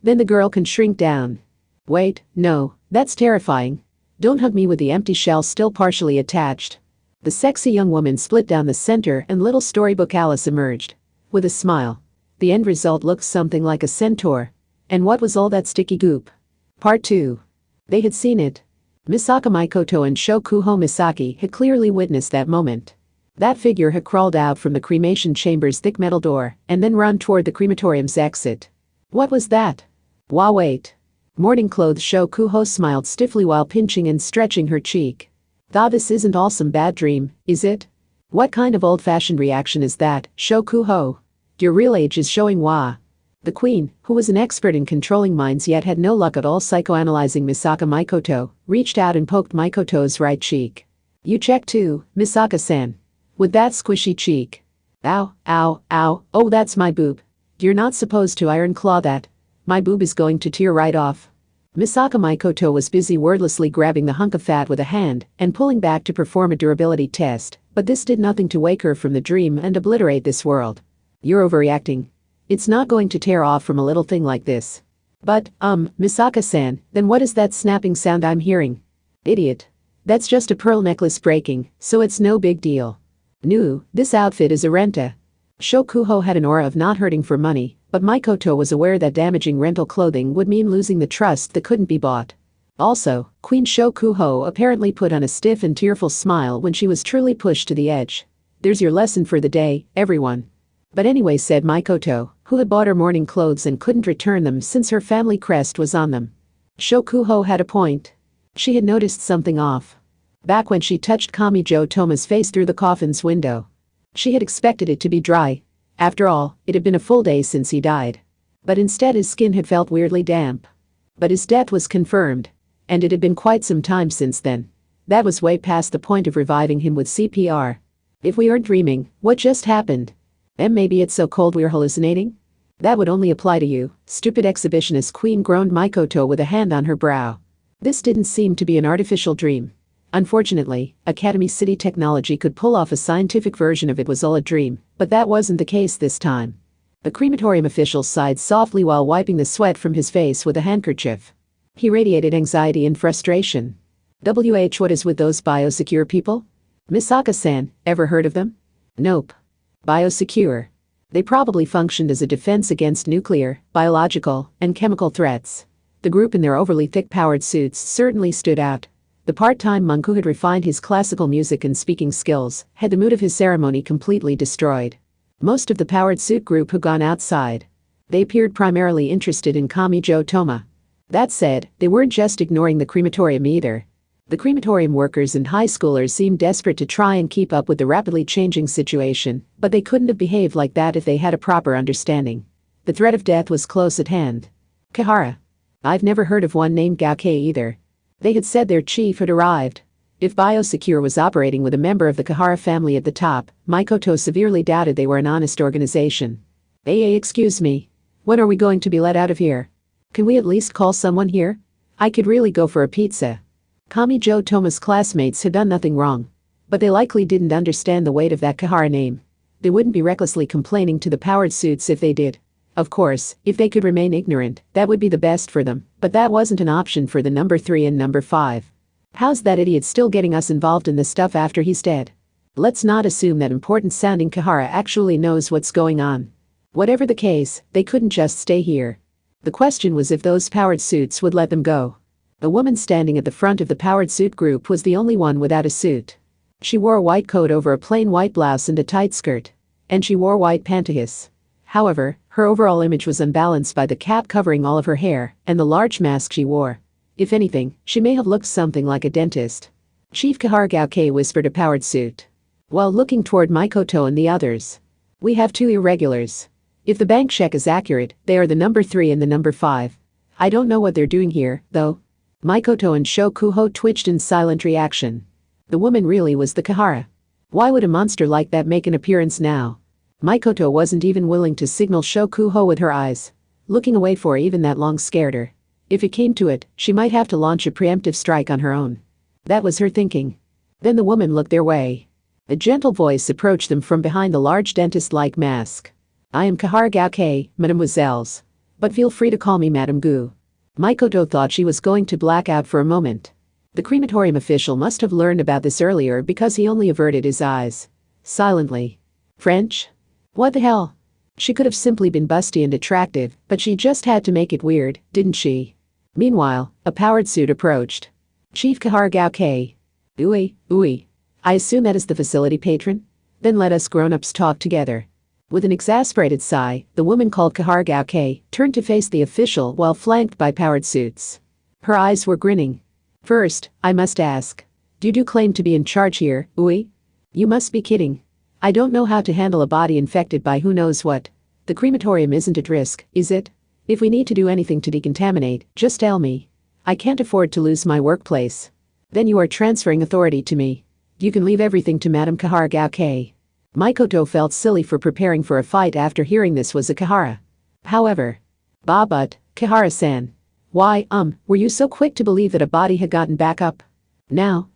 Then the girl can shrink down. Wait, no, that's terrifying. Don't hug me with the empty shell still partially attached. The sexy young woman split down the center and little storybook Alice emerged. With a smile. The end result looked something like a centaur. And what was all that sticky goop? Part 2. They had seen it. Misaka Maikoto and Shokuho Misaki had clearly witnessed that moment. That figure had crawled out from the cremation chamber's thick metal door and then run toward the crematorium's exit. What was that? Wait. Morning-clothed Shokuho smiled stiffly while pinching and stretching her cheek. This isn't all some bad dream, is it? What kind of old-fashioned reaction is that, Shokuho? Your real age is showing wa. The queen, who was an expert in controlling minds yet had no luck at all psychoanalyzing Misaka Maikoto, reached out and poked Maikoto's right cheek. You check too, Misaka-san. With that squishy cheek. Ow, oh that's my boob. You're not supposed to iron claw that. My boob is going to tear right off. Misaka Maikoto was busy wordlessly grabbing the hunk of fat with a hand and pulling back to perform a durability test, but this did nothing to wake her from the dream and obliterate this world. You're overreacting. It's not going to tear off from a little thing like this. But, Misaka-san, then what is that snapping sound I'm hearing? Idiot. That's just a pearl necklace breaking, so it's no big deal. No, this outfit is a renta. Shokuho had an aura of not hurting for money, but Maikoto was aware that damaging rental clothing would mean losing the trust that couldn't be bought. Also, Queen Shokuho apparently put on a stiff and tearful smile when she was truly pushed to the edge. There's your lesson for the day, everyone. But anyway, said Mikoto, who had bought her morning clothes and couldn't return them since her family crest was on them. Shokuho had a point. She had noticed something off. Back when she touched Kamijo Toma's face through the coffin's window. She had expected it to be dry. After all, it had been a full day since he died. But instead his skin had felt weirdly damp. But his death was confirmed. And it had been quite some time since then. That was way past the point of reviving him with CPR. If we aren't dreaming, what just happened? And maybe it's so cold we're hallucinating? That would only apply to you, stupid exhibitionist queen, groaned Mikoto with a hand on her brow. This didn't seem to be an artificial dream. Unfortunately, Academy City technology could pull off a scientific version of it was all a dream, but that wasn't the case this time. The crematorium official sighed softly while wiping the sweat from his face with a handkerchief. He radiated anxiety and frustration. What is with those biosecure people? Misaka-san, ever heard of them? Nope. Biosecure. They probably functioned as a defense against nuclear, biological, and chemical threats. The group in their overly thick-powered suits certainly stood out. The part-time monk who had refined his classical music and speaking skills had the mood of his ceremony completely destroyed. Most of the powered suit group had gone outside. They appeared primarily interested in Kamijo Toma. That said, they weren't just ignoring the crematorium either. The crematorium workers and high schoolers seemed desperate to try and keep up with the rapidly changing situation, but they couldn't have behaved like that if they had a proper understanding. The threat of death was close at hand. Kahara. I've never heard of one named Gaokei either. They had said their chief had arrived. If Biosecure was operating with a member of the Kahara family at the top, Mikoto severely doubted they were an honest organization. Excuse me. When are we going to be let out of here? Can we at least call someone here? I could really go for a pizza. Kamijo Toma's classmates had done nothing wrong. But they likely didn't understand the weight of that Kahara name. They wouldn't be recklessly complaining to the powered suits if they did. Of course, if they could remain ignorant, that would be the best for them, but that wasn't an option for the number 3 and number 5. How's that idiot still getting us involved in this stuff after he's dead? Let's not assume that important-sounding Kahara actually knows what's going on. Whatever the case, they couldn't just stay here. The question was if those powered suits would let them go. The woman standing at the front of the powered suit group was the only one without a suit. She wore a white coat over a plain white blouse and a tight skirt. And she wore white pantyhose. However, her overall image was unbalanced by the cap covering all of her hair and the large mask she wore. If anything, she may have looked something like a dentist. Chief Kahara Gaokei whispered a powered suit. While looking toward Mikoto and the others. We have 2 irregulars. If the bank check is accurate, they are the number 3 and the number 5. I don't know what they're doing here, though. Mikoto and Shokuho twitched in silent reaction. The woman really was the Kahara. Why would a monster like that make an appearance now? Mikoto wasn't even willing to signal Shokuho with her eyes. Looking away for even that long scared her. If it came to it, she might have to launch a preemptive strike on her own. That was her thinking. Then the woman looked their way. A gentle voice approached them from behind the large dentist-like mask. I am Kahara Gaokei, mademoiselles. But feel free to call me Madame Gu. Mikoto thought she was going to black out for a moment. The crematorium official must have learned about this earlier because he only averted his eyes. Silently. French? What the hell? She could have simply been busty and attractive, but she just had to make it weird, didn't she? Meanwhile, a powered suit approached. Chief Kahara Gaokei. Ooey. I assume that is the facility patron? Then let us grown-ups talk together. With an exasperated sigh, the woman called Kahara Gaokei turned to face the official while flanked by powered suits. Her eyes were grinning. First, I must ask. Do you claim to be in charge here, ooey? You must be kidding. I don't know how to handle a body infected by who knows what. The crematorium isn't at risk, is it? If we need to do anything to decontaminate, just tell me. I can't afford to lose my workplace. Then you are transferring authority to me. You can leave everything to Madame Kahara Gaokei. Mikoto felt silly for preparing for a fight after hearing this was a Kahara. However. But, Kahara-san. Why, were you so quick to believe that a body had gotten back up? Now,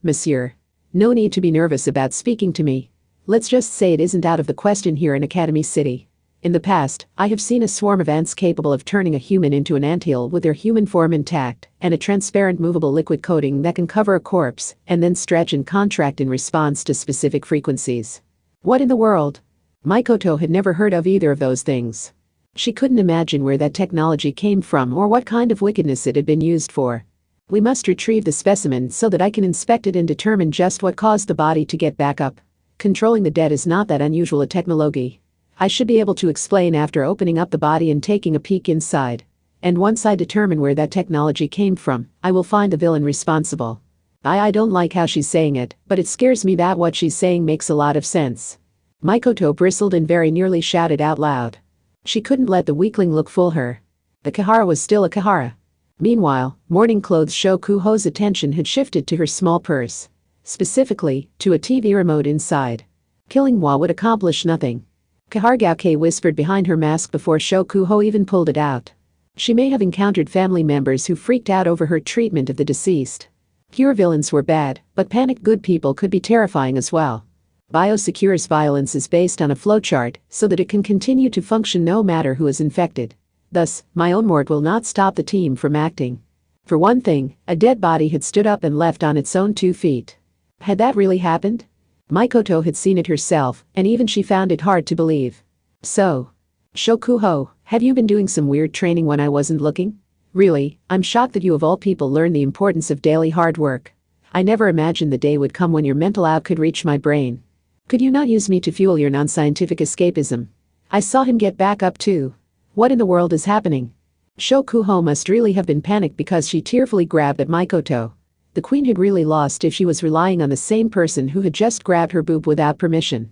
monsieur. No need to be nervous about speaking to me. Let's just say it isn't out of the question here in Academy City. In the past, I have seen a swarm of ants capable of turning a human into an anthill with their human form intact, and a transparent movable liquid coating that can cover a corpse and then stretch and contract in response to specific frequencies. What in the world? Mikoto had never heard of either of those things. She couldn't imagine where that technology came from or what kind of wickedness it had been used for. We must retrieve the specimen so that I can inspect it and determine just what caused the body to get back up. Controlling the dead is not that unusual a technology. I should be able to explain after opening up the body and taking a peek inside. And once I determine where that technology came from, I will find the villain responsible. I don't like how she's saying it, but it scares me that what she's saying makes a lot of sense. Mikoto bristled and very nearly shouted out loud. She couldn't let the weakling look fool her. The Kahara was still a Kahara. Meanwhile, morning clothes Shokuho's attention had shifted to her small purse. Specifically, to a TV remote inside. Killing Wa would accomplish nothing. Kahargauke whispered behind her mask before Shokuho even pulled it out. She may have encountered family members who freaked out over her treatment of the deceased. Pure villains were bad, but panicked good people could be terrifying as well. Biosecure's violence is based on a flowchart so that it can continue to function no matter who is infected. Thus, my own mort will not stop the team from acting. For one thing, a dead body had stood up and left on its own 2 feet. Had that really happened? Mikoto had seen it herself, and even she found it hard to believe. So, Shokuho, have you been doing some weird training when I wasn't looking? Really, I'm shocked that you of all people learned the importance of daily hard work. I never imagined the day would come when your mental out could reach my brain. Could you not use me to fuel your non-scientific escapism? I saw him get back up too. What in the world is happening? Shokuho must really have been panicked because she tearfully grabbed at Mikoto. The queen had really lost if she was relying on the same person who had just grabbed her boob without permission.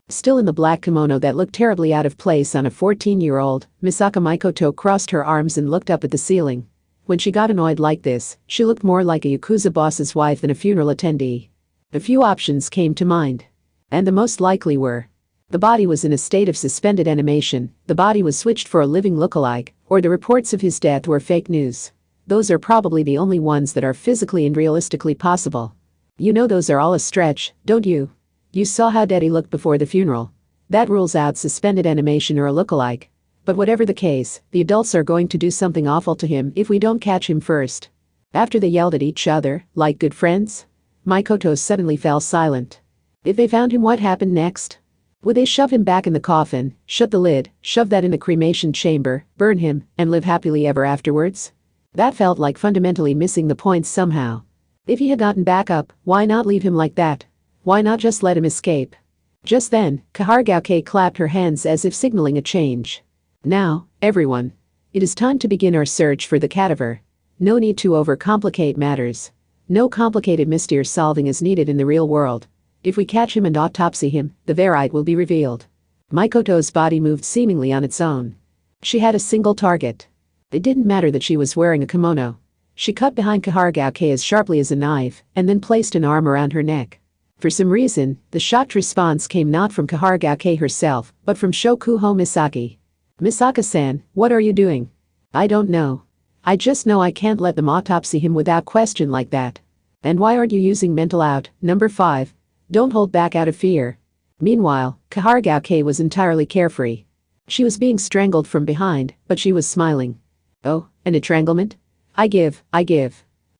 Still in the black kimono that looked terribly out of place on a 14-year-old, Misaka Mikoto crossed her arms and looked up at the ceiling. When she got annoyed like this, she looked more like a Yakuza boss's wife than a funeral attendee. A few options came to mind. And the most likely were: the body was in a state of suspended animation, the body was switched for a living lookalike, or the reports of his death were fake news. Those are probably the only ones that are physically and realistically possible. You know those are all a stretch, don't you? You saw how dead he looked before the funeral. That rules out suspended animation or a lookalike. But whatever the case, the adults are going to do something awful to him if we don't catch him first. After they yelled at each other, like good friends, Mikoto suddenly fell silent. If they found him, what happened next? Would they shove him back in the coffin, shut the lid, shove that in the cremation chamber, burn him, and live happily ever afterwards? That felt like fundamentally missing the point somehow. If he had gotten back up, why not leave him like that? Why not just let him escape? Just then, Kahargauke clapped her hands as if signaling a change. Now, everyone. It is time to begin our search for the cadaver. No need to overcomplicate matters. No complicated mystery solving is needed in the real world. If we catch him and autopsy him, the verite will be revealed. Mikoto's body moved seemingly on its own. She had a single target. It didn't matter that she was wearing a kimono. She cut behind Kahargauke as sharply as a knife, and then placed an arm around her neck. For some reason, the shocked response came not from Kahargauke herself, but from Shokuho Misaki. Misaka-san, what are you doing? I don't know. I just know I can't let them autopsy him without question like that. And why aren't you using mental out, number 5? Don't hold back out of fear. Meanwhile, Kahargauke was entirely carefree. She was being strangled from behind, but she was smiling. Oh, an etranglement? I give.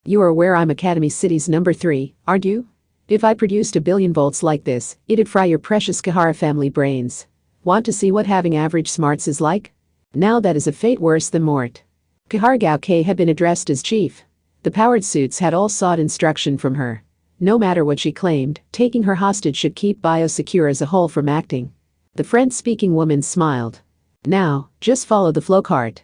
You are aware I'm Academy City's number 3, aren't you? If I produced 1 billion volts like this, it'd fry your precious Kahara family brains. Want to see what having average smarts is like? Now that is a fate worse than mort. Kahargauke had been addressed as chief. The powered suits had all sought instruction from her. No matter what she claimed, taking her hostage should keep Biosecure as a whole from acting. The French-speaking woman smiled. Now, just follow the flowchart.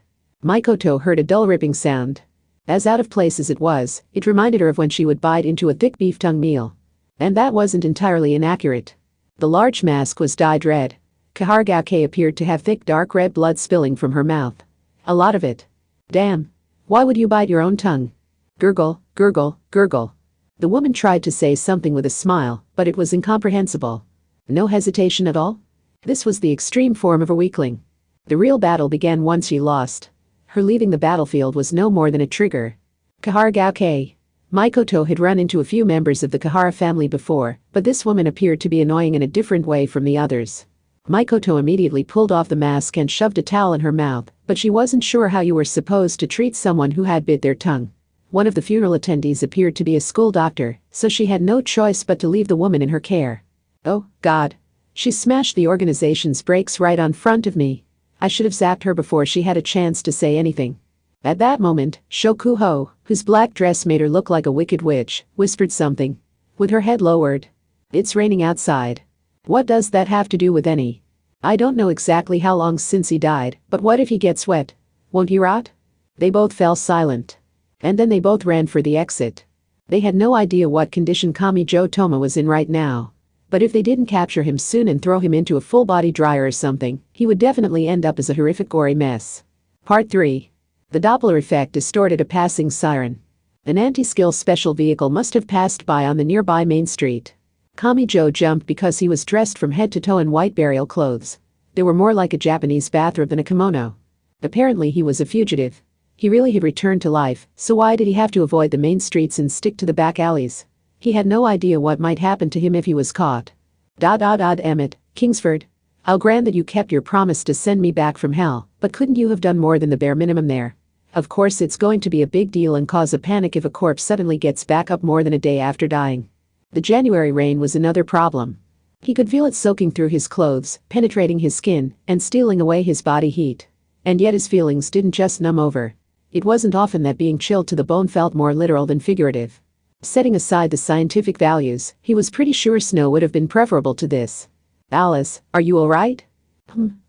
Mikoto heard a dull ripping sound. As out of place as it was, it reminded her of when she would bite into a thick beef tongue meal. And that wasn't entirely inaccurate. The large mask was dyed red. Kahargauke appeared to have thick dark red blood spilling from her mouth. A lot of it. Damn. Why would you bite your own tongue? Gurgle, gurgle, gurgle. The woman tried to say something with a smile, but it was incomprehensible. No hesitation at all? This was the extreme form of a weakling. The real battle began once she lost. Her leaving the battlefield was no more than a trigger. Kahargauke. Mikoto had run into a few members of the Kahara family before, but this woman appeared to be annoying in a different way from the others. Mikoto immediately pulled off the mask and shoved a towel in her mouth, but she wasn't sure how you were supposed to treat someone who had bit their tongue. One of the funeral attendees appeared to be a school doctor, so she had no choice but to leave the woman in her care. Oh, God. She smashed the organization's brakes right on front of me. I should have zapped her before she had a chance to say anything. At that moment, Shokuho, whose black dress made her look like a wicked witch, whispered something. With her head lowered. It's raining outside. What does that have to do with any? I don't know exactly how long since he died, but what if he gets wet? Won't he rot? They both fell silent. And then they both ran for the exit. They had no idea what condition Kamijo Toma was in right now. But if they didn't capture him soon and throw him into a full-body dryer or something, he would definitely end up as a horrific gory mess. Part 3. The Doppler effect distorted a passing siren. An anti-skill special vehicle must have passed by on the nearby main street. Kamijo jumped because he was dressed from head to toe in white burial clothes. They were more like a Japanese bathrobe than a kimono. Apparently he was a fugitive. He really had returned to life, so why did he have to avoid the main streets and stick to the back alleys? He had no idea what might happen to him if he was caught. Emmett, Kingsford. I'll grant that you kept your promise to send me back from hell, but couldn't you have done more than the bare minimum there? Of course it's going to be a big deal and cause a panic if a corpse suddenly gets back up more than a day after dying. The January rain was another problem. He could feel it soaking through his clothes, penetrating his skin, and stealing away his body heat. And yet his feelings didn't just numb over. It wasn't often that being chilled to the bone felt more literal than figurative. Setting aside the scientific values, he was pretty sure snow would have been preferable to this. Alice, are you alright?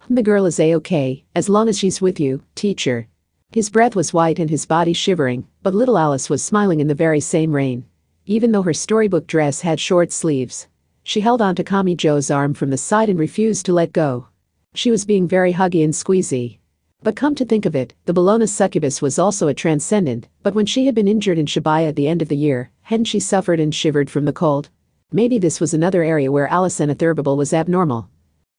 The girl is A-okay, as long as she's with you, teacher. His breath was white and his body shivering, but little Alice was smiling in the very same rain. Even though her storybook dress had short sleeves. She held onto Kamijo's arm from the side and refused to let go. She was being very huggy and squeezy. But come to think of it, the Bologna succubus was also a transcendent, but when she had been injured in Shibuya at the end of the year, hadn't she suffered and shivered from the cold? Maybe this was another area where Alice Anatherbable was abnormal.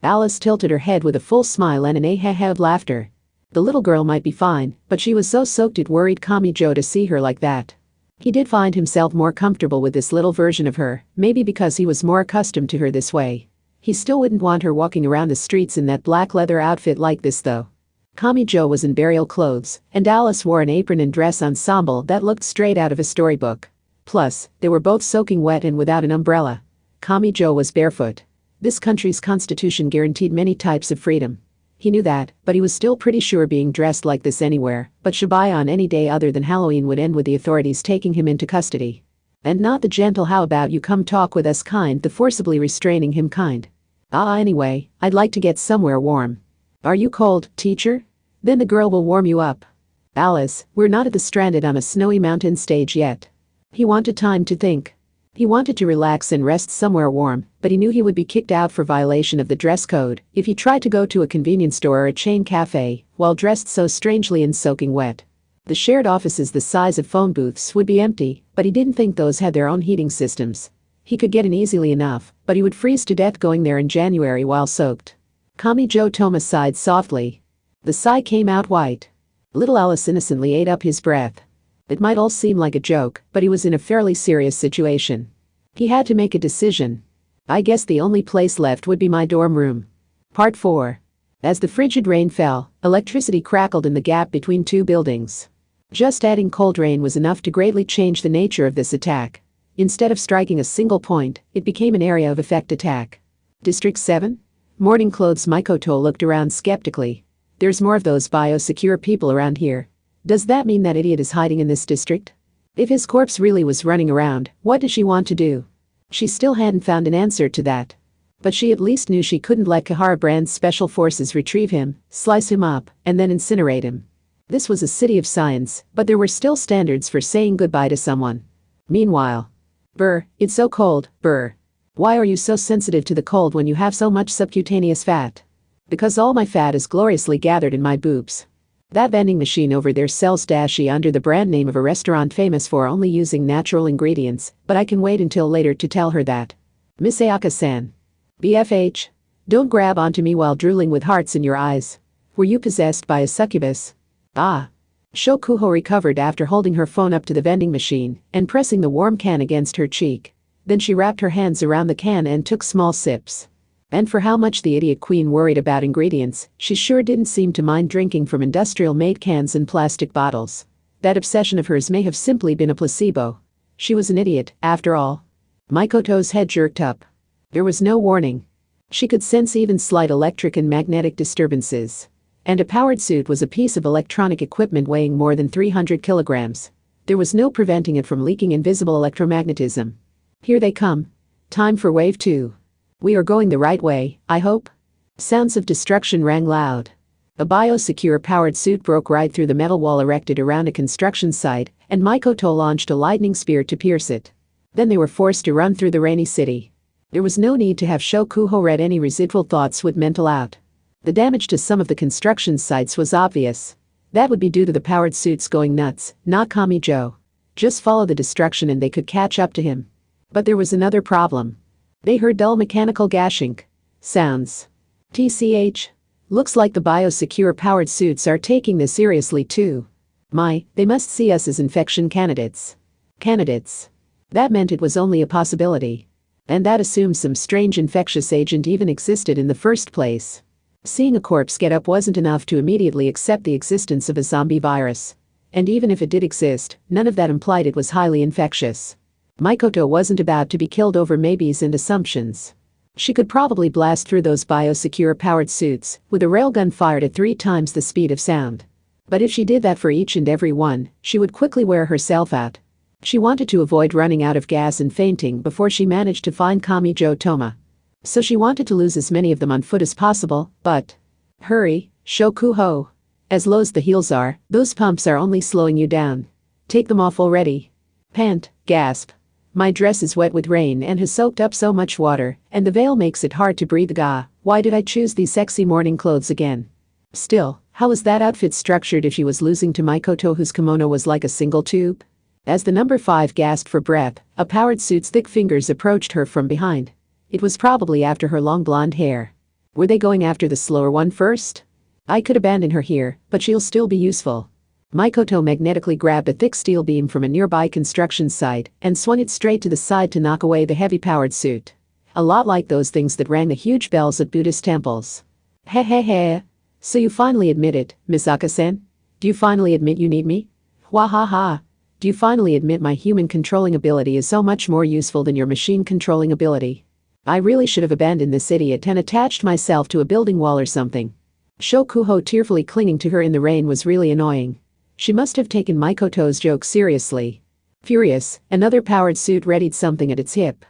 Alice tilted her head with a full smile and an ah-ha of laughter. The little girl might be fine, but she was so soaked it worried Kamijo to see her like that. He did find himself more comfortable with this little version of her, maybe because he was more accustomed to her this way. He still wouldn't want her walking around the streets in that black leather outfit like this though. Kamijo was in burial clothes, and Alice wore an apron and dress ensemble that looked straight out of a storybook. Plus, they were both soaking wet and without an umbrella. Kamijo was barefoot. This country's constitution guaranteed many types of freedom. He knew that, but he was still pretty sure being dressed like this anywhere, but Shibuya on any day other than Halloween would end with the authorities taking him into custody. And not the gentle how about you come talk with us kind, the forcibly restraining him kind. Anyway, I'd like to get somewhere warm. Are you cold, teacher? Then the girl will warm you up. Alice, we're not at the stranded on a snowy mountain stage yet. He wanted time to think. He wanted to relax and rest somewhere warm, but he knew he would be kicked out for violation of the dress code if he tried to go to a convenience store or a chain cafe while dressed so strangely and soaking wet. The shared offices the size of phone booths would be empty, but he didn't think those had their own heating systems. He could get in easily enough, but he would freeze to death going there in January while soaked. Kamijo Toma sighed softly. The sigh came out white. Little Alice innocently ate up his breath. It might all seem like a joke, but he was in a fairly serious situation. He had to make a decision. I guess the only place left would be my dorm room. Part 4. As the frigid rain fell, electricity crackled in the gap between two buildings. Just adding cold rain was enough to greatly change the nature of this attack. Instead of striking a single point, it became an area of effect attack. District 7? Morning clothes Mikoto looked around skeptically. There's more of those biosecure people around here. Does that mean that idiot is hiding in this district? If his corpse really was running around, what does she want to do? She still hadn't found an answer to that. But she at least knew she couldn't let Kahara Brand's special forces retrieve him, slice him up, and then incinerate him. This was a city of science, but there were still standards for saying goodbye to someone. Meanwhile, Brr, it's so cold, Brr. Why are you so sensitive to the cold when you have so much subcutaneous fat? Because all my fat is gloriously gathered in my boobs. That vending machine over there sells dashi under the brand name of a restaurant famous for only using natural ingredients, but I can wait until later to tell her that. Miss Ayaka-san. BFH. Don't grab onto me while drooling with hearts in your eyes. Were you possessed by a succubus? Shokuho recovered after holding her phone up to the vending machine and pressing the warm can against her cheek. Then she wrapped her hands around the can and took small sips. And for how much the idiot queen worried about ingredients, she sure didn't seem to mind drinking from industrial-made cans and plastic bottles. That obsession of hers may have simply been a placebo. She was an idiot, after all. Mikoto's head jerked up. There was no warning. She could sense even slight electric and magnetic disturbances. And a powered suit was a piece of electronic equipment weighing more than 300 kilograms. There was no preventing it from leaking invisible electromagnetism. Here they come. Time for wave 2. We are going the right way, I hope? Sounds of destruction rang loud. A biosecure powered suit broke right through the metal wall erected around a construction site, and Mikoto launched a lightning spear to pierce it. Then they were forced to run through the rainy city. There was no need to have Shokuho read any residual thoughts with mental out. The damage to some of the construction sites was obvious. That would be due to the powered suits going nuts, not Kamijo. Just follow the destruction and they could catch up to him. But there was another problem. They heard dull mechanical gashing sounds. TCH. Looks like the biosecure powered suits are taking this seriously too. They must see us as infection candidates. That meant it was only a possibility. And that assumes some strange infectious agent even existed in the first place. Seeing a corpse get up wasn't enough to immediately accept the existence of a zombie virus. And even if it did exist, none of that implied it was highly infectious. Mikoto wasn't about to be killed over maybes and assumptions. She could probably blast through those biosecure powered suits with a railgun fired at 3 times the speed of sound. But if she did that for each and every one, she would quickly wear herself out. She wanted to avoid running out of gas and fainting before she managed to find Kamijo Toma. So she wanted to lose as many of them on foot as possible, but… Hurry, Shokuho. As low as the heels are, those pumps are only slowing you down. Take them off already. Pant, gasp. My dress is wet with rain and has soaked up so much water, and the veil makes it hard to breathe. Why did I choose these sexy morning clothes again? Still, how was that outfit structured if she was losing to Mikoto, whose kimono was like a single tube? As the number 5 gasped for breath, a powered suit's thick fingers approached her from behind. It was probably after her long blonde hair. Were they going after the slower one first? I could abandon her here, but she'll still be useful. Mikoto magnetically grabbed a thick steel beam from a nearby construction site and swung it straight to the side to knock away the heavy powered suit. A lot like those things that rang the huge bells at Buddhist temples. Hehehe. So you finally admit it, Misaka-sen? Do you finally admit you need me? Wahaha. Do you finally admit my human controlling ability is so much more useful than your machine controlling ability? I really should have abandoned this idiot and attached myself to a building wall or something. Shokuho tearfully clinging to her in the rain was really annoying. She must have taken Mikoto's joke seriously. Furious, another powered suit readied something at its hip.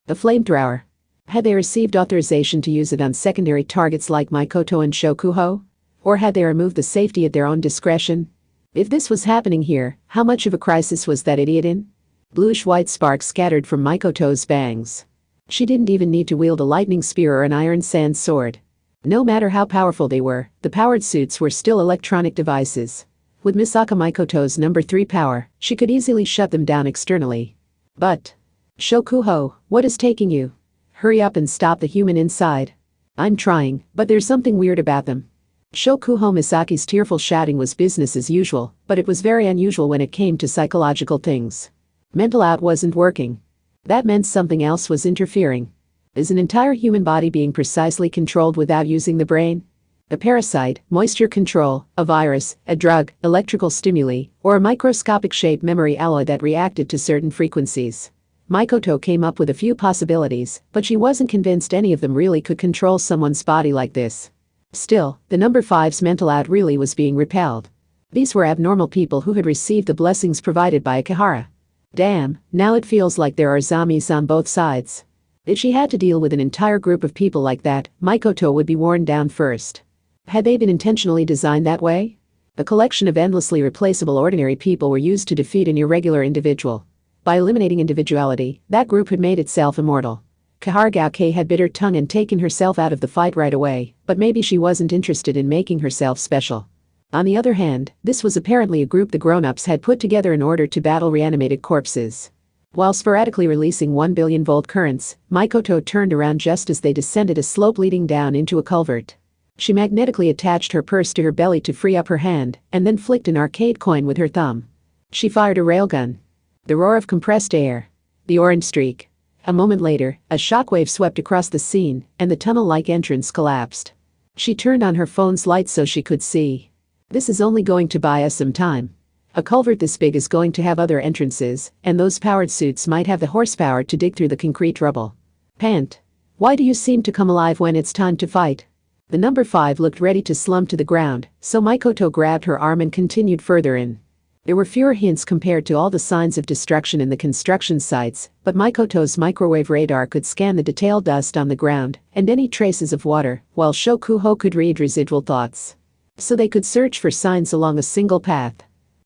A flamethrower. Had they received authorization to use it on secondary targets like Mikoto and Shokuho? Or had they removed the safety at their own discretion? If this was happening here, how much of a crisis was that idiot in? Bluish-white sparks scattered from Mikoto's bangs. She didn't even need to wield a lightning spear or an iron sand sword. No matter how powerful they were, the powered suits were still electronic devices. With Misaka Mikoto's number 3 power, she could easily shut them down externally. But… Shokuho, what is taking you? Hurry up and stop the human inside. I'm trying, but there's something weird about them. Shokuho Misaki's tearful shouting was business as usual, but it was very unusual when it came to psychological things. Mental out wasn't working. That meant something else was interfering. Is an entire human body being precisely controlled without using the brain? A parasite, moisture control, a virus, a drug, electrical stimuli, or a microscopic shape memory alloy that reacted to certain frequencies. Mikoto came up with a few possibilities, but she wasn't convinced any of them really could control someone's body like this. Still, the number 5's mental out really was being repelled. These were abnormal people who had received the blessings provided by Akihara. Damn, now it feels like there are zombies on both sides. If she had to deal with an entire group of people like that, Mikoto would be worn down first. Had they been intentionally designed that way? A collection of endlessly replaceable ordinary people were used to defeat an irregular individual. By eliminating individuality, that group had made itself immortal. Kaharagake had bit her tongue and taken herself out of the fight right away, but maybe she wasn't interested in making herself special. On the other hand, this was apparently a group the grown-ups had put together in order to battle reanimated corpses. While sporadically releasing 1 billion volt currents, Mikoto turned around just as they descended a slope leading down into a culvert. She magnetically attached her purse to her belly to free up her hand, and then flicked an arcade coin with her thumb. She fired a railgun. The roar of compressed air. The orange streak. A moment later, a shockwave swept across the scene, and the tunnel-like entrance collapsed. She turned on her phone's light so she could see. This is only going to buy us some time. A culvert this big is going to have other entrances, and those powered suits might have the horsepower to dig through the concrete rubble. Pant. Why do you seem to come alive when it's time to fight? The number 5 looked ready to slump to the ground, so Mikoto grabbed her arm and continued further in. There were fewer hints compared to all the signs of destruction in the construction sites, but Mikoto's microwave radar could scan the detailed dust on the ground and any traces of water, while Shokuho could read residual thoughts. So they could search for signs along a single path.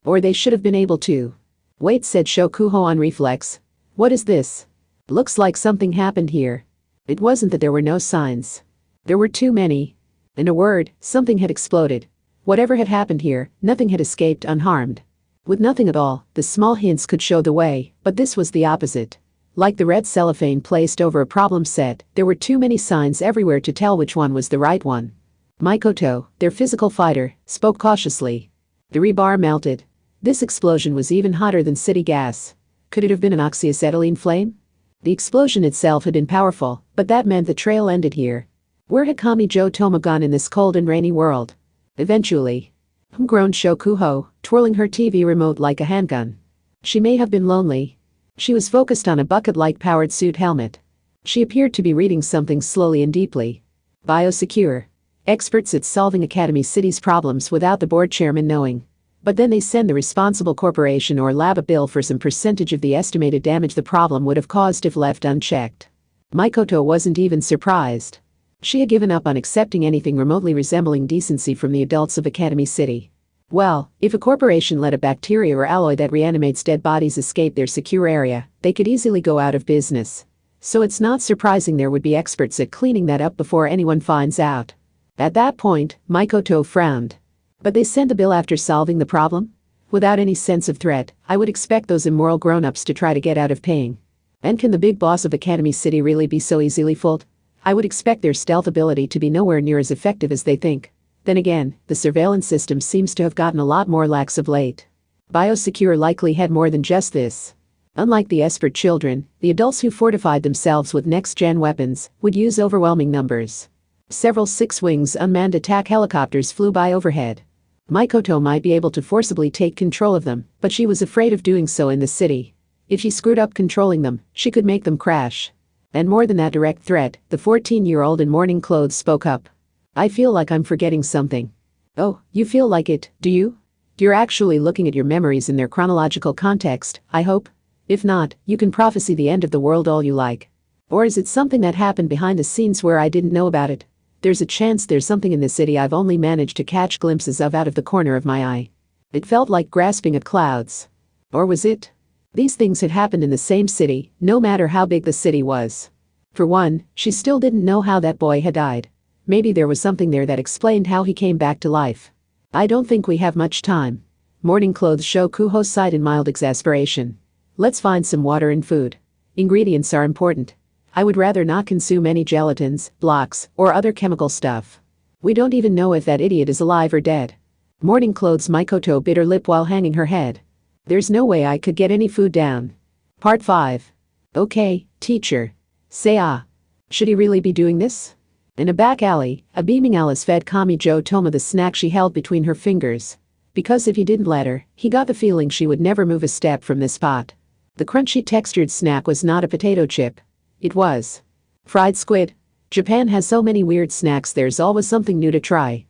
Or they should have been able to. Wait, said Shokuho on reflex. What is this? Looks like something happened here. It wasn't that there were no signs. There were too many. In a word, something had exploded. Whatever had happened here, nothing had escaped unharmed. With nothing at all, the small hints could show the way, but this was the opposite. Like the red cellophane placed over a problem set, there were too many signs everywhere to tell which one was the right one. Mikoto, their physical fighter, spoke cautiously. The rebar melted. This explosion was even hotter than city gas. Could it have been an oxyacetylene flame? The explosion itself had been powerful, but that meant the trail ended here. Where had Kamijo Toma gone in this cold and rainy world? Eventually. Groaned Shokuho, twirling her TV remote like a handgun. She may have been lonely. She was focused on a bucket-like powered suit helmet. She appeared to be reading something slowly and deeply. Biosecure. Experts at solving Academy City's problems without the board chairman knowing. But then they send the responsible corporation or lab a bill for some percentage of the estimated damage the problem would have caused if left unchecked. Mikoto wasn't even surprised. She had given up on accepting anything remotely resembling decency from the adults of Academy City. Well, if a corporation let a bacteria or alloy that reanimates dead bodies escape their secure area, they could easily go out of business. So it's not surprising there would be experts at cleaning that up before anyone finds out. At that point, Mikoto frowned. But they sent the bill after solving the problem? Without any sense of threat, I would expect those immoral grown-ups to try to get out of paying. And can the big boss of Academy City really be so easily fooled? I would expect their stealth ability to be nowhere near as effective as they think. Then again, the surveillance system seems to have gotten a lot more lax of late. Biosecure likely had more than just this. Unlike the Esper children, the adults who fortified themselves with next-gen weapons would use overwhelming numbers. Several six-wings unmanned attack helicopters flew by overhead. Mikoto might be able to forcibly take control of them, but she was afraid of doing so in the city. If she screwed up controlling them, she could make them crash. And more than that direct threat, the 14-year-old in morning clothes spoke up. I feel like I'm forgetting something. Oh, you feel like it, do you? You're actually looking at your memories in their chronological context, I hope? If not, you can prophesy the end of the world all you like. Or is it something that happened behind the scenes where I didn't know about it? There's a chance there's something in this city I've only managed to catch glimpses of out of the corner of my eye. It felt like grasping at clouds. Or was it? These things had happened in the same city, no matter how big the city was. For one, she still didn't know how that boy had died. Maybe there was something there that explained how he came back to life. I don't think we have much time. Morning clothes Shokuho sighed in mild exasperation. Let's find some water and food. Ingredients are important. I would rather not consume any gelatins, blocks, or other chemical stuff. We don't even know if that idiot is alive or dead. Morning clothes Mikoto bit her lip while hanging her head. There's no way I could get any food down. Part 5. Okay, teacher. Say ah. Should he really be doing this? In a back alley, a beaming Alice fed Kamijo Toma the snack she held between her fingers. Because if he didn't let her, he got the feeling she would never move a step from this spot. The crunchy textured snack was not a potato chip. It was fried squid. Japan has so many weird snacks, there's always something new to try.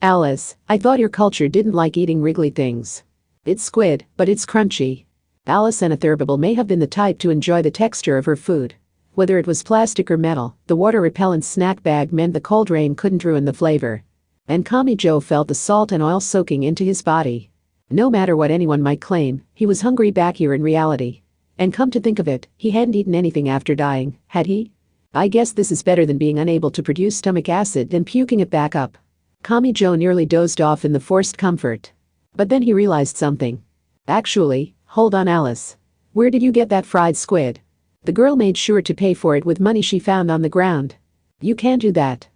Alice, I thought your culture didn't like eating wriggly things. It's squid, but it's crunchy. Alice Anatherbable may have been the type to enjoy the texture of her food. Whether it was plastic or metal, the water-repellent snack bag meant the cold rain couldn't ruin the flavor. And Kamijo felt the salt and oil soaking into his body. No matter what anyone might claim, he was hungry back here in reality. And come to think of it, he hadn't eaten anything after dying, had he? I guess this is better than being unable to produce stomach acid and puking it back up. Kamijo nearly dozed off in the forced comfort. But then he realized something. Actually, hold on Alice. Where did you get that fried squid? The girl made sure to pay for it with money she found on the ground. You can't do that.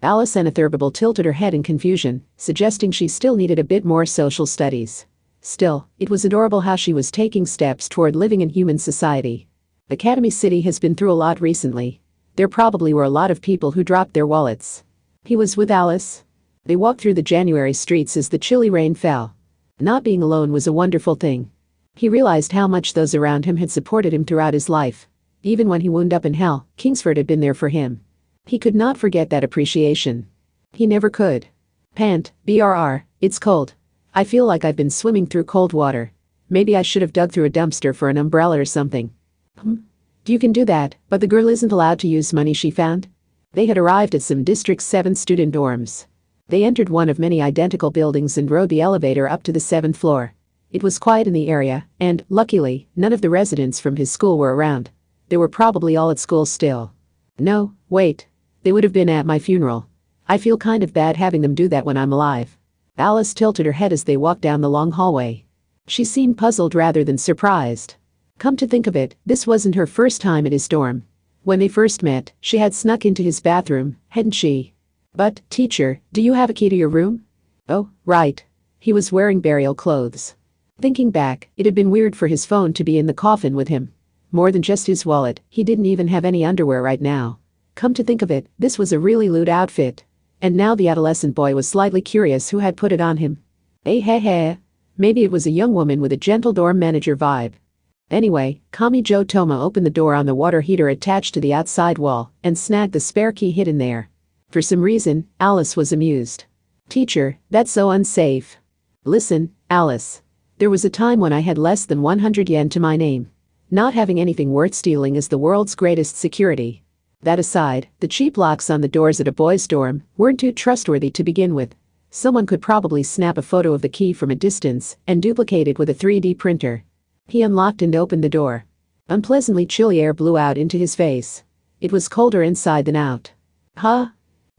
Alice Anatherbable tilted her head in confusion, suggesting she still needed a bit more social studies. Still, it was adorable how she was taking steps toward living in human society. Academy City has been through a lot recently. There probably were a lot of people who dropped their wallets. He was with Alice. They walked through the January streets as the chilly rain fell. Not being alone was a wonderful thing. He realized how much those around him had supported him throughout his life. Even when he wound up in hell, Kingsford had been there for him. He could not forget that appreciation. He never could. Pant, brr, it's cold. I feel like I've been swimming through cold water. Maybe I should have dug through a dumpster for an umbrella or something. You can do that, but the girl isn't allowed to use money she found. They had arrived at some District 7 student dorms. They entered one of many identical buildings and rode the elevator up to the 7th floor. It was quiet in the area, and, luckily, none of the residents from his school were around. They were probably all at school still. No, wait. They would have been at my funeral. I feel kind of bad having them do that when I'm alive. Alice tilted her head as they walked down the long hallway. She seemed puzzled rather than surprised. Come to think of it, this wasn't her first time at his dorm. When they first met, she had snuck into his bathroom, hadn't she? But, teacher, do you have a key to your room? Oh, right. He was wearing burial clothes. Thinking back, it had been weird for his phone to be in the coffin with him. More than just his wallet, he didn't even have any underwear right now. Come to think of it, this was a really lewd outfit. And now the adolescent boy was slightly curious who had put it on him. Hey. Maybe it was a young woman with a gentle dorm manager vibe. Anyway, Kamijo Toma opened the door on the water heater attached to the outside wall and snagged the spare key hidden there. For some reason, Alice was amused. Teacher, that's so unsafe. Listen, Alice. There was a time when I had less than 100 yen to my name. Not having anything worth stealing is the world's greatest security. That aside, the cheap locks on the doors at a boys' dorm weren't too trustworthy to begin with. Someone could probably snap a photo of the key from a distance and duplicate it with a 3D printer. He unlocked and opened the door. Unpleasantly chilly air blew out into his face. It was colder inside than out. Huh?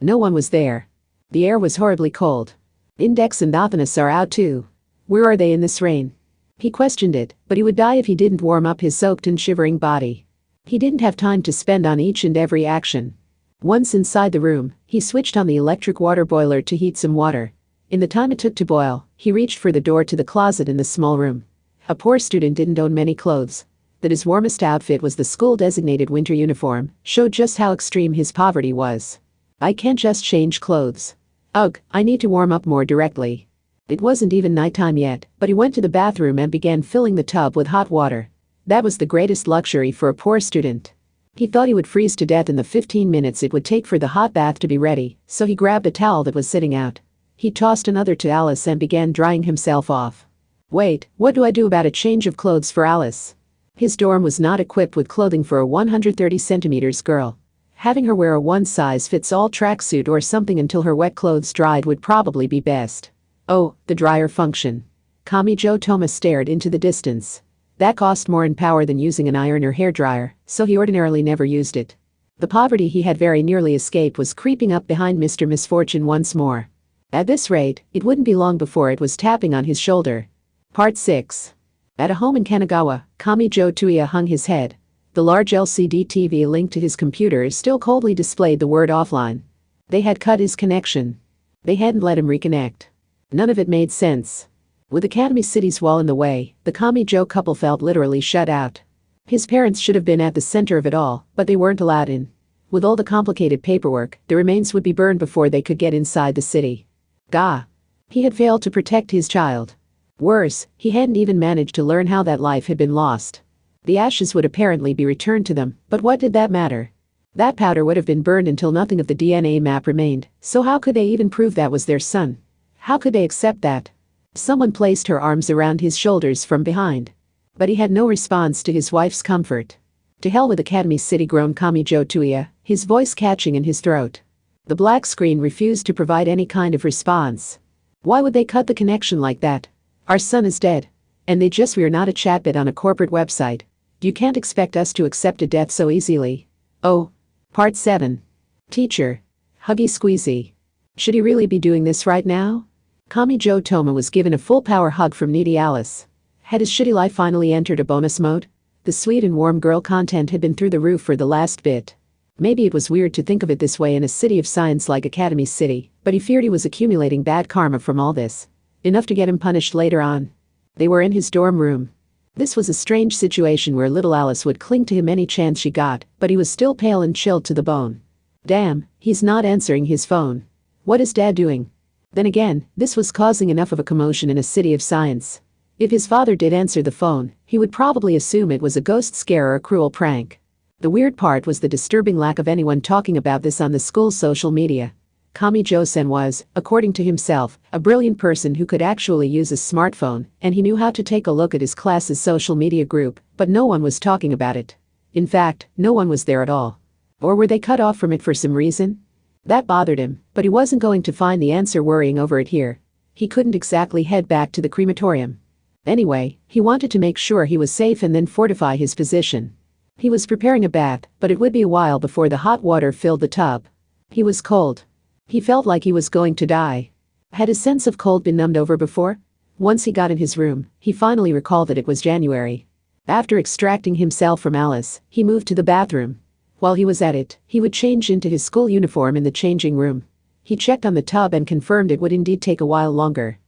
No one was there. The air was horribly cold. Index and Athanas are out too. Where are they in this rain? He questioned it, but he would die if he didn't warm up his soaked and shivering body. He didn't have time to spend on each and every action. Once inside the room, he switched on the electric water boiler to heat some water. In the time it took to boil, he reached for the door to the closet in the small room. A poor student didn't own many clothes. That his warmest outfit was the school-designated winter uniform showed just how extreme his poverty was. I can't just change clothes. Ugh, I need to warm up more directly. It wasn't even nighttime yet, but he went to the bathroom and began filling the tub with hot water. That was the greatest luxury for a poor student. He thought he would freeze to death in the 15 minutes it would take for the hot bath to be ready, so he grabbed a towel that was sitting out. He tossed another to Alice and began drying himself off. Wait, what do I do about a change of clothes for Alice? His dorm was not equipped with clothing for a 130 centimeters girl. Having her wear a one-size-fits-all tracksuit or something until her wet clothes dried would probably be best. Oh, the dryer function. Kamijo Toma stared into the distance. That cost more in power than using an iron or hairdryer, so he ordinarily never used it. The poverty he had very nearly escaped was creeping up behind Mr. Misfortune once more. At this rate, it wouldn't be long before it was tapping on his shoulder. Part 6. At a home in Kanagawa, Kamijo Tuya hung his head. The large LCD TV linked to his computer still coldly displayed the word offline. They had cut his connection. They hadn't let him reconnect. None of it made sense. With Academy City's wall in the way, the Kamijo couple felt literally shut out. His parents should have been at the center of it all, but they weren't allowed in. With all the complicated paperwork, the remains would be burned before they could get inside the city. Gah! He had failed to protect his child. Worse, he hadn't even managed to learn how that life had been lost. The ashes would apparently be returned to them, but what did that matter? That powder would have been burned until nothing of the DNA map remained, so how could they even prove that was their son? How could they accept that? Someone placed her arms around his shoulders from behind. But he had no response to his wife's comfort. To hell with Academy City, groaned Kamijo Tuya, his voice catching in his throat. The black screen refused to provide any kind of response. Why would they cut the connection like that? Our son is dead. And we're not a chatbot on a corporate website. You can't expect us to accept a death so easily. Oh. Part 7. Teacher. Huggy squeezy. Should he really be doing this right now? Kamijo Toma was given a full power hug from needy Alice. Had his shitty life finally entered a bonus mode? The sweet and warm girl content had been through the roof for the last bit. Maybe it was weird to think of it this way in a city of science like Academy City, but he feared he was accumulating bad karma from all this. Enough to get him punished later on. They were in his dorm room. This was a strange situation where little Alice would cling to him any chance she got, but he was still pale and chilled to the bone. Damn, he's not answering his phone. What is Dad doing? Then again, this was causing enough of a commotion in a city of science. If his father did answer the phone, he would probably assume it was a ghost scare or a cruel prank. The weird part was the disturbing lack of anyone talking about this on the school's social media. Kamijo-sen was, according to himself, a brilliant person who could actually use a smartphone, and he knew how to take a look at his class's social media group, but no one was talking about it. In fact, no one was there at all. Or were they cut off from it for some reason? That bothered him, but he wasn't going to find the answer worrying over it here. He couldn't exactly head back to the crematorium. Anyway, he wanted to make sure he was safe and then fortify his position. He was preparing a bath, but it would be a while before the hot water filled the tub. He was cold. He felt like he was going to die. Had his sense of cold been numbed over before? Once he got in his room, he finally recalled that it was January. After extracting himself from Alice, he moved to the bathroom. While he was at it, he would change into his school uniform in the changing room. He checked on the tub and confirmed it would indeed take a while longer.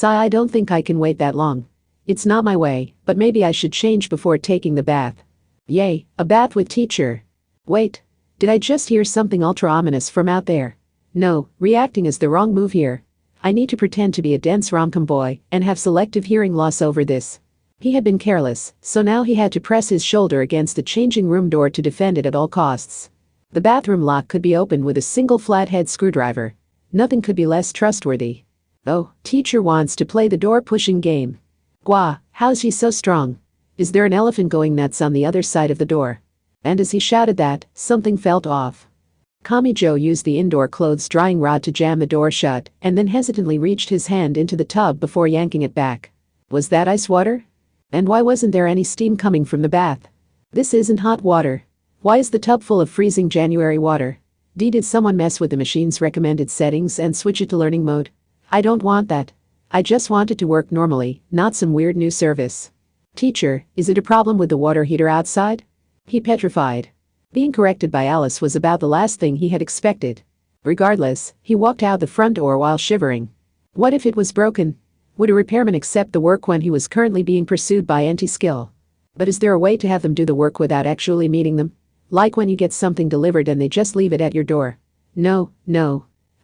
I don't think I can wait that long. It's not my way, but maybe I should change before taking the bath. Yay, a bath with teacher. Wait, did I just hear something ultra ominous from out there? No, reacting is the wrong move here. I need to pretend to be a dense rom-com boy and have selective hearing loss over this. He had been careless, so now he had to press his shoulder against the changing room door to defend it at all costs. The bathroom lock could be opened with a single flathead screwdriver. Nothing could be less trustworthy. Oh, teacher wants to play the door-pushing game. Gwa, how's he so strong? Is there an elephant going nuts on the other side of the door? And as he shouted that, something felt off. Kamijo used the indoor clothes drying rod to jam the door shut and then hesitantly reached his hand into the tub before yanking it back. Was that ice water? And why wasn't there any steam coming from the bath? This isn't hot water. Why is the tub full of freezing January water? Did someone mess with the machine's recommended settings and switch it to learning mode? I don't want that. I just want it to work normally, not some weird new service. Teacher, is it a problem with the water heater outside? He petrified. Being corrected by Alice was about the last thing he had expected. Regardless, he walked out the front door while shivering. What if it was broken? Would a repairman accept the work when he was currently being pursued by anti-skill? But is there a way to have them do the work without actually meeting them? Like when you get something delivered and they just leave it at your door. No.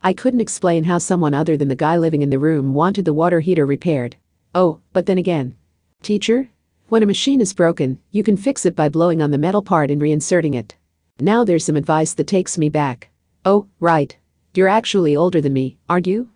I couldn't explain how someone other than the guy living in the room wanted the water heater repaired. Oh, but then again. Teacher? When a machine is broken, you can fix it by blowing on the metal part and reinserting it. Now there's some advice that takes me back. Oh, right. You're actually older than me, aren't you?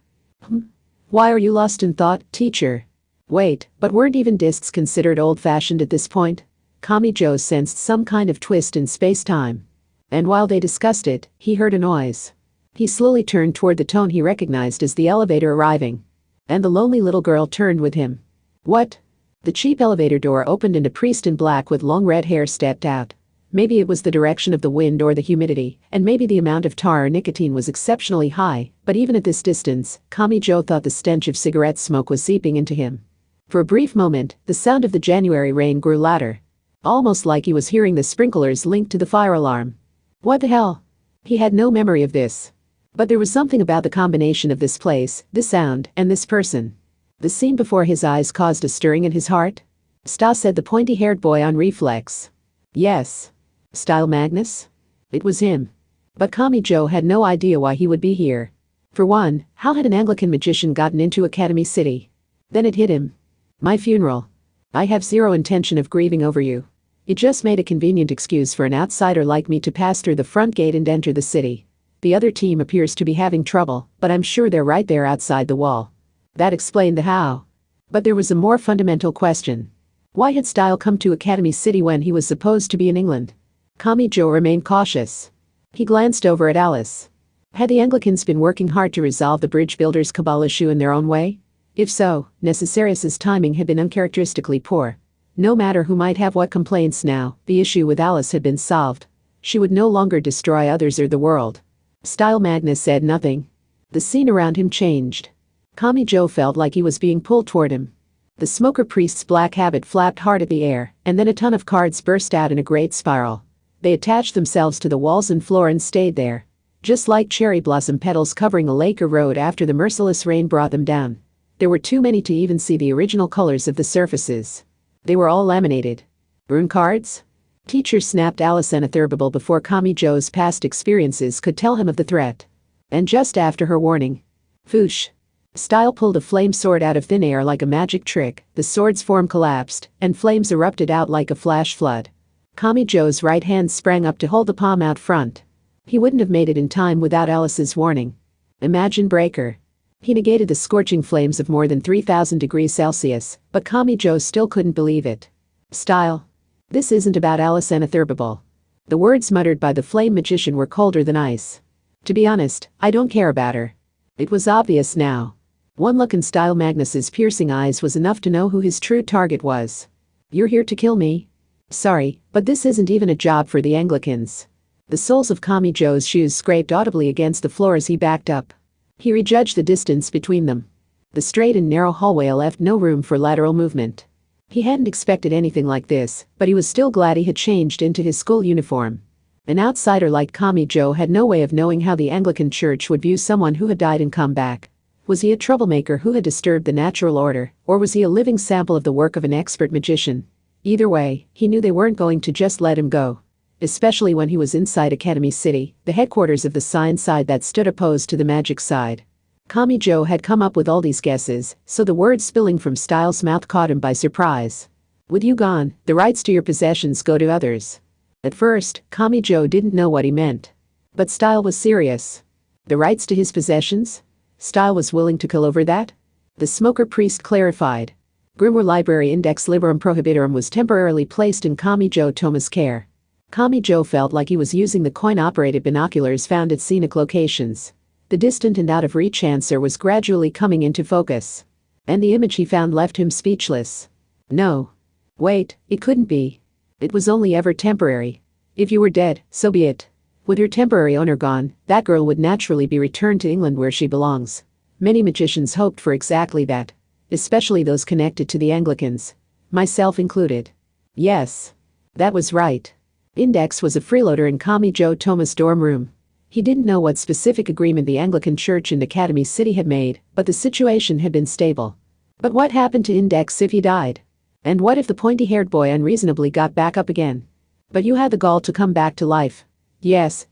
Why are you lost in thought, teacher? Wait, but weren't even discs considered old-fashioned at this point? Kamijo sensed some kind of twist in space-time. And while they discussed it, he heard a noise. He slowly turned toward the tone he recognized as the elevator arriving. And the lonely little girl turned with him. What? The cheap elevator door opened and a priest in black with long red hair stepped out. Maybe it was the direction of the wind or the humidity, and maybe the amount of tar or nicotine was exceptionally high, but even at this distance, Kamijo thought the stench of cigarette smoke was seeping into him. For a brief moment, the sound of the January rain grew louder. Almost like he was hearing the sprinklers linked to the fire alarm. What the hell? He had no memory of this. But there was something about the combination of this place, this sound, and this person. The scene before his eyes caused a stirring in his heart. Sta, said the pointy-haired boy on reflex. Yes. Style Magnus? It was him. But Kamijo had no idea why he would be here. For one, how had an Anglican magician gotten into Academy City? Then it hit him. My funeral. I have zero intention of grieving over you. It just made a convenient excuse for an outsider like me to pass through the front gate and enter the city. The other team appears to be having trouble, but I'm sure they're right there outside the wall. That explained the how. But there was a more fundamental question. Why had Style come to Academy City when he was supposed to be in England? Kamijo remained cautious. He glanced over at Alice. Had the Anglicans been working hard to resolve the bridge builders' cabal issue in their own way? If so, Necessarius's timing had been uncharacteristically poor. No matter who might have what complaints now, the issue with Alice had been solved. She would no longer destroy others or the world. Style Magnus said nothing. The scene around him changed. Kamijo felt like he was being pulled toward him. The smoker priest's black habit flapped hard at the air, and then a ton of cards burst out in a great spiral. They attached themselves to the walls and floor and stayed there. Just like cherry blossom petals covering a lake or road after the merciless rain brought them down. There were too many to even see the original colors of the surfaces. They were all laminated. Rune cards? Teacher snapped Alice anatherbable before Kamijo's past experiences could tell him of the threat. And just after her warning. Foosh. Style pulled a flame sword out of thin air like a magic trick, the sword's form collapsed, and flames erupted out like a flash flood. Kamijo's right hand sprang up to hold the palm out front. He wouldn't have made it in time without Alice's warning. Imagine breaker. He negated the scorching flames of more than 3,000 degrees Celsius, but Kamijo still couldn't believe it. Style. This isn't about Alice Anatherbable. The words muttered by the flame magician were colder than ice. To be honest, I don't care about her. It was obvious now. One look in Style Magnus's piercing eyes was enough to know who his true target was. You're here to kill me? Sorry, but this isn't even a job for the Anglicans. The soles of Kamijo's shoes scraped audibly against the floor as he backed up. He rejudged the distance between them. The straight and narrow hallway left no room for lateral movement. He hadn't expected anything like this, but he was still glad he had changed into his school uniform. An outsider like Kamijo had no way of knowing how the Anglican Church would view someone who had died and come back. Was he a troublemaker who had disturbed the natural order, or was he a living sample of the work of an expert magician? Either way, he knew they weren't going to just let him go. Especially when he was inside Academy City, the headquarters of the science side that stood opposed to the magic side. Kamijo had come up with all these guesses, so the words spilling from Styles' mouth caught him by surprise. With you gone, the rights to your possessions go to others. At first, Kamijo didn't know what he meant. But Style was serious. The rights to his possessions? Style was willing to kill over that? The smoker priest clarified. Grimoire Library Index Liberum Prohibitorum was temporarily placed in Kamijo Toma's care. Kamijo felt like he was using the coin-operated binoculars found at scenic locations. The distant and out-of-reach answer was gradually coming into focus. And the image he found left him speechless. No. Wait, it couldn't be. It was only ever temporary. If you were dead, so be it. With her temporary owner gone, that girl would naturally be returned to England where she belongs. Many magicians hoped for exactly that. Especially those connected to the Anglicans. Myself included. Yes. That was right. Index was a freeloader in Kamijo Toma's dorm room. He didn't know what specific agreement the Anglican Church and Academy City had made, but the situation had been stable. But what happened to Index if he died? And what if the pointy-haired boy unreasonably got back up again? But you had the gall to come back to life. Yes.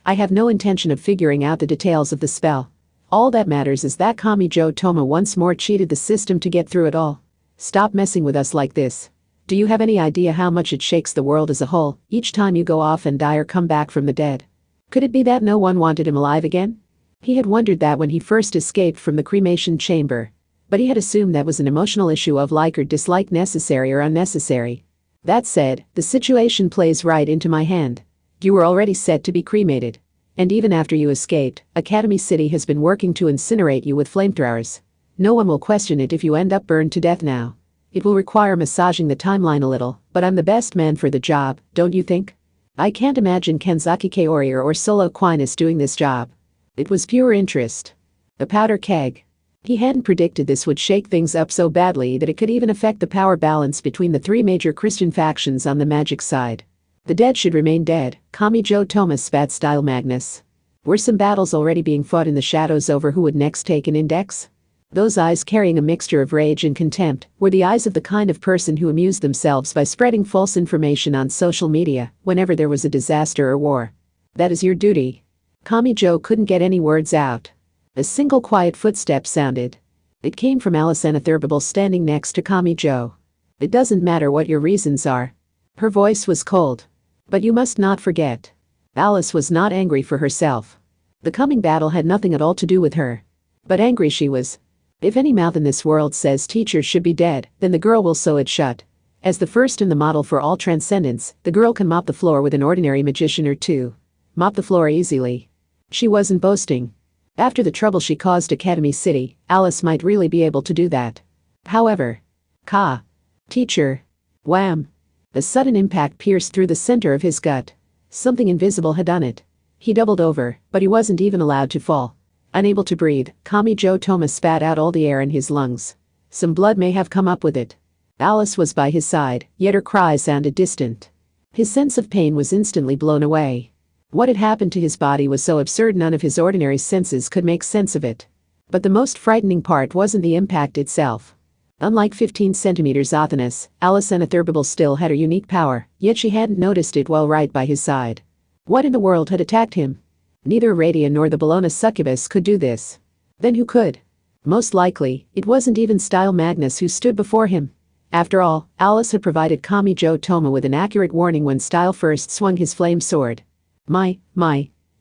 I have no intention of figuring out the details of the spell. All that matters is that Kamijo Toma once more cheated the system to get through it all. Stop messing with us like this. Do you have any idea how much it shakes the world as a whole, each time you go off and die or come back from the dead? Could it be that no one wanted him alive again? He had wondered that when he first escaped from the cremation chamber. But he had assumed that was an emotional issue of like or dislike, necessary or unnecessary. That said, the situation plays right into my hand. You were already set to be cremated. And even after you escaped, Academy City has been working to incinerate you with flamethrowers. No one will question it if you end up burned to death now. It will require massaging the timeline a little, but I'm the best man for the job, don't you think? I can't imagine Kenzaki Kaori or Solo Aquinas doing this job. It was pure interest. A powder keg. He hadn't predicted this would shake things up so badly that it could even affect the power balance between the three major Christian factions on the magic side. The dead should remain dead, Kamijo Toma spat Style Magnus. Were some battles already being fought in the shadows over who would next take an index? Those eyes, carrying a mixture of rage and contempt, were the eyes of the kind of person who amused themselves by spreading false information on social media whenever there was a disaster or war. That is your duty. Kamijo couldn't get any words out. A single quiet footstep sounded. It came from Alice Anatherbable standing next to Kamijo. It doesn't matter what your reasons are. Her voice was cold. But you must not forget. Alice was not angry for herself. The coming battle had nothing at all to do with her. But angry she was. If any mouth in this world says teachers should be dead, then the girl will sew it shut. As the first and the model for all transcendence, the girl can mop the floor with an ordinary magician or two. Mop the floor easily. She wasn't boasting. After the trouble she caused Academy City, Alice might really be able to do that. However. Teacher. Wham! A sudden impact pierced through the center of his gut. Something invisible had done it. He doubled over, but he wasn't even allowed to fall. Unable to breathe, Kamijo Toma spat out all the air in his lungs. Some blood may have come up with it. Alice was by his side, yet her cry sounded distant. His sense of pain was instantly blown away. What had happened to his body was so absurd none of his ordinary senses could make sense of it. But the most frightening part wasn't the impact itself. Unlike 15 centimeters Athanas, Alice Anatherbable still had her unique power, yet she hadn't noticed it while right by his side. What in the world had attacked him? Neither Radia nor the Bologna succubus could do this. Then who could? Most likely, it wasn't even Style Magnus who stood before him. After all, Alice had provided Kamijo Toma with an accurate warning when Style first swung his flame sword. My.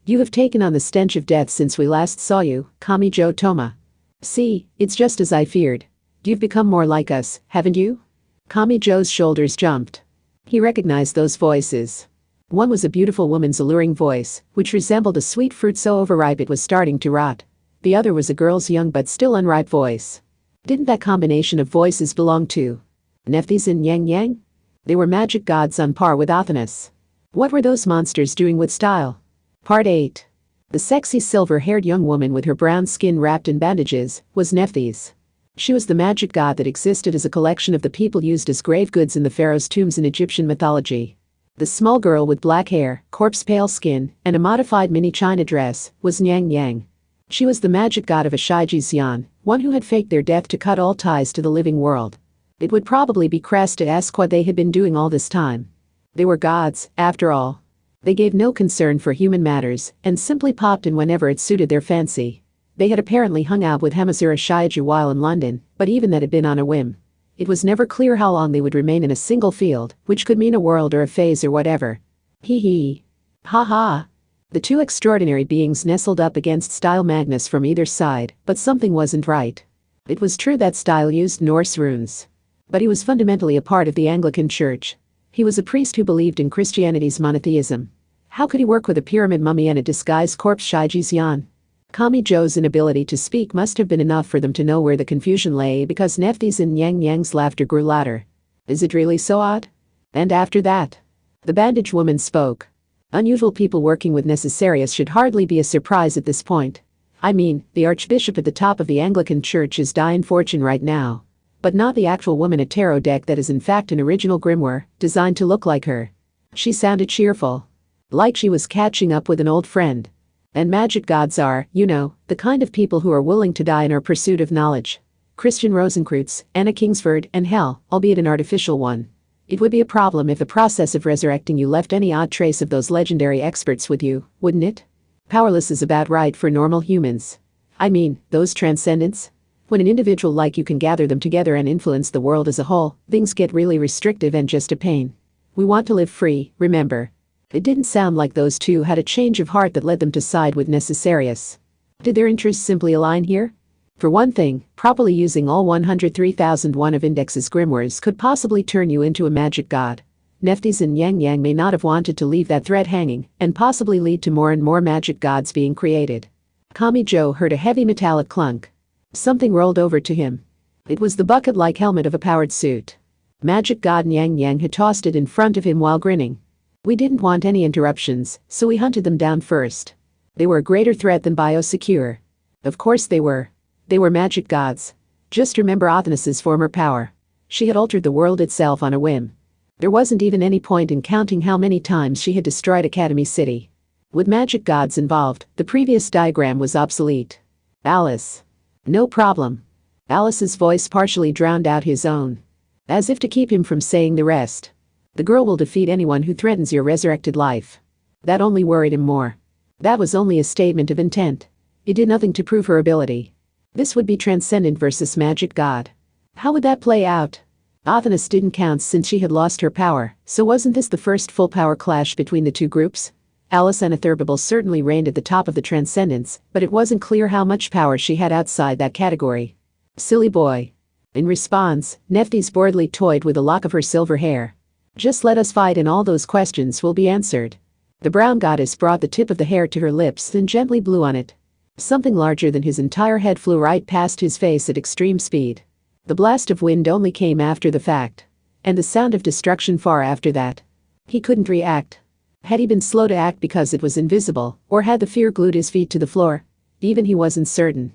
You have taken on the stench of death since we last saw you, Kamijo Toma. See, it's just as I feared. You've become more like us, haven't you? Kamijo's shoulders jumped. He recognized those voices. One was a beautiful woman's alluring voice, which resembled a sweet fruit so overripe it was starting to rot. The other was a girl's young but still unripe voice. Didn't that combination of voices belong to Nephthys and Yang Yang? They were magic gods on par with Athanas. What were those monsters doing with Style? Part 8. The sexy silver-haired young woman with her brown skin wrapped in bandages was Nephthys. She was the magic god that existed as a collection of the people used as grave goods in the pharaoh's tombs in Egyptian mythology. The small girl with black hair, corpse-pale skin, and a modified mini China dress was Yang Yang. She was the magic god of Ashiji's Yan, one who had faked their death to cut all ties to the living world. It would probably be crass to ask what they had been doing all this time. They were gods, after all. They gave no concern for human matters and simply popped in whenever it suited their fancy. They had apparently hung out with Hamasura Shiiji while in London, but even that had been on a whim. It was never clear how long they would remain in a single field, which could mean a world or a phase or whatever. Hee hee. Ha ha. The two extraordinary beings nestled up against Style Magnus from either side, but something wasn't right. It was true that Style used Norse runes. But he was fundamentally a part of the Anglican Church. He was a priest who believed in Christianity's monotheism. How could he work with a pyramid mummy and a disguised corpse Shiji's Yan? Kamijo's inability to speak must have been enough for them to know where the confusion lay because Nephthys and Yang Yang's laughter grew louder. Is it really so odd? And after that, the bandaged woman spoke. Unusual people working with Necessarius should hardly be a surprise at this point. I mean, the archbishop at the top of the Anglican Church is dying fortune right now. But not the actual woman at tarot deck that is in fact an original grimoire, designed to look like her. She sounded cheerful. Like she was catching up with an old friend. And magic gods are, you know, the kind of people who are willing to die in our pursuit of knowledge. Christian Rosenkreutz, Anna Kingsford, and hell, albeit an artificial one. It would be a problem if the process of resurrecting you left any odd trace of those legendary experts with you, wouldn't it? Powerless is about right for normal humans. I mean, those transcendents. When an individual like you can gather them together and influence the world as a whole, things get really restrictive and just a pain. We want to live free, remember. It didn't sound like those two had a change of heart that led them to side with Necessarius. Did their interests simply align here? For one thing, properly using all 103,001 of Index's grimoires could possibly turn you into a magic god. Nephthys and Yang Yang may not have wanted to leave that thread hanging and possibly lead to more and more magic gods being created. Kamijo heard a heavy metallic clunk. Something rolled over to him. It was the bucket-like helmet of a powered suit. Magic god Yang Yang had tossed it in front of him while grinning. We didn't want any interruptions, so we hunted them down first. They were a greater threat than Biosecure. Of course they were. They were magic gods. Just remember Athanas's former power. She had altered the world itself on a whim. There wasn't even any point in counting how many times she had destroyed Academy City. With magic gods involved, the previous diagram was obsolete. Alice. No problem. Alice's voice partially drowned out his own. As if to keep him from saying the rest. The girl will defeat anyone who threatens your resurrected life. That only worried him more. That was only a statement of intent. It did nothing to prove her ability. This would be Transcendent versus Magic God. How would that play out? Athanas didn't count since she had lost her power, so wasn't this the first full power clash between the two groups? Alice Anatherbable certainly reigned at the top of the Transcendence, but it wasn't clear how much power she had outside that category. Silly boy. In response, Nephthys boredly toyed with a lock of her silver hair. Just let us fight and all those questions will be answered. The brown goddess brought the tip of the hair to her lips then gently blew on it. Something larger than his entire head flew right past his face at extreme speed. The blast of wind only came after the fact. And the sound of destruction far after that. He couldn't react. Had he been slow to act because it was invisible, or had the fear glued his feet to the floor? Even he wasn't certain.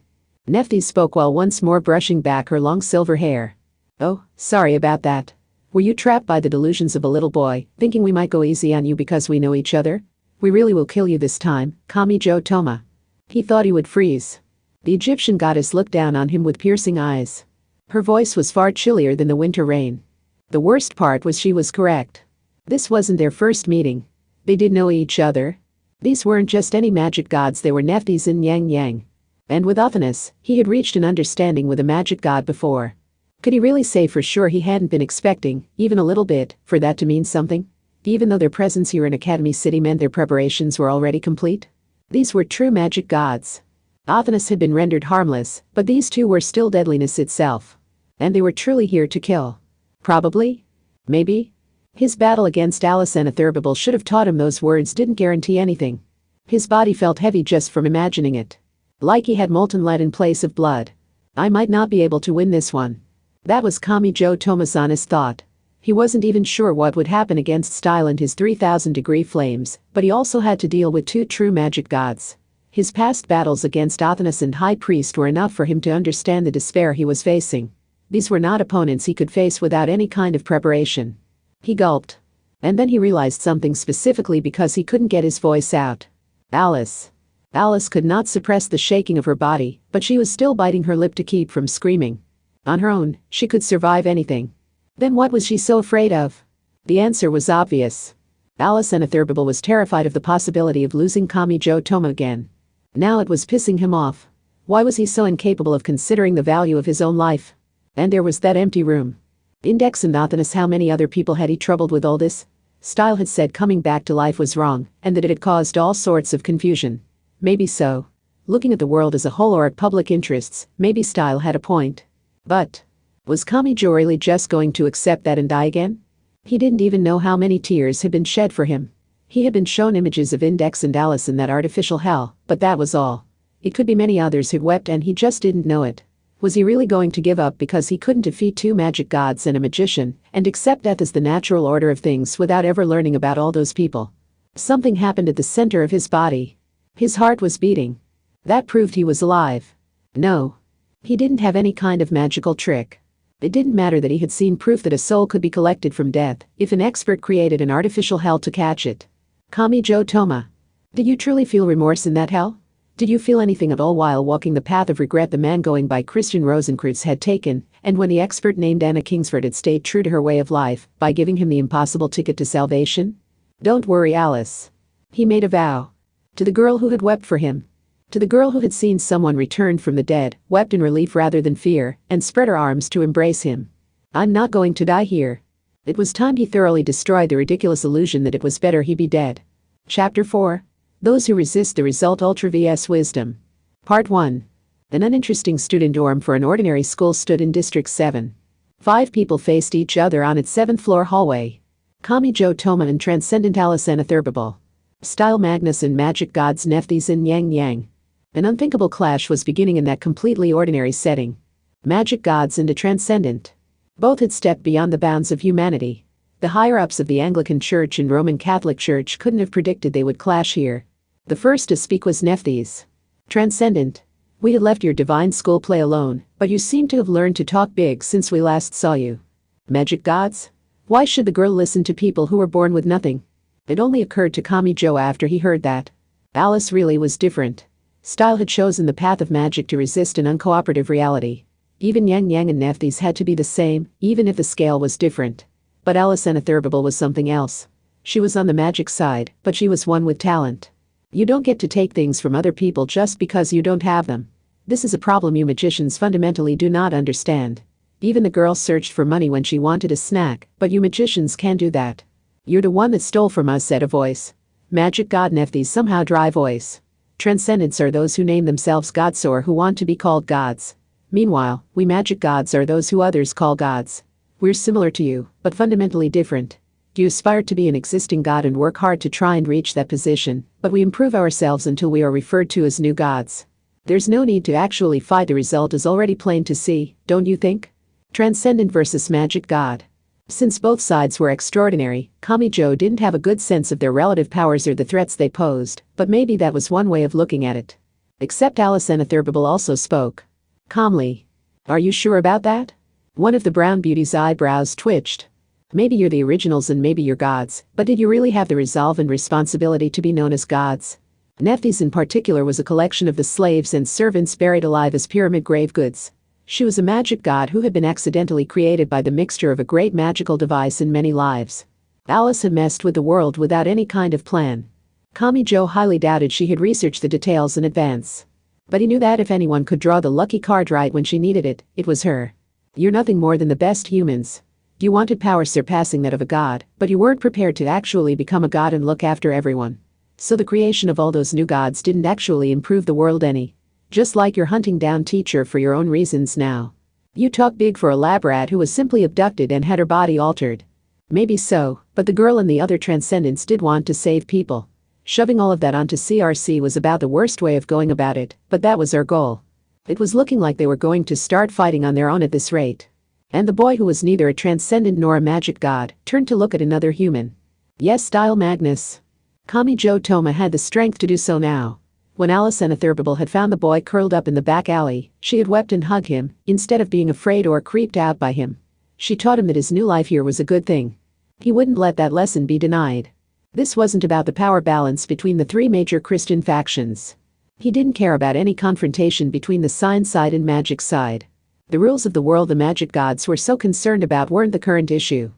Nephthys spoke while once more brushing back her long silver hair. Oh, sorry about that. Were you trapped by the delusions of a little boy, thinking we might go easy on you because we know each other? We really will kill you this time, Kamijo Toma. He thought he would freeze. The Egyptian goddess looked down on him with piercing eyes. Her voice was far chillier than the winter rain. The worst part was she was correct. This wasn't their first meeting. They did know each other. These weren't just any magic gods, they were Nephthys and Yang Yang. And with Athanas, he had reached an understanding with a magic god before. Could he really say for sure he hadn't been expecting, even a little bit, for that to mean something? Even though their presence here in Academy City meant their preparations were already complete? These were true magic gods. Athanas had been rendered harmless, but these two were still deadliness itself. And they were truly here to kill. Probably? Maybe? His battle against Alicent Atherbable should have taught him those words didn't guarantee anything. His body felt heavy just from imagining it. Like he had molten lead in place of blood. I might not be able to win this one. That was Kamijo Toma's honest thought. He wasn't even sure what would happen against Style and his 3,000-degree flames, but he also had to deal with two true magic gods. His past battles against Athanas and High Priest were enough for him to understand the despair he was facing. These were not opponents he could face without any kind of preparation. He gulped. And then he realized something specifically because he couldn't get his voice out. Alice. Alice could not suppress the shaking of her body, but she was still biting her lip to keep from screaming. On her own, she could survive anything. Then what was she so afraid of? The answer was obvious. Alicent Atherbable was terrified of the possibility of losing Kamijo Toma again. Now it was pissing him off. Why was he so incapable of considering the value of his own life? And there was that empty room. Index and Athanas, how many other people had he troubled with all this? Style had said coming back to life was wrong, and that it had caused all sorts of confusion. Maybe so. Looking at the world as a whole or at public interests, maybe Style had a point. But was Kamijo really just going to accept that and die again? He didn't even know how many tears had been shed for him. He had been shown images of Index and Alice in that artificial hell, but that was all. It could be many others who'd wept and he just didn't know it. Was he really going to give up because he couldn't defeat two magic gods and a magician, and accept death as the natural order of things without ever learning about all those people? Something happened at the center of his body. His heart was beating. That proved he was alive. No. He didn't have any kind of magical trick. It didn't matter that he had seen proof that a soul could be collected from death, if an expert created an artificial hell to catch it. Kamijo Toma. Did you truly feel remorse in that hell? Did you feel anything at all while walking the path of regret the man going by Christian Rosenkreutz had taken, and when the expert named Anna Kingsford had stayed true to her way of life, by giving him the impossible ticket to salvation? Don't worry, Alice. He made a vow. To the girl who had wept for him. To the girl who had seen someone returned from the dead, wept in relief rather than fear, and spread her arms to embrace him. I'm not going to die here. It was time he thoroughly destroyed the ridiculous illusion that it was better he be dead. Chapter 4. Those who resist the result. Ultra vs Wisdom. Part 1. An uninteresting student dorm for an ordinary school stood in District 7. 5 people faced each other on its 7th-floor hallway. Kamijo Toma and Transcendent Alicent Atherbable. Style Magnus and magic gods Nephthys and Yang Yang. An unthinkable clash was beginning in that completely ordinary setting. Magic gods and a transcendent. Both had stepped beyond the bounds of humanity. The higher-ups of the Anglican Church and Roman Catholic Church couldn't have predicted they would clash here. The first to speak was Nephthys. Transcendent. We had left your divine school play alone, but you seem to have learned to talk big since we last saw you. Magic gods? Why should the girl listen to people who were born with nothing? It only occurred to Kamijo after he heard that. Alice really was different. Style had chosen the path of magic to resist an uncooperative reality. Even Yang Yang and Nephthys had to be the same, even if the scale was different. But Alicent Atherbable was something else. She was on the magic side, but she was one with talent. You don't get to take things from other people just because you don't have them. This is a problem you magicians fundamentally do not understand. Even the girl searched for money when she wanted a snack, but you magicians can't do that. You're the one that stole from us, said a voice. Magic god Nephthys' somehow dry voice. Transcendents are those who name themselves gods or who want to be called gods. Meanwhile, we magic gods are those who others call gods. We're similar to you, but fundamentally different. You aspire to be an existing god and work hard to try and reach that position, but we improve ourselves until we are referred to as new gods. There's no need to actually fight, the result is already plain to see, don't you think? Transcendent versus magic god. Since both sides were extraordinary, Kamijo didn't have a good sense of their relative powers or the threats they posed, but maybe that was one way of looking at it. Except Alicent Atherbable also spoke. Calmly. Are you sure about that? One of the brown beauty's eyebrows twitched. Maybe you're the originals and maybe you're gods, but did you really have the resolve and responsibility to be known as gods? Nephthys in particular was a collection of the slaves and servants buried alive as pyramid grave goods. She was a magic god who had been accidentally created by the mixture of a great magical device and many lives. Alice had messed with the world without any kind of plan. Kamijo highly doubted she had researched the details in advance. But he knew that if anyone could draw the lucky card right when she needed it, it was her. You're nothing more than the best humans. You wanted power surpassing that of a god, but you weren't prepared to actually become a god and look after everyone. So the creation of all those new gods didn't actually improve the world any. Just like you're hunting down teacher for your own reasons now. You talk big for a lab rat who was simply abducted and had her body altered. Maybe so, but the girl and the other transcendents did want to save people. Shoving all of that onto CRC was about the worst way of going about it, but that was our goal. It was looking like they were going to start fighting on their own at this rate. And the boy, who was neither a transcendent nor a magic god, turned to look at another human. Yes, style Magnus. Kamijo Toma had the strength to do so now. When Alice Anatherbable had found the boy curled up in the back alley, she had wept and hugged him, instead of being afraid or creeped out by him. She taught him that his new life here was a good thing. He wouldn't let that lesson be denied. This wasn't about the power balance between the three major Christian factions. He didn't care about any confrontation between the science side and magic side. The rules of the world the magic gods were so concerned about weren't the current issue.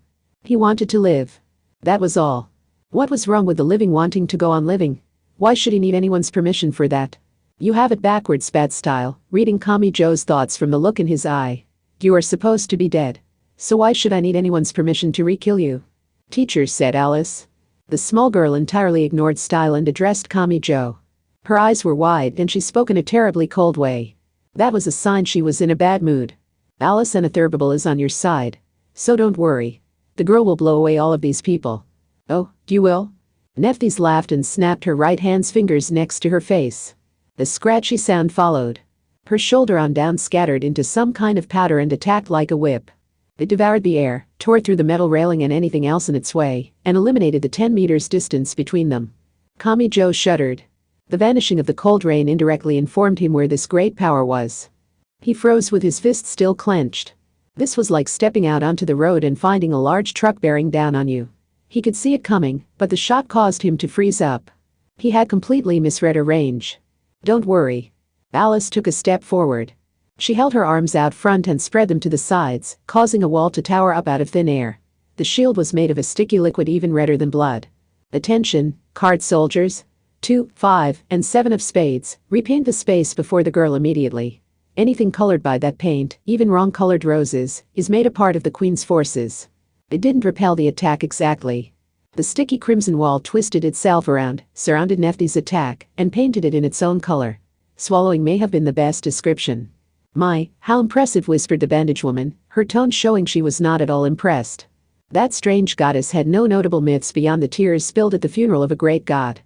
He wanted to live. That was all. What was wrong with the living wanting to go on living? Why should he need anyone's permission for that? You have it backwards, bad style, reading Kamijo's thoughts from the look in his eye. You are supposed to be dead. So why should I need anyone's permission to re-kill you? Teacher, said Alice. The small girl entirely ignored style and addressed Kamijo. Her eyes were wide and she spoke in a terribly cold way. That was a sign she was in a bad mood. Alice Anatherbable is on your side. So don't worry. The girl will blow away all of these people. Oh, you will? Nephthys laughed and snapped her right hand's fingers next to her face. The scratchy sound followed. Her shoulder on down scattered into some kind of powder and attacked like a whip. It devoured the air, tore through the metal railing and anything else in its way, and eliminated the 10 meters distance between them. Kamijo shuddered. The vanishing of the cold rain indirectly informed him where this great power was. He froze with his fist still clenched. This was like stepping out onto the road and finding a large truck bearing down on you. He could see it coming, but the shock caused him to freeze up. He had completely misread her range. Don't worry. Alice took a step forward. She held her arms out front and spread them to the sides, causing a wall to tower up out of thin air. The shield was made of a sticky liquid even redder than blood. Attention, card soldiers. 2, 5, and 7 of spades, repaint the space before the girl immediately. Anything colored by that paint, even wrong-colored roses, is made a part of the Queen's forces. It didn't repel the attack exactly. The sticky crimson wall twisted itself around, surrounded Nephthys' attack, and painted it in its own color. Swallowing may have been the best description. My, how impressive, whispered the bandage woman, her tone showing she was not at all impressed. That strange goddess had no notable myths beyond the tears spilled at the funeral of a great god.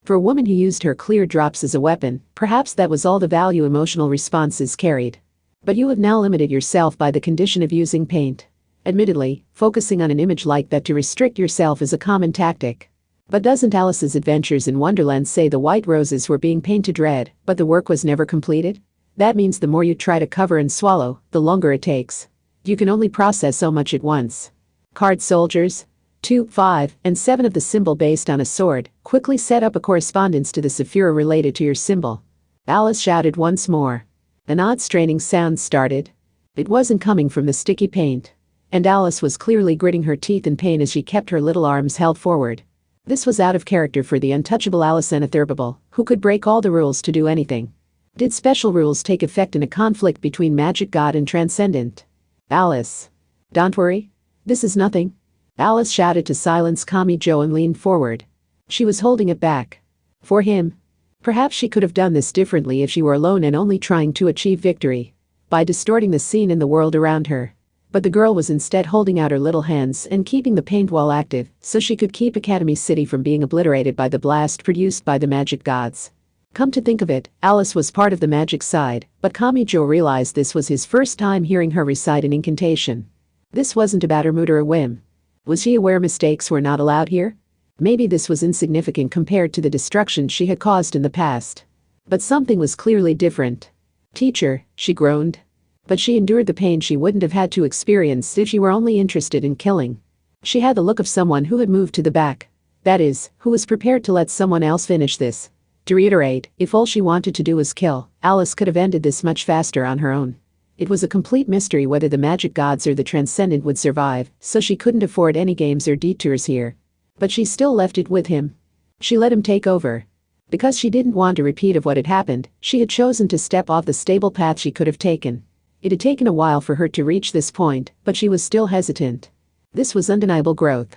For a woman who used her clear drops as a weapon, perhaps that was all the value emotional responses carried. But you have now limited yourself by the condition of using paint. Admittedly, focusing on an image like that to restrict yourself is a common tactic. But doesn't Alice's Adventures in Wonderland say the white roses were being painted red, but the work was never completed? That means the more you try to cover and swallow, the longer it takes. You can only process so much at once. Card soldiers. 2, 5, and 7 of the symbol based on a sword, quickly set up a correspondence to the Sephira related to your symbol. Alice shouted once more. An odd straining sound started. It wasn't coming from the sticky paint. And Alice was clearly gritting her teeth in pain as she kept her little arms held forward. This was out of character for the untouchable Alice Anatherbable, who could break all the rules to do anything. Did special rules take effect in a conflict between magic god and transcendent? Alice. Don't worry. This is nothing. Alice shouted to silence Kamijo and leaned forward. She was holding it back. For him. Perhaps she could have done this differently if she were alone and only trying to achieve victory. By distorting the scene and the world around her. But the girl was instead holding out her little hands and keeping the paint wall active so she could keep Academy City from being obliterated by the blast produced by the magic gods. Come to think of it, Alice was part of the magic side, but Kamijo realized this was his first time hearing her recite an incantation. This wasn't about her mood or a whim. Was she aware mistakes were not allowed here? Maybe this was insignificant compared to the destruction she had caused in the past. But something was clearly different. Teacher, she groaned. But she endured the pain she wouldn't have had to experience if she were only interested in killing. She had the look of someone who had moved to the back. That is, who was prepared to let someone else finish this. To reiterate, if all she wanted to do was kill, Alice could have ended this much faster on her own. It was a complete mystery whether the magic gods or the transcendent would survive, so she couldn't afford any games or detours here. But she still left it with him. She let him take over. Because she didn't want a repeat of what had happened, she had chosen to step off the stable path she could have taken. It had taken a while for her to reach this point, but she was still hesitant. This was undeniable growth.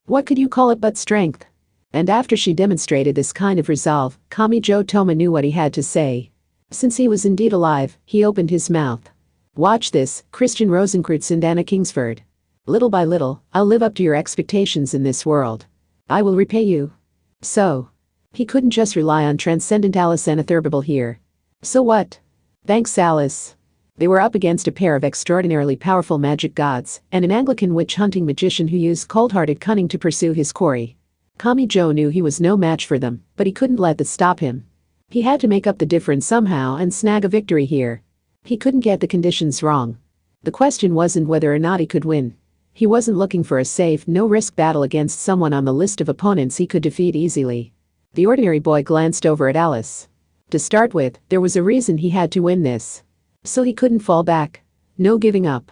What could you call it but strength? And after she demonstrated this kind of resolve, Kamijo Toma knew what he had to say. Since he was indeed alive, he opened his mouth. Watch this, Christian Rosenkreutz and Anna Kingsford. Little by little, I'll live up to your expectations in this world. I will repay you. So. He couldn't just rely on transcendent Alice Anatherbible here. So what? Thanks, Alice. They were up against a pair of extraordinarily powerful magic gods and an Anglican witch-hunting magician who used cold-hearted cunning to pursue his quarry. Kamijo knew he was no match for them, but he couldn't let that stop him. He had to make up the difference somehow and snag a victory here. He couldn't get the conditions wrong. The question wasn't whether or not he could win. He wasn't looking for a safe, no-risk battle against someone on the list of opponents he could defeat easily. The ordinary boy glanced over at Alice. To start with, there was a reason he had to win this. So he couldn't fall back. No giving up.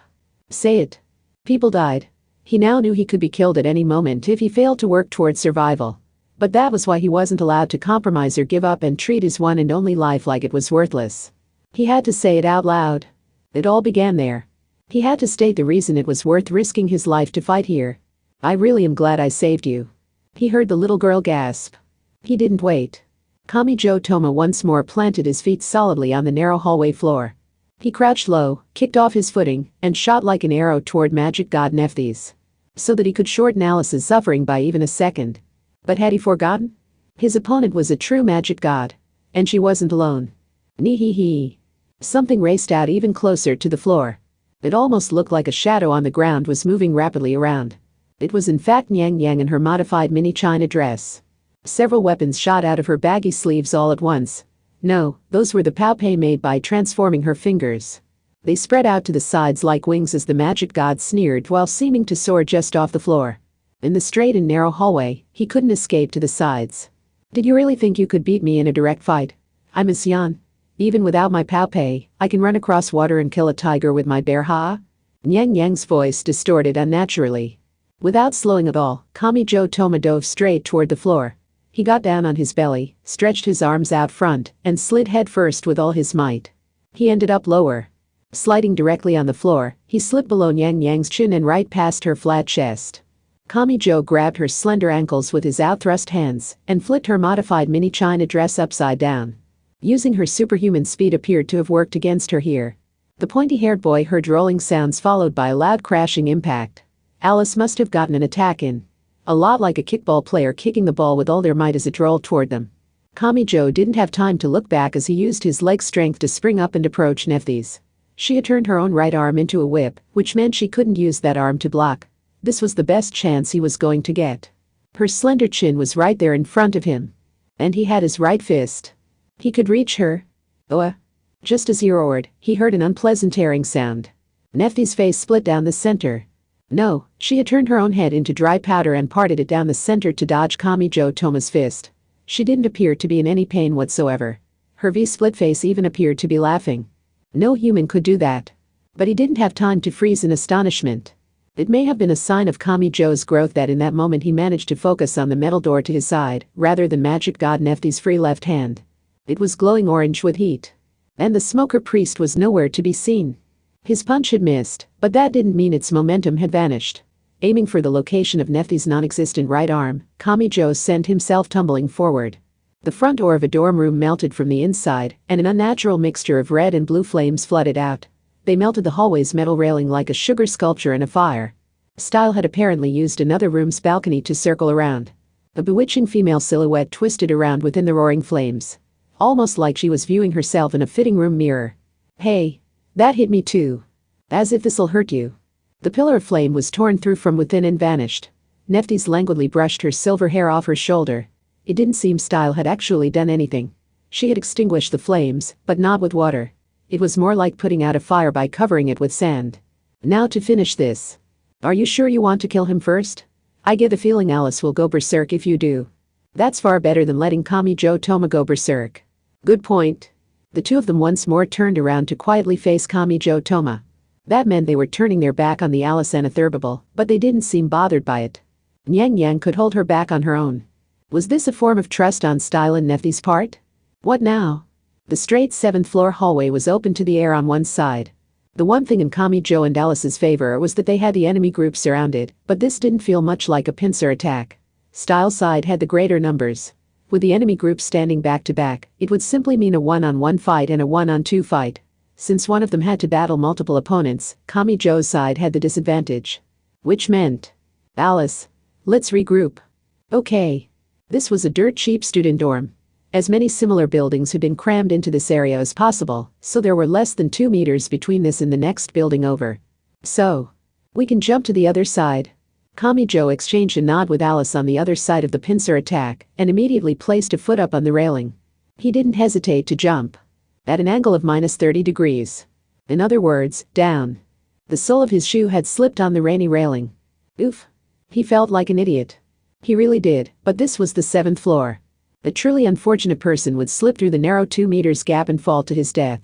Say it. People died. He now knew he could be killed at any moment if he failed to work towards survival. But that was why he wasn't allowed to compromise or give up and treat his one and only life like it was worthless. He had to say it out loud. It all began there. He had to state the reason it was worth risking his life to fight here. I really am glad I saved you. He heard the little girl gasp. He didn't wait. Kamijo Toma once more planted his feet solidly on the narrow hallway floor. He crouched low, kicked off his footing, and shot like an arrow toward magic god Nephthys. So that he could shorten Alice's suffering by even a second. But had he forgotten? His opponent was a true magic god. And she wasn't alone. Nee-hee-hee. Something raced out even closer to the floor. It almost looked like a shadow on the ground was moving rapidly around. It was in fact Nyang Yang in her modified mini china dress. Several weapons shot out of her baggy sleeves all at once. No, those were the Pow-Pei made by transforming her fingers. They spread out to the sides like wings as the magic god sneered while seeming to soar just off the floor. In the straight and narrow hallway, he couldn't escape to the sides. Did you really think you could beat me in a direct fight? I'm a Xian. Even without my Pow-Pei, I can run across water and kill a tiger with my bare ha? Nyang Yang's voice distorted unnaturally. Without slowing at all, Kamijo Toma dove straight toward the floor. He got down on his belly, stretched his arms out front, and slid headfirst with all his might. He ended up lower. Sliding directly on the floor, he slipped below Nyang Yang's chin and right past her flat chest. Kamijo grabbed her slender ankles with his outthrust hands and flipped her modified mini china dress upside down. Using her superhuman speed appeared to have worked against her here. The pointy-haired boy heard rolling sounds followed by a loud crashing impact. Alice must have gotten an attack in. A lot like a kickball player kicking the ball with all their might as it rolled toward them. Kamijo didn't have time to look back as he used his leg strength to spring up and approach Nephthys. She had turned her own right arm into a whip, which meant she couldn't use that arm to block. This was the best chance he was going to get. Her slender chin was right there in front of him. And he had his right fist. He could reach her. Just as he roared, he heard an unpleasant tearing sound. Nephthys' face split down the center. No, she had turned her own head into dry powder and parted it down the center to dodge Kamijo Toma's fist. She didn't appear to be in any pain whatsoever. Her V-split face even appeared to be laughing. No human could do that. But he didn't have time to freeze in astonishment. It may have been a sign of Kamijo's growth that in that moment he managed to focus on the metal door to his side, rather than magic god Nephthys' free left hand. It was glowing orange with heat. And the smoker priest was nowhere to be seen. His punch had missed, but that didn't mean its momentum had vanished. Aiming for the location of Nephthys' non-existent right arm, Kamijo sent himself tumbling forward. The front door of a dorm room melted from the inside, and an unnatural mixture of red and blue flames flooded out. They melted the hallway's metal railing like a sugar sculpture in a fire. Style had apparently used another room's balcony to circle around. A bewitching female silhouette twisted around within the roaring flames. Almost like she was viewing herself in a fitting room mirror. Hey. That hit me too. As if this'll hurt you. The pillar of flame was torn through from within and vanished. Nephthys languidly brushed her silver hair off her shoulder. It didn't seem Style had actually done anything. She had extinguished the flames, but not with water. It was more like putting out a fire by covering it with sand. Now to finish this. Are you sure you want to kill him first? I get the feeling Alice will go berserk if you do. That's far better than letting Kamijo Toma go berserk. Good point. The two of them once more turned around to quietly face Kamijo Toma. That meant they were turning their back on the Alice Anatherbible, but they didn't seem bothered by it. Nyang Yang could hold her back on her own. Was this a form of trust on Style and Nephthys' part? What now? The straight 7th floor hallway was open to the air on one side. The one thing in Kamijo and Alice's favor was that they had the enemy group surrounded, but this didn't feel much like a pincer attack. Style side had the greater numbers. With the enemy group standing back to back, it would simply mean a one-on-one fight and a one-on-two fight. Since one of them had to battle multiple opponents, Kamijo's side had the disadvantage. Which meant, Alice, let's regroup. Okay. This was a dirt cheap student dorm. As many similar buildings had been crammed into this area as possible, so there were less than 2 meters between this and the next building over. So, we can jump to the other side. Kamijo exchanged a nod with Alice on the other side of the pincer attack and immediately placed a foot up on the railing. He didn't hesitate to jump. At an angle of -30 degrees. In other words, down. The sole of his shoe had slipped on the rainy railing. Oof. He felt like an idiot. He really did, but this was the 7th floor. A truly unfortunate person would slip through the narrow 2 meters gap and fall to his death.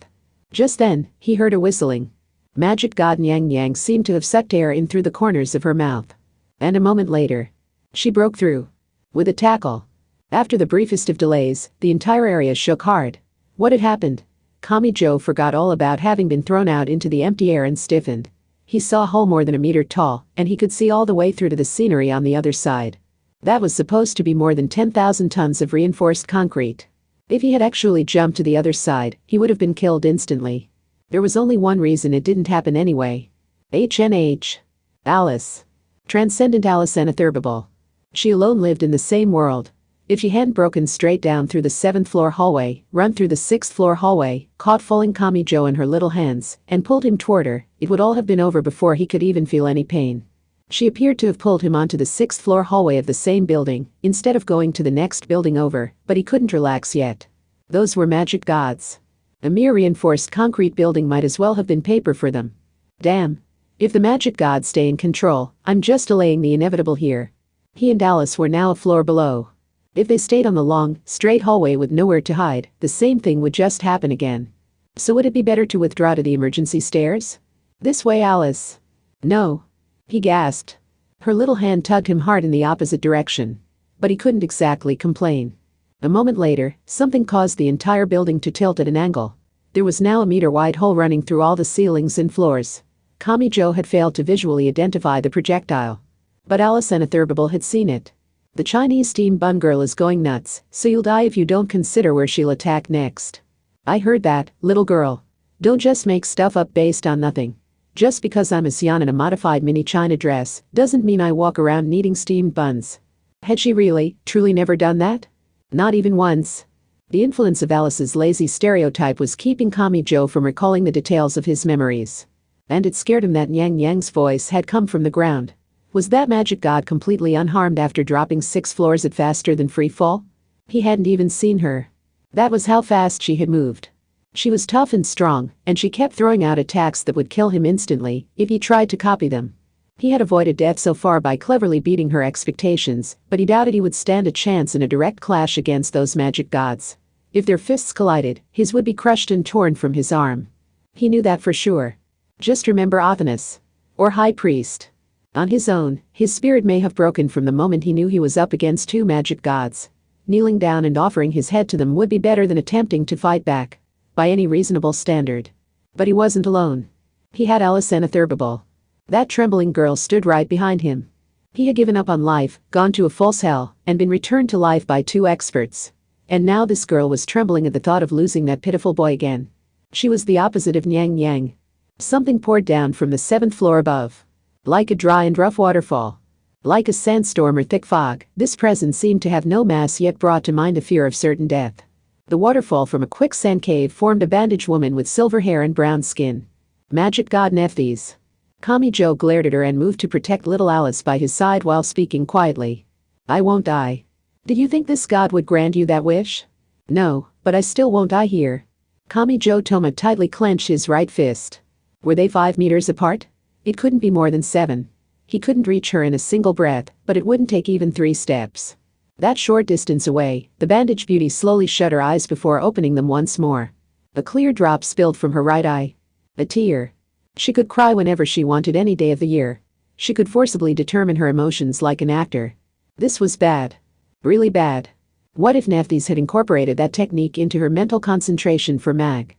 Just then, he heard a whistling. Magic god Nyang Nyang seemed to have sucked air in through the corners of her mouth. And a moment later, she broke through. With a tackle. After the briefest of delays, the entire area shook hard. What had happened? Kamijo forgot all about having been thrown out into the empty air and stiffened. He saw a hole more than a meter tall, and he could see all the way through to the scenery on the other side. That was supposed to be more than 10,000 tons of reinforced concrete. If he had actually jumped to the other side, he would have been killed instantly. There was only one reason it didn't happen anyway. HNH. Alice. Transcendent Alice Anathurbable. She alone lived in the same world. If she hadn't broken straight down through the 7th floor hallway, run through the 6th floor hallway, caught falling Kamijo in her little hands, and pulled him toward her, it would all have been over before he could even feel any pain. She appeared to have pulled him onto the 6th floor hallway of the same building, instead of going to the next building over, but he couldn't relax yet. Those were magic gods. A mere reinforced concrete building might as well have been paper for them. Damn. If the magic gods stay in control, I'm just delaying the inevitable here. He and Alice were now a floor below. If they stayed on the long, straight hallway with nowhere to hide, the same thing would just happen again. So would it be better to withdraw to the emergency stairs? This way, Alice. No. He gasped. Her little hand tugged him hard in the opposite direction. But he couldn't exactly complain. A moment later, something caused the entire building to tilt at an angle. There was now a meter-wide hole running through all the ceilings and floors. Kamijo had failed to visually identify the projectile. But Alice Anathurbable had seen it. The Chinese steam bun girl is going nuts, so you'll die if you don't consider where she'll attack next. I heard that, little girl. Don't just make stuff up based on nothing. Just because I'm a Sian in a modified mini China dress, doesn't mean I walk around needing steamed buns. Had she really, truly never done that? Not even once. The influence of Alice's lazy stereotype was keeping Kamijo from recalling the details of his memories. And it scared him that Nyang Nyang's voice had come from the ground. Was that magic god completely unharmed after dropping 6 floors at faster than free fall? He hadn't even seen her. That was how fast she had moved. She was tough and strong, and she kept throwing out attacks that would kill him instantly if he tried to copy them. He had avoided death so far by cleverly beating her expectations, but he doubted he would stand a chance in a direct clash against those magic gods. If their fists collided, his would be crushed and torn from his arm. He knew that for sure. Just remember Athanas. Or High Priest. On his own, his spirit may have broken from the moment he knew he was up against 2 magic gods. Kneeling down and offering his head to them would be better than attempting to fight back. By any reasonable standard. But he wasn't alone. He had Alice Anathurbable. That trembling girl stood right behind him. He had given up on life, gone to a false hell, and been returned to life by 2 experts. And now this girl was trembling at the thought of losing that pitiful boy again. She was the opposite of Nyang Nyang. Something poured down from the 7th floor above. Like a dry and rough waterfall. Like a sandstorm or thick fog, this presence seemed to have no mass yet brought to mind the fear of certain death. The waterfall from a quicksand cave formed a bandaged woman with silver hair and brown skin. Magic god Nephthys. Kamijo glared at her and moved to protect little Alice by his side while speaking quietly. I won't die. Did you think this god would grant you that wish? No, but I still won't die here. Kamijo Toma tightly clenched his right fist. Were they 5 meters apart? It couldn't be more than 7. He couldn't reach her in a single breath, but it wouldn't take even 3 steps. That short distance away, the bandaged beauty slowly shut her eyes before opening them once more. A clear drop spilled from her right eye. A tear. She could cry whenever she wanted any day of the year. She could forcibly determine her emotions like an actor. This was bad. Really bad. What if Nephthys had incorporated that technique into her mental concentration for mag?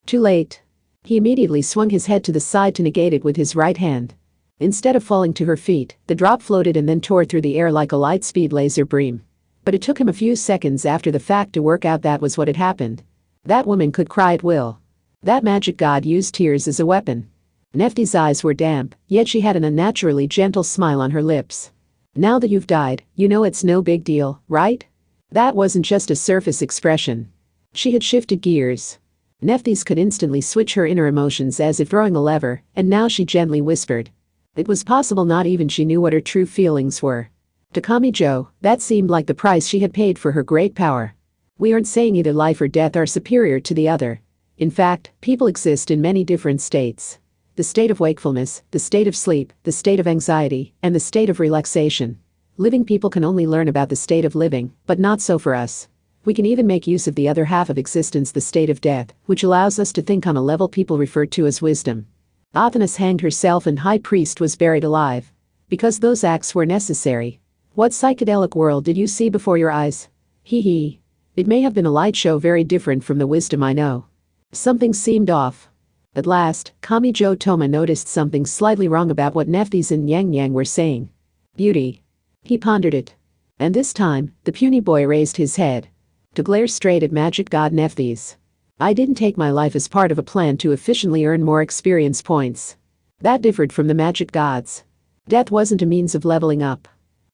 Too late. He immediately swung his head to the side to negate it with his right hand. Instead of falling to her feet, the drop floated and then tore through the air like a light-speed laser beam. But it took him a few seconds after the fact to work out that was what had happened. That woman could cry at will. That magic god used tears as a weapon. Nephthys' eyes were damp, yet she had an unnaturally gentle smile on her lips. Now that you've died, you know it's no big deal, right? That wasn't just a surface expression. She had shifted gears. Nephthys could instantly switch her inner emotions as if throwing a lever, and now she gently whispered. It was possible not even she knew what her true feelings were. To Kamijo, that seemed like the price she had paid for her great power. We aren't saying either life or death are superior to the other. In fact, people exist in many different states. The state of wakefulness, the state of sleep, the state of anxiety, and the state of relaxation. Living people can only learn about the state of living, but not so for us. We can even make use of the other half of existence, the state of death, which allows us to think on a level people refer to as wisdom. Athanas hanged herself and High Priest was buried alive. Because those acts were necessary. What psychedelic world did you see before your eyes? Hee hee. It may have been a light show very different from the wisdom I know. Something seemed off. At last, Kamijo Toma noticed something slightly wrong about what Nephthys and Yang Yang were saying. Beauty. He pondered it. And this time, the puny boy raised his head. To glare straight at magic god Nephthys. I didn't take my life as part of a plan to efficiently earn more experience points. That differed from the magic gods. Death wasn't a means of leveling up.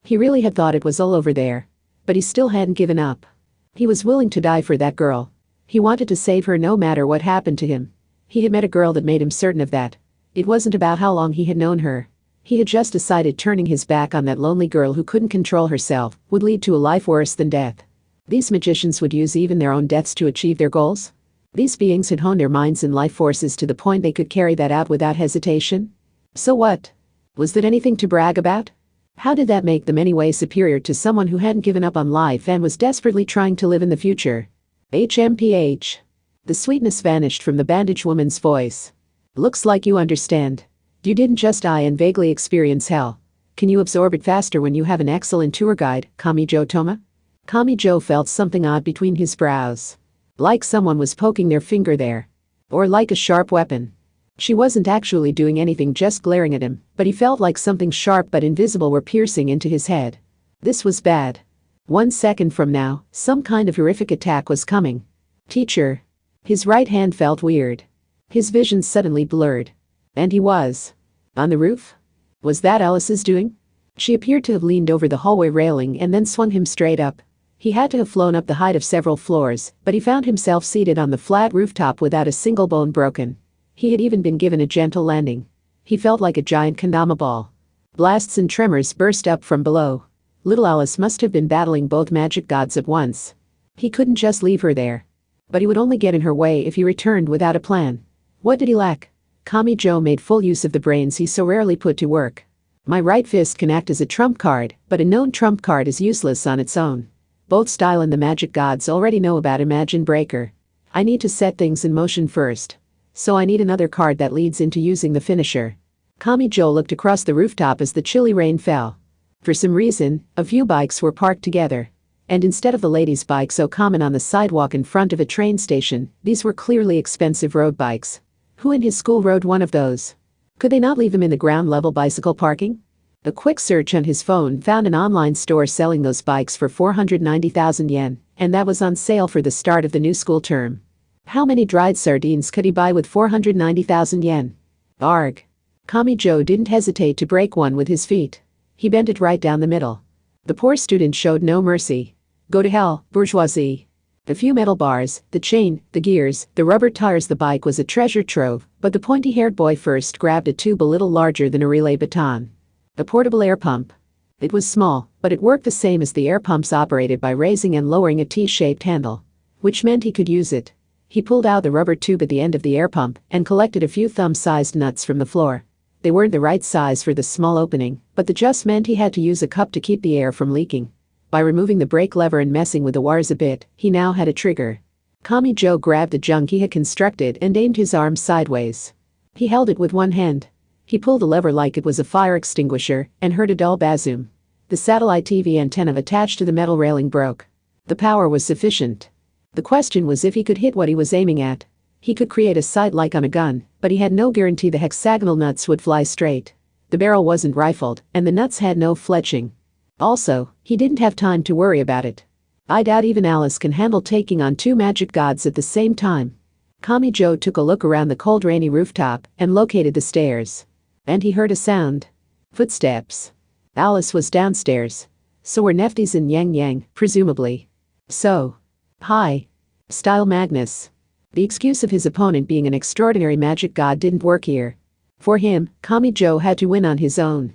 He really had thought it was all over there. But he still hadn't given up. He was willing to die for that girl. He wanted to save her no matter what happened to him. He had met a girl that made him certain of that. It wasn't about how long he had known her. He had just decided turning his back on that lonely girl who couldn't control herself would lead to a life worse than death. These magicians would use even their own deaths to achieve their goals? These beings had honed their minds and life forces to the point they could carry that out without hesitation? So what? Was that anything to brag about? How did that make them any way superior to someone who hadn't given up on life and was desperately trying to live in the future? HMPH. The sweetness vanished from the bandaged woman's voice. Looks like you understand. You didn't just die and vaguely experience hell. Can you absorb it faster when you have an excellent tour guide, Kamijo Toma? Kamijo felt something odd between his brows. Like someone was poking their finger there. Or like a sharp weapon. She wasn't actually doing anything, just glaring at him, but he felt like something sharp but invisible were piercing into his head. This was bad. 1 second from now, some kind of horrific attack was coming. Teacher. His right hand felt weird. His vision suddenly blurred. And he was. On the roof? Was that Alice's doing? She appeared to have leaned over the hallway railing and then swung him straight up. He had to have flown up the height of several floors, but he found himself seated on the flat rooftop without a single bone broken. He had even been given a gentle landing. He felt like a giant kendama ball. Blasts and tremors burst up from below. Little Alice must have been battling both magic gods at once. He couldn't just leave her there. But he would only get in her way if he returned without a plan. What did he lack? Kamijo made full use of the brains he so rarely put to work. My right fist can act as a trump card, but a known trump card is useless on its own. Both style and the magic gods already know about Imagine Breaker. I need to set things in motion first. So I need another card that leads into using the finisher. Kamijo looked across the rooftop as the chilly rain fell. For some reason, a few bikes were parked together. And instead of the ladies' bike so common on the sidewalk in front of a train station, these were clearly expensive road bikes. Who in his school rode one of those? Could they not leave him in the ground-level bicycle parking? A quick search on his phone found an online store selling those bikes for 490,000 yen, and that was on sale for the start of the new school term. How many dried sardines could he buy with 490,000 yen? Arg. Kamijo didn't hesitate to break one with his feet. He bent it right down the middle. The poor student showed no mercy. Go to hell, bourgeoisie. The few metal bars, the chain, the gears, the rubber tires, the bike was a treasure trove, but the pointy-haired boy first grabbed a tube a little larger than a relay baton. A portable air pump. It was small, but it worked the same as the air pumps operated by raising and lowering a T-shaped handle. Which meant he could use it. He pulled out the rubber tube at the end of the air pump and collected a few thumb-sized nuts from the floor. They weren't the right size for the small opening, but that just meant he had to use a cup to keep the air from leaking. By removing the brake lever and messing with the wires a bit, he now had a trigger. Kamijo grabbed the junk he had constructed and aimed his arm sideways. He held it with one hand. He pulled the lever like it was a fire extinguisher and heard a dull bassoon. The satellite TV antenna attached to the metal railing broke. The power was sufficient. The question was if he could hit what he was aiming at. He could create a sight like on a gun, but he had no guarantee the hexagonal nuts would fly straight. The barrel wasn't rifled, and the nuts had no fletching. Also, he didn't have time to worry about it. I doubt even Alice can handle taking on 2 magic gods at the same time. Kamijo took a look around the cold rainy rooftop and located the stairs. And he heard a sound. Footsteps. Alice was downstairs. So were Nephthys and Yang Yang, presumably. So. Hi. Style Magnus. The excuse of his opponent being an extraordinary magic god didn't work here. For him, Kamijo had to win on his own.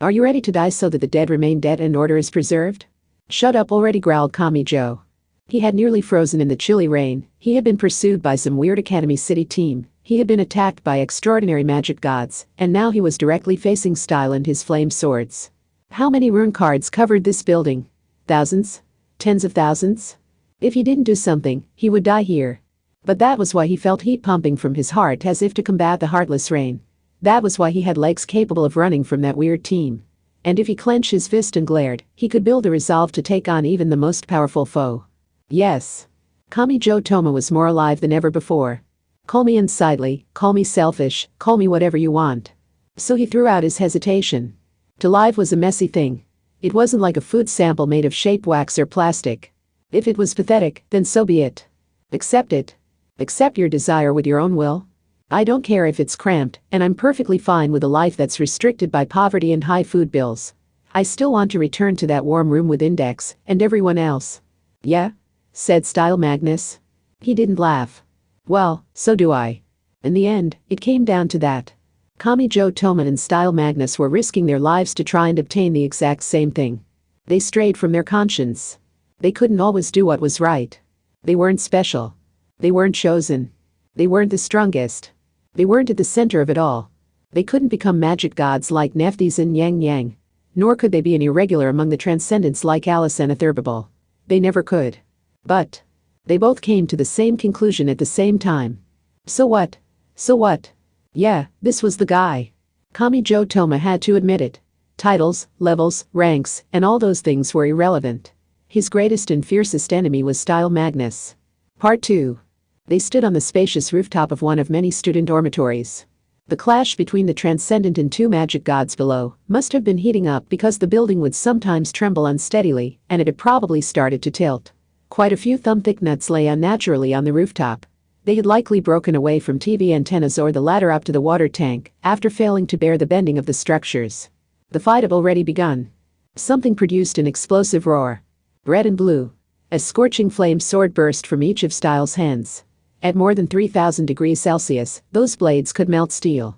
Are you ready to die so that the dead remain dead and order is preserved? Shut up already, growled Kamijo. He had nearly frozen in the chilly rain. He had been pursued by some weird Academy City team. He had been attacked by extraordinary magic gods, and now he was directly facing Style and his flame swords. How many rune cards covered this building? Thousands? Tens of thousands? If he didn't do something, he would die here. But that was why he felt heat pumping from his heart as if to combat the heartless rain. That was why he had legs capable of running from that weird team. And if he clenched his fist and glared, he could build a resolve to take on even the most powerful foe. Yes. Kamijo Toma was more alive than ever before. Call me unsightly, call me selfish, call me whatever you want. So he threw out his hesitation. To live was a messy thing. It wasn't like a food sample made of shape wax or plastic. If it was pathetic, then so be it. Accept it. Accept your desire with your own will. I don't care if it's cramped, and I'm perfectly fine with a life that's restricted by poverty and high food bills. I still want to return to that warm room with Index and everyone else. Yeah? Said Style Magnus. He didn't laugh. Well, so do I. In the end, it came down to that. Kamijo Toma and Style Magnus were risking their lives to try and obtain the exact same thing. They strayed from their conscience. They couldn't always do what was right. They weren't special. They weren't chosen. They weren't the strongest. They weren't at the center of it all. They couldn't become magic gods like Nephthys and Yang Yang. Nor could they be an irregular among the transcendents like Alice and Atherbable. They never could. But they both came to the same conclusion at the same time. So what? So what? Yeah, this was the guy. Kamijo Toma had to admit it. Titles, levels, ranks, and all those things were irrelevant. His greatest and fiercest enemy was Style Magnus. Part 2. They stood on the spacious rooftop of one of many student dormitories. The clash between the transcendent and 2 magic gods below must have been heating up because the building would sometimes tremble unsteadily, and it had probably started to tilt. Quite a few thumb-thick nuts lay unnaturally on the rooftop. They had likely broken away from TV antennas or the ladder up to the water tank after failing to bear the bending of the structures. The fight had already begun. Something produced an explosive roar. Red and blue. A scorching flame sword burst from each of Style's hands. At more than 3,000 degrees Celsius, those blades could melt steel.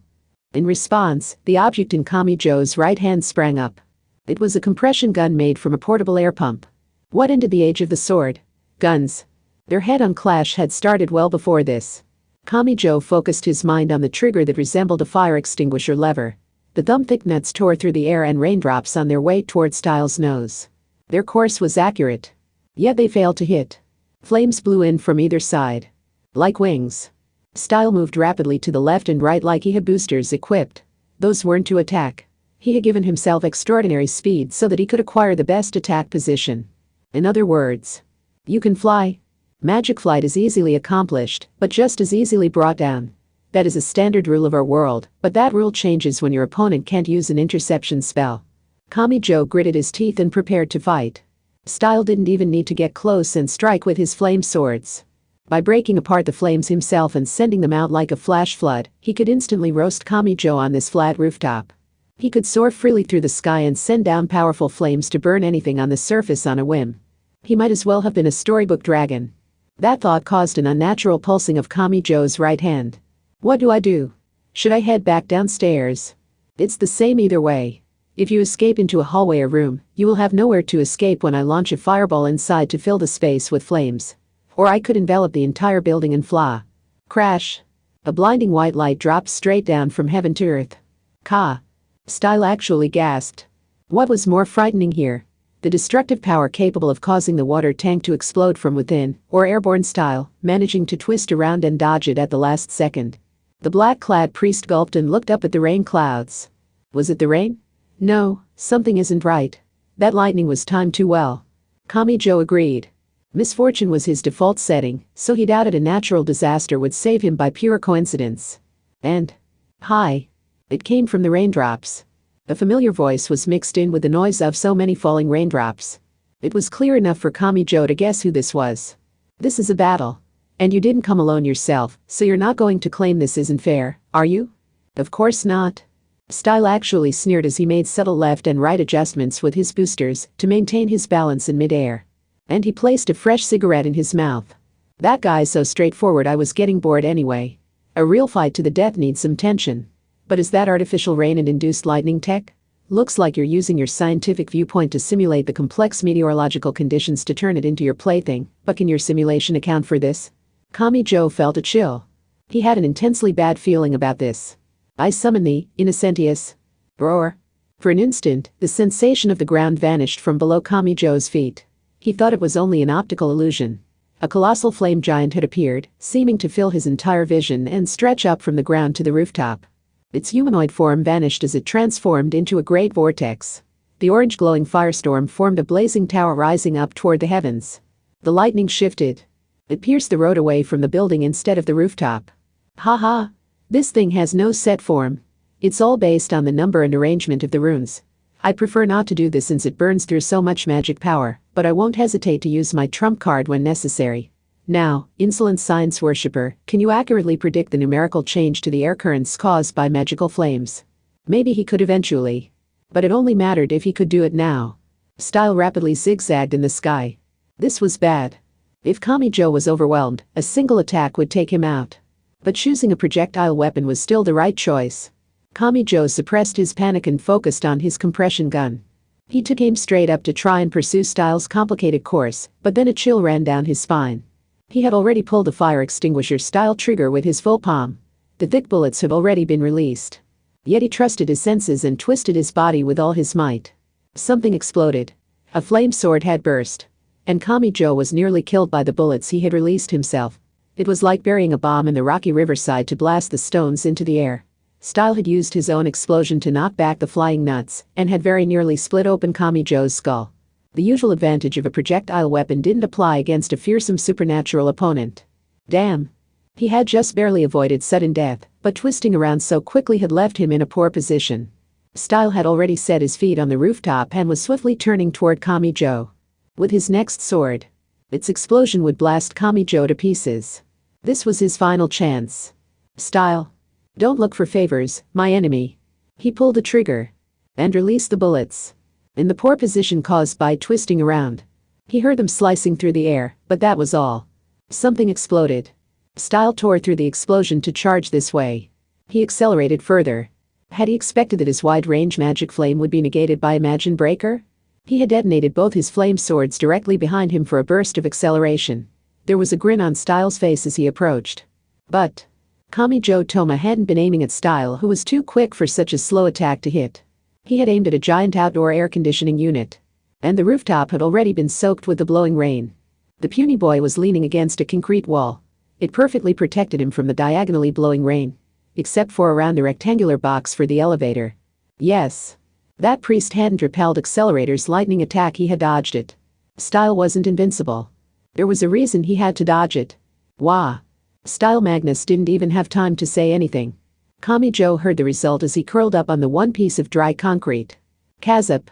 In response, the object in Kamijo's right hand sprang up. It was a compression gun made from a portable air pump. What ended the age of the sword? Guns. Their head-on clash had started well before this. Kamijo focused his mind on the trigger that resembled a fire extinguisher lever. The thumb-thick nuts tore through the air and raindrops on their way toward Style's nose. Their course was accurate. Yet they failed to hit. Flames blew in from either side. Like wings. Style moved rapidly to the left and right like he had boosters equipped. Those weren't to attack. He had given himself extraordinary speed so that he could acquire the best attack position. In other words, you can fly. Magic flight is easily accomplished, but just as easily brought down. That is a standard rule of our world, but that rule changes when your opponent can't use an interception spell. Kamijo gritted his teeth and prepared to fight. Style didn't even need to get close and strike with his flame swords. By breaking apart the flames himself and sending them out like a flash flood, he could instantly roast Kamijo on this flat rooftop. He could soar freely through the sky and send down powerful flames to burn anything on the surface on a whim. He might as well have been a storybook dragon. That thought caused an unnatural pulsing of Kamijo's right hand. What do I do? Should I head back downstairs? It's the same either way. If you escape into a hallway or room, you will have nowhere to escape when I launch a fireball inside to fill the space with flames. Or I could envelop the entire building and fly. Crash. A blinding white light dropped straight down from heaven to earth. Ka. Style actually gasped. What was more frightening here? The destructive power capable of causing the water tank to explode from within, or airborne Style, managing to twist around and dodge it at the last second. The black-clad priest gulped and looked up at the rain clouds. Was it the rain? No, something isn't right. That lightning was timed too well. Kamijo agreed. Misfortune was his default setting, so he doubted a natural disaster would save him by pure coincidence. And hi. It came from the raindrops. A familiar voice was mixed in with the noise of so many falling raindrops. It was clear enough for Kamijo to guess who this was. This is a battle. And you didn't come alone yourself, so you're not going to claim this isn't fair, are you? Of course not. Style actually sneered as he made subtle left and right adjustments with his boosters to maintain his balance in midair. And he placed a fresh cigarette in his mouth. That guy's so straightforward, I was getting bored anyway. A real fight to the death needs some tension. But is that artificial rain and induced lightning tech? Looks like you're using your scientific viewpoint to simulate the complex meteorological conditions to turn it into your plaything, but can your simulation account for this? Kamijo felt a chill. He had an intensely bad feeling about this. I summon thee, Innocentius. Roar. For an instant, the sensation of the ground vanished from below Kamijo's feet. He thought it was only an optical illusion. A colossal flame giant had appeared, seeming to fill his entire vision and stretch up from the ground to the rooftop. Its humanoid form vanished as it transformed into a great vortex. The orange glowing firestorm formed a blazing tower rising up toward the heavens. The lightning shifted. It pierced the road away from the building instead of the rooftop. Haha. This thing has no set form. It's all based on the number and arrangement of the runes. I prefer not to do this since it burns through so much magic power, but I won't hesitate to use my trump card when necessary. Now, insolent science worshipper, can you accurately predict the numerical change to the air currents caused by magical flames? Maybe he could eventually. But it only mattered if he could do it now. Style rapidly zigzagged in the sky. This was bad. If Kamijo was overwhelmed, a single attack would take him out. But choosing a projectile weapon was still the right choice. Kamijo suppressed his panic and focused on his compression gun. He took aim straight up to try and pursue Style's complicated course, but then a chill ran down his spine. He had already pulled the fire extinguisher style trigger with his full palm. The thick bullets had already been released. Yet he trusted his senses and twisted his body with all his might. Something exploded. A flame sword had burst. And Kamijo was nearly killed by the bullets he had released himself. It was like burying a bomb in the rocky riverside to blast the stones into the air. Style had used his own explosion to knock back the flying nuts and had very nearly split open Kamijo's skull. The usual advantage of a projectile weapon didn't apply against a fearsome supernatural opponent. Damn. He had just barely avoided sudden death, but twisting around so quickly had left him in a poor position. Style had already set his feet on the rooftop and was swiftly turning toward Kamijo. With his next sword. Its explosion would blast Kamijo to pieces. This was his final chance. Style. Don't look for favors, my enemy. He pulled the trigger. And released the bullets. In the poor position caused by twisting around. He heard them slicing through the air, but that was all. Something exploded. Style tore through the explosion to charge this way. He accelerated further. Had he expected that his wide-range magic flame would be negated by Imagine Breaker? He had detonated both his flame swords directly behind him for a burst of acceleration. There was a grin on Style's face as he approached. But Kamijo Toma hadn't been aiming at Style, who was too quick for such a slow attack to hit. He had aimed at a giant outdoor air conditioning unit. And the rooftop had already been soaked with the blowing rain. The puny boy was leaning against a concrete wall. It perfectly protected him from the diagonally blowing rain. Except for around the rectangular box for the elevator. Yes. That priest hadn't repelled Accelerator's lightning attack, he had dodged it. Style wasn't invincible. There was a reason he had to dodge it. Wah. Style Magnus didn't even have time to say anything. Kamijo heard the result as he curled up on the one piece of dry concrete. Kazup.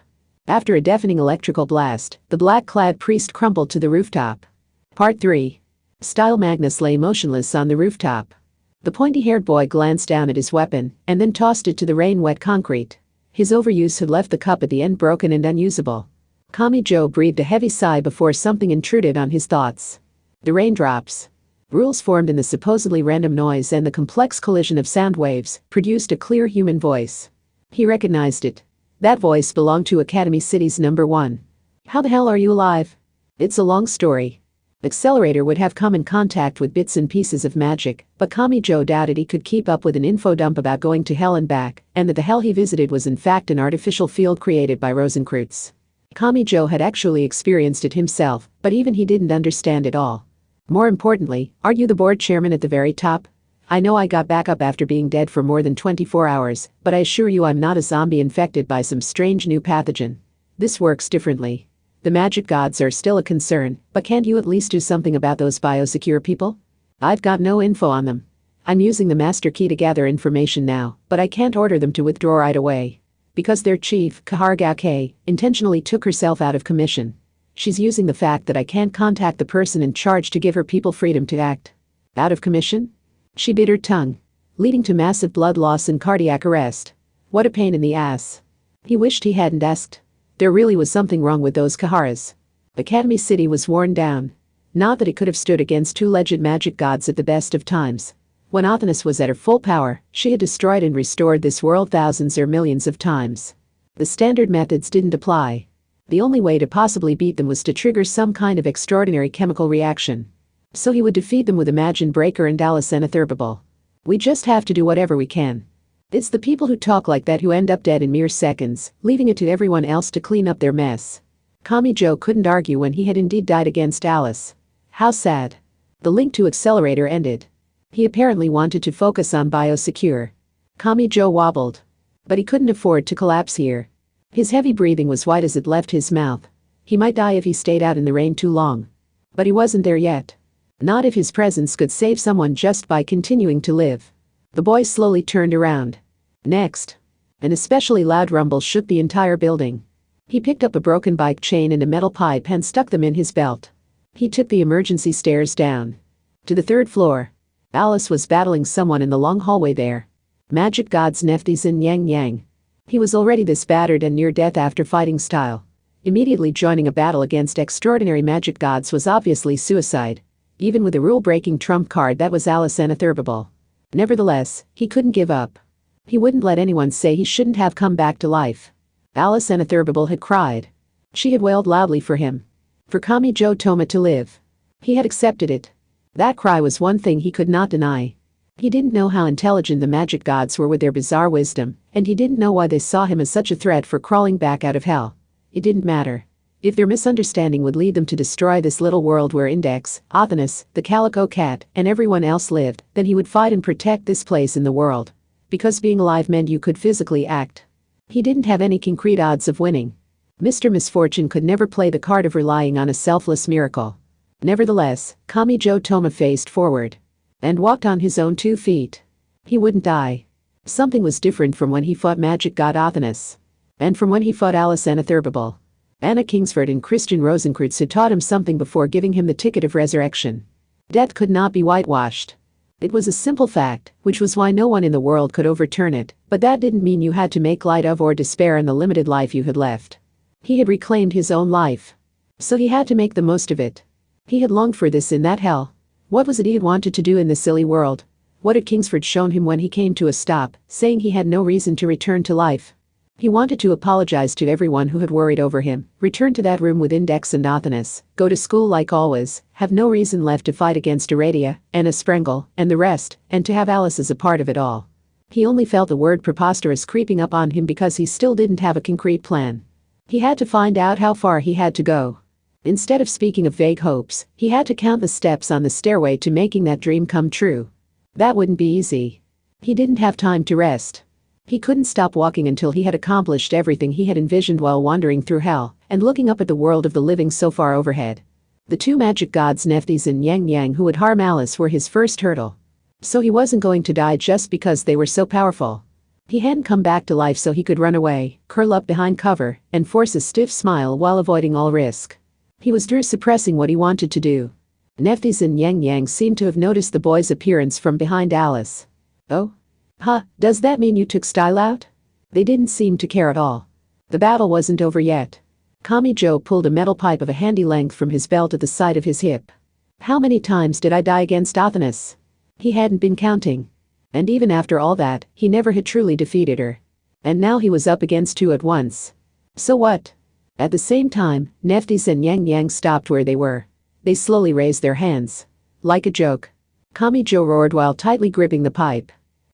After a deafening electrical blast, the black-clad priest crumpled to the rooftop. Part 3. Style Magnus lay motionless on the rooftop. The pointy-haired boy glanced down at his weapon and then tossed it to the rain-wet concrete. His overuse had left the cup at the end broken and unusable. Kamijo breathed a heavy sigh before something intruded on his thoughts. The raindrops. Rules formed in the supposedly random noise, and the complex collision of sound waves produced a clear human voice. He recognized it. That voice belonged to Academy City's #1. How the hell are you alive? It's a long story. Accelerator would have come in contact with bits and pieces of magic, but Kamijo doubted he could keep up with an info dump about going to hell and back, and that the hell he visited was in fact an artificial field created by Rosencreutz. Kamijo had actually experienced it himself, but even he didn't understand it all. More importantly, aren't you the board chairman at the very top? I know I got back up after being dead for more than 24 hours, but I assure you I'm not a zombie infected by some strange new pathogen. This works differently. The magic gods are still a concern, but can't you at least do something about those biosecure people? I've got no info on them. I'm using the master key to gather information now, but I can't order them to withdraw right away. Because their chief, Kaharagake, intentionally took herself out of commission. She's using the fact that I can't contact the person in charge to give her people freedom to act. Out of commission? She bit her tongue, leading to massive blood loss and cardiac arrest. What a pain in the ass. He wished he hadn't asked. There really was something wrong with those Kaharas. Academy City was worn down. Not that it could have stood against two legit magic gods at the best of times. When Athanas was at her full power, she had destroyed and restored this world thousands or millions of times. The standard methods didn't apply. The only way to possibly beat them was to trigger some kind of extraordinary chemical reaction. So he would defeat them with Imagine Breaker and Alice Anatherbable. We just have to do whatever we can. It's the people who talk like that who end up dead in mere seconds, leaving it to everyone else to clean up their mess. Kamijo couldn't argue when he had indeed died against Alice. How sad. The link to Accelerator ended. He apparently wanted to focus on Biosecure. Kamijo wobbled. But he couldn't afford to collapse here. His heavy breathing was white as it left his mouth. He might die if he stayed out in the rain too long. But he wasn't there yet. Not if his presence could save someone just by continuing to live. The boy slowly turned around. Next. An especially loud rumble shook the entire building. He picked up a broken bike chain and a metal pipe and stuck them in his belt. He took the emergency stairs down. To the third floor. Alice was battling someone in the long hallway there. Magic gods Nephthys and Yang Yang. He was already this battered and near death after fighting style. Immediately joining a battle against extraordinary magic gods was obviously suicide. Even with a rule-breaking trump card that was Alice Anatherbable. Nevertheless, he couldn't give up. He wouldn't let anyone say he shouldn't have come back to life. Alice Anatherbable had cried. She had wailed loudly for him. For Kamijo Toma to live. He had accepted it. That cry was one thing he could not deny. He didn't know how intelligent the magic gods were with their bizarre wisdom, and he didn't know why they saw him as such a threat for crawling back out of hell. It didn't matter. If their misunderstanding would lead them to destroy this little world where Index, Athanas, the Calico Cat, and everyone else lived, then he would fight and protect this place in the world. Because being alive meant you could physically act. He didn't have any concrete odds of winning. Mr. Misfortune could never play the card of relying on a selfless miracle. Nevertheless, Kamijo Toma faced forward. And walked on his own 2 feet. He wouldn't die. Something was different from when he fought magic god Athanas. And from when he fought Alice Anatherbable. Anna Kingsford and Christian Rosenkreutz had taught him something before giving him the ticket of resurrection. Death could not be whitewashed. It was a simple fact, which was why no one in the world could overturn it, but that didn't mean you had to make light of or despair in the limited life you had left. He had reclaimed his own life. So he had to make the most of it. He had longed for this in that hell. What was it he had wanted to do in this silly world? What had Kingsford shown him when he came to a stop, saying he had no reason to return to life? He wanted to apologize to everyone who had worried over him, return to that room with Index and Athanas, go to school like always, have no reason left to fight against Aradia, Anna Sprengel, and the rest, and to have Alice as a part of it all. He only felt the word preposterous creeping up on him because he still didn't have a concrete plan. He had to find out how far he had to go. Instead of speaking of vague hopes, he had to count the steps on the stairway to making that dream come true. That wouldn't be easy. He didn't have time to rest. He couldn't stop walking until he had accomplished everything he had envisioned while wandering through hell and looking up at the world of the living so far overhead. The two magic gods Nephthys and Yang Yang who would harm Alice were his first hurdle. So he wasn't going to die just because they were so powerful. He hadn't come back to life so he could run away, curl up behind cover, and force a stiff smile while avoiding all risk. He was suppressing what he wanted to do. Nephthys and Yang Yang seemed to have noticed the boy's appearance from behind Alice. Oh? Huh, does that mean you took style out? They didn't seem to care at all. The battle wasn't over yet. Kamijo pulled a metal pipe of a handy length from his belt at the side of his hip. How many times did I die against Athanas? He hadn't been counting. And even after all that, he never had truly defeated her. And now he was up against two at once. So what? At the same time, Nephthys and Yang Yang stopped where they were. They slowly raised their hands. Like a joke. Kamijo roared while tightly gripping the pipe.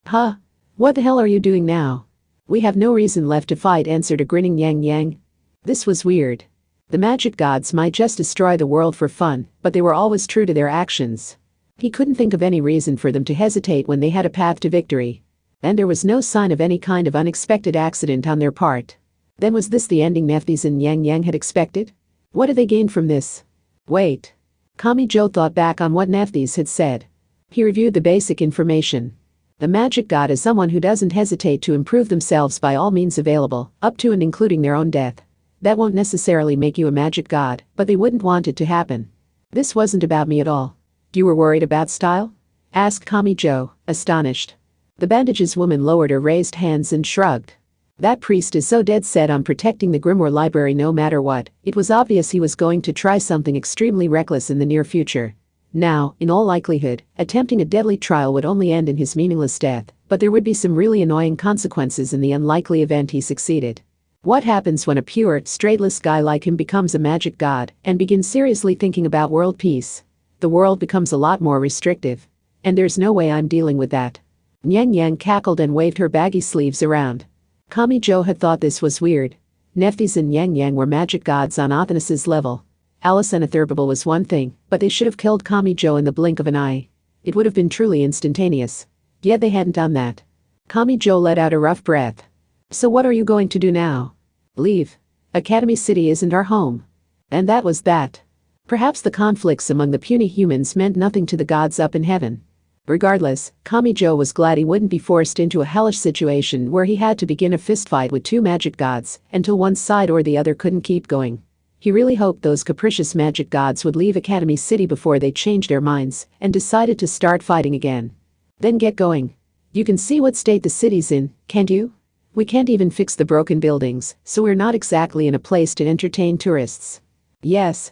Huh? What the hell are you doing now? We have no reason left to fight, answered a grinning Yang Yang. This was weird. The magic gods might just destroy the world for fun, but they were always true to their actions. He couldn't think of any reason for them to hesitate when they had a path to victory. And there was no sign of any kind of unexpected accident on their part. Then was this the ending Nephthys and Yang Yang had expected? What do they gain from this? Wait. Kamijo thought back on what Nephthys had said. He reviewed the basic information. The magic god is someone who doesn't hesitate to improve themselves by all means available, up to and including their own death. That won't necessarily make you a magic god, but they wouldn't want it to happen. This wasn't about me at all. You were worried about style? Asked Kamijo, astonished. The bandages woman lowered her raised hands and shrugged. That priest is so dead set on protecting the Grimoire library no matter what, it was obvious he was going to try something extremely reckless in the near future. Now, in all likelihood, attempting a deadly trial would only end in his meaningless death, but there would be some really annoying consequences in the unlikely event he succeeded. What happens when a pure, straightless guy like him becomes a magic god and begins seriously thinking about world peace? The world becomes a lot more restrictive. And there's no way I'm dealing with that. Nyang Yang cackled and waved her baggy sleeves around. Kamijo had thought this was weird. Nephthys and Nyang Yang were magic gods on Athanas's level. Alice and Atherbable was one thing, but they should have killed Kamijo in the blink of an eye. It would have been truly instantaneous. Yet they hadn't done that. Kamijo let out a rough breath. So what are you going to do now? Leave. Academy City isn't our home. And that was that. Perhaps the conflicts among the puny humans meant nothing to the gods up in heaven. Regardless, Kamijo was glad he wouldn't be forced into a hellish situation where he had to begin a fistfight with two magic gods until one side or the other couldn't keep going. He really hoped those capricious magic gods would leave Academy City before they changed their minds and decided to start fighting again. Then get going. You can see what state the city's in, can't you? We can't even fix the broken buildings, so we're not exactly in a place to entertain tourists. Yes.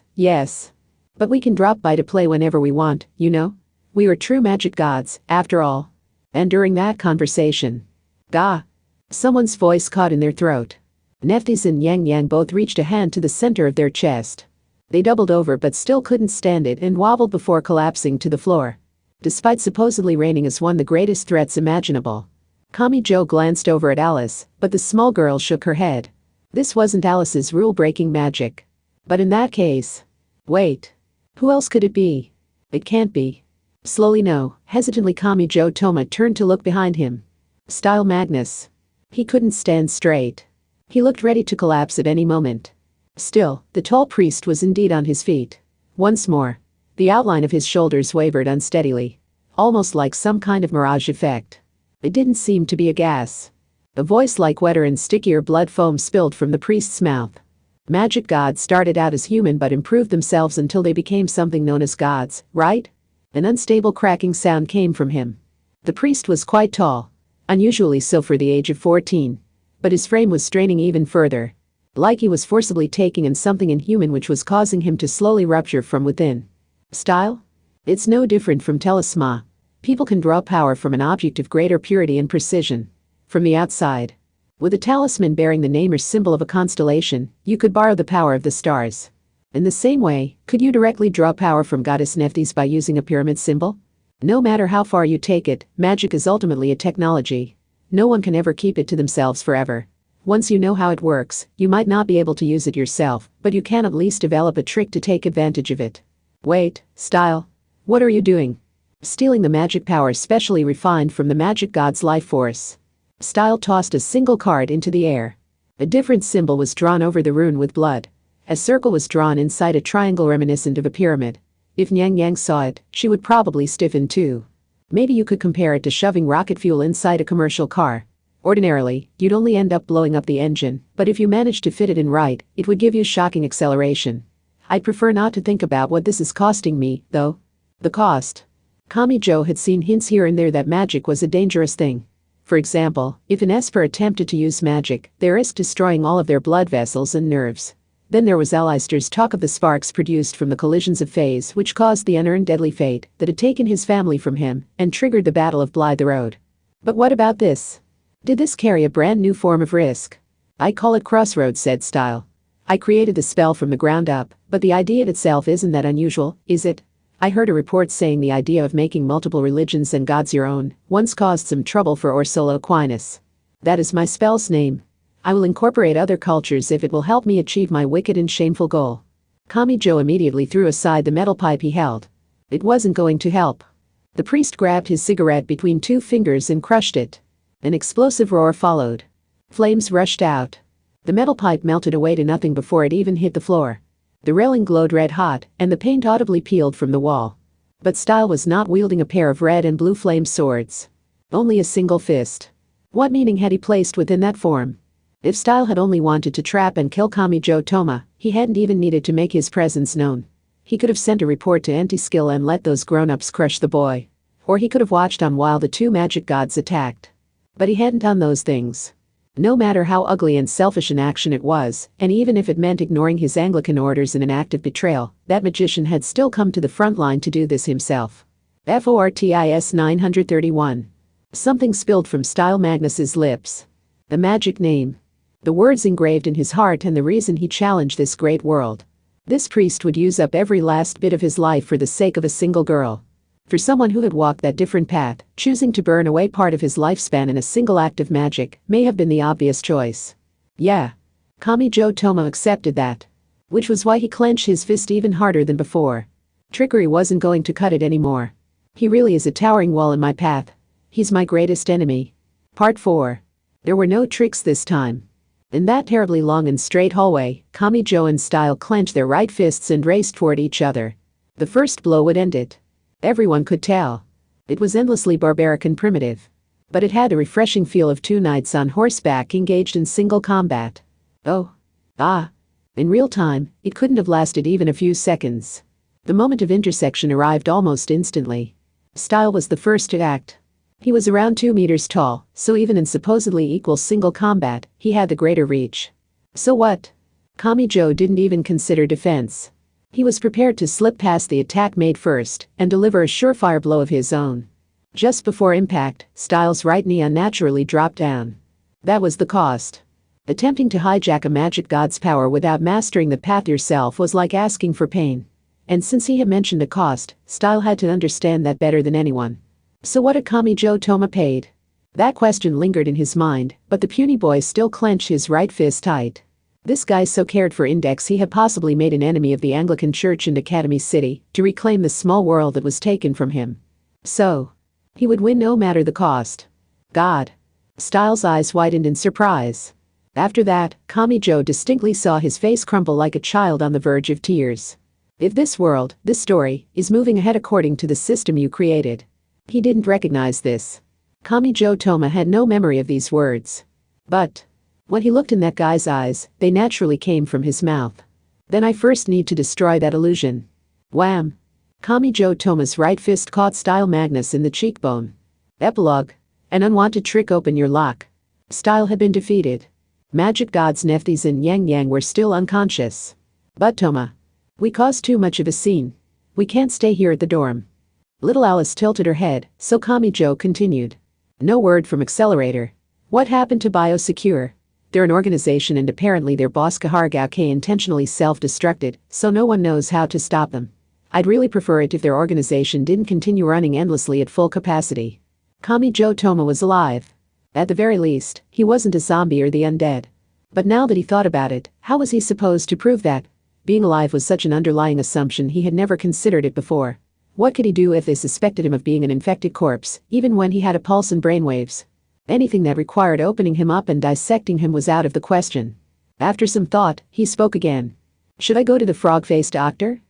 But we can drop by to play whenever we want, you know? We were true magic gods, after all. And during that conversation, Gah! Someone's voice caught in their throat. Nephthys and Yang Yang both reached a hand to the center of their chest. They doubled over but still couldn't stand it and wobbled before collapsing to the floor. Despite supposedly reigning as one of the greatest threats imaginable. Kamijo glanced over at Alice, but the small girl shook her head. This wasn't Alice's rule-breaking magic. But in that case... Wait. Who else could it be? It can't be. Slowly no, hesitantly Kamijo Toma turned to look behind him. Style Magnus. He couldn't stand straight. He looked ready to collapse at any moment. Still, the tall priest was indeed on his feet. Once more. The outline of his shoulders wavered unsteadily. Almost like some kind of mirage effect. It didn't seem to be a gas. A voice like wetter and stickier blood foam spilled from the priest's mouth. Magic gods started out as human but improved themselves until they became something known as gods, right? An unstable cracking sound came from him. The priest was quite tall. Unusually so for the age of 14. But his frame was straining even further. Like he was forcibly taking in something inhuman which was causing him to slowly rupture from within. Style? It's no different from talisma. People can draw power from an object of greater purity and precision. From the outside. With a talisman bearing the name or symbol of a constellation, you could borrow the power of the stars. In the same way, could you directly draw power from Goddess Nephthys by using a pyramid symbol? No matter how far you take it, magic is ultimately a technology. No one can ever keep it to themselves forever. Once you know how it works, you might not be able to use it yourself, but you can at least develop a trick to take advantage of it. Wait, Style. What are you doing? Stealing the magic power specially refined from the magic god's life force. Style tossed a single card into the air. A different symbol was drawn over the rune with blood. A circle was drawn inside a triangle reminiscent of a pyramid. If Nyang Yang saw it, she would probably stiffen too. Maybe you could compare it to shoving rocket fuel inside a commercial car. Ordinarily, you'd only end up blowing up the engine, but if you managed to fit it in right, it would give you shocking acceleration. I'd prefer not to think about what this is costing me, though. The cost. Kamijo had seen hints here and there that magic was a dangerous thing. For example, if an Esper attempted to use magic, they risked destroying all of their blood vessels and nerves. Then there was Alistair's talk of the sparks produced from the collisions of phase which caused the unearned deadly fate that had taken his family from him and triggered the Battle of Blythe Road. But what about this? Did this carry a brand new form of risk? I call it Crossroads, said Style. I created the spell from the ground up, but the idea itself isn't that unusual, is it? I heard a report saying the idea of making multiple religions and gods your own once caused some trouble for Ursula Aquinas. That is my spell's name. I will incorporate other cultures if it will help me achieve my wicked and shameful goal. Kamijo immediately threw aside the metal pipe he held. It wasn't going to help. The priest grabbed his cigarette between two fingers and crushed it. An explosive roar followed. Flames rushed out. The metal pipe melted away to nothing before it even hit the floor. The railing glowed red hot, and the paint audibly peeled from the wall. But Style was not wielding a pair of red and blue flame swords. Only a single fist. What meaning had he placed within that form? If Style had only wanted to trap and kill Kamijo Toma, he hadn't even needed to make his presence known. He could have sent a report to Anti-Skill and let those grown-ups crush the boy. Or he could have watched on while the two magic gods attacked. But he hadn't done those things. No matter how ugly and selfish an action it was, and even if it meant ignoring his Anglican orders in an act of betrayal, that magician had still come to the front line to do this himself. FORTIS 931. Something spilled from Style Magnus's lips. The magic name. The words engraved in his heart and the reason he challenged this great world. This priest would use up every last bit of his life for the sake of a single girl. For someone who had walked that different path, choosing to burn away part of his lifespan in a single act of magic may have been the obvious choice. Yeah. Kamijo Toma accepted that. Which was why he clenched his fist even harder than before. Trickery wasn't going to cut it anymore. He really is a towering wall in my path. He's my greatest enemy. Part 4. There were no tricks this time. In that terribly long and straight hallway, Kamijo and Style clenched their right fists and raced toward each other. The first blow would end it. Everyone could tell. It was endlessly barbaric and primitive. But it had a refreshing feel of two knights on horseback engaged in single combat. Oh. Ah. In real time, it couldn't have lasted even a few seconds. The moment of intersection arrived almost instantly. Style was the first to act. He was around 2 meters tall, so even in supposedly equal single combat, he had the greater reach. So what? Kamijo didn't even consider defense. He was prepared to slip past the attack made first and deliver a surefire blow of his own. Just before impact, Style's right knee unnaturally dropped down. That was the cost. Attempting to hijack a magic god's power without mastering the path yourself was like asking for pain. And since he had mentioned a cost, Style had to understand that better than anyone. So what had Kamijo Toma paid? That question lingered in his mind, but the puny boy still clenched his right fist tight. This guy so cared for Index he had possibly made an enemy of the Anglican Church and Academy City to reclaim the small world that was taken from him. So, he would win no matter the cost. God. Style's eyes widened in surprise. After that, Kamijo distinctly saw his face crumple like a child on the verge of tears. If this world, this story, is moving ahead according to the system you created. He didn't recognize this. Kamijo Toma had no memory of these words. But when he looked in that guy's eyes, they naturally came from his mouth. Then I first need to destroy that illusion. Wham! Kamijo Toma's right fist caught Style Magnus in the cheekbone. Epilogue. An unwanted trick opened your lock. Style had been defeated. Magic gods Nephthys and Yang Yang were still unconscious. But Toma. We caused too much of a scene. We can't stay here at the dorm. Little Alice tilted her head, so Kamijo continued. No word from Accelerator. What happened to Biosecure? They're an organization and apparently their boss Kahargauke intentionally self-destructed, so no one knows how to stop them. I'd really prefer it if their organization didn't continue running endlessly at full capacity. Kamijo Toma was alive. At the very least, he wasn't a zombie or the undead. But now that he thought about it, how was he supposed to prove that? Being alive was such an underlying assumption he had never considered it before. What could he do if they suspected him of being an infected corpse, even when he had a pulse and brainwaves? Anything that required opening him up and dissecting him was out of the question. After some thought, he spoke again. Should I go to the frog-faced doctor?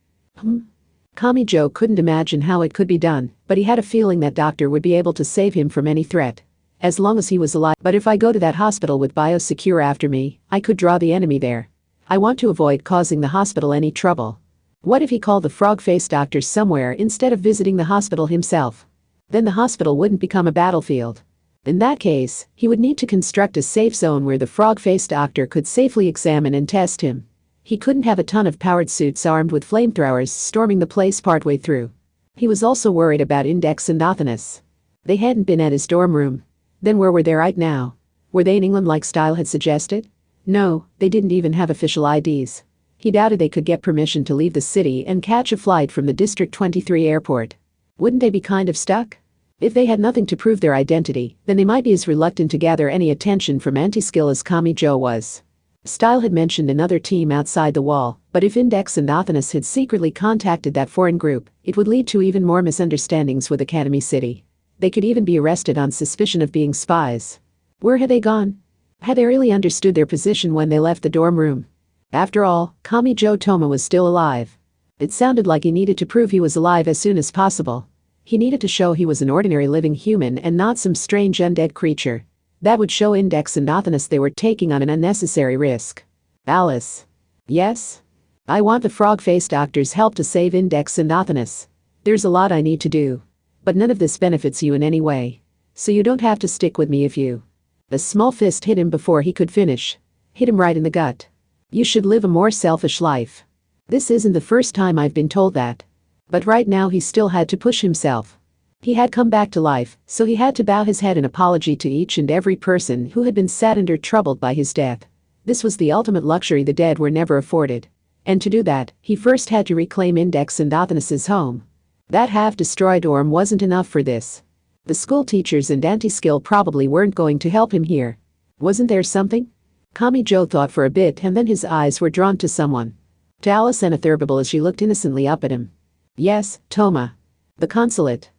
Kamijo couldn't imagine how it could be done, but he had a feeling that doctor would be able to save him from any threat. As long as he was alive. But if I go to that hospital with Biosecure after me, I could draw the enemy there. I want to avoid causing the hospital any trouble. What if he called the frog-faced doctor somewhere instead of visiting the hospital himself? Then the hospital wouldn't become a battlefield. In that case, he would need to construct a safe zone where the frog-faced doctor could safely examine and test him. He couldn't have a ton of powered suits armed with flamethrowers storming the place partway through. He was also worried about Index and Athanas. They hadn't been at his dorm room. Then where were they right now? Were they in England like Style had suggested? No, they didn't even have official IDs. He doubted they could get permission to leave the city and catch a flight from the District 23 airport. Wouldn't they be kind of stuck? If they had nothing to prove their identity, then they might be as reluctant to gather any attention from Anti-Skill as Kamijo was. Style had mentioned another team outside the wall, but if Index and Athanas had secretly contacted that foreign group, it would lead to even more misunderstandings with Academy City. They could even be arrested on suspicion of being spies. Where had they gone? Had they really understood their position when they left the dorm room? After all, Kamijo Toma was still alive. It sounded like he needed to prove he was alive as soon as possible. He needed to show he was an ordinary living human and not some strange undead creature. That would show Index and Nothinus they were taking on an unnecessary risk. Alice. Yes? I want the frog-faced doctor's help to save Index and Nothinus. There's a lot I need to do. But none of this benefits you in any way. So you don't have to stick with me if you. A small fist hit him before he could finish. Hit him right in the gut. You should live a more selfish life. This isn't the first time I've been told that. But right now he still had to push himself. He had come back to life, so he had to bow his head in apology to each and every person who had been saddened or troubled by his death. This was the ultimate luxury the dead were never afforded. And to do that, he first had to reclaim Index and Nothinus's home. That half-destroyed orm wasn't enough for this. The school teachers and anti-skill probably weren't going to help him here. Wasn't there something? Kamijo thought for a bit and then his eyes were drawn to someone. To Alice Anathurbable as she looked innocently up at him. Yes, Toma. The consulate.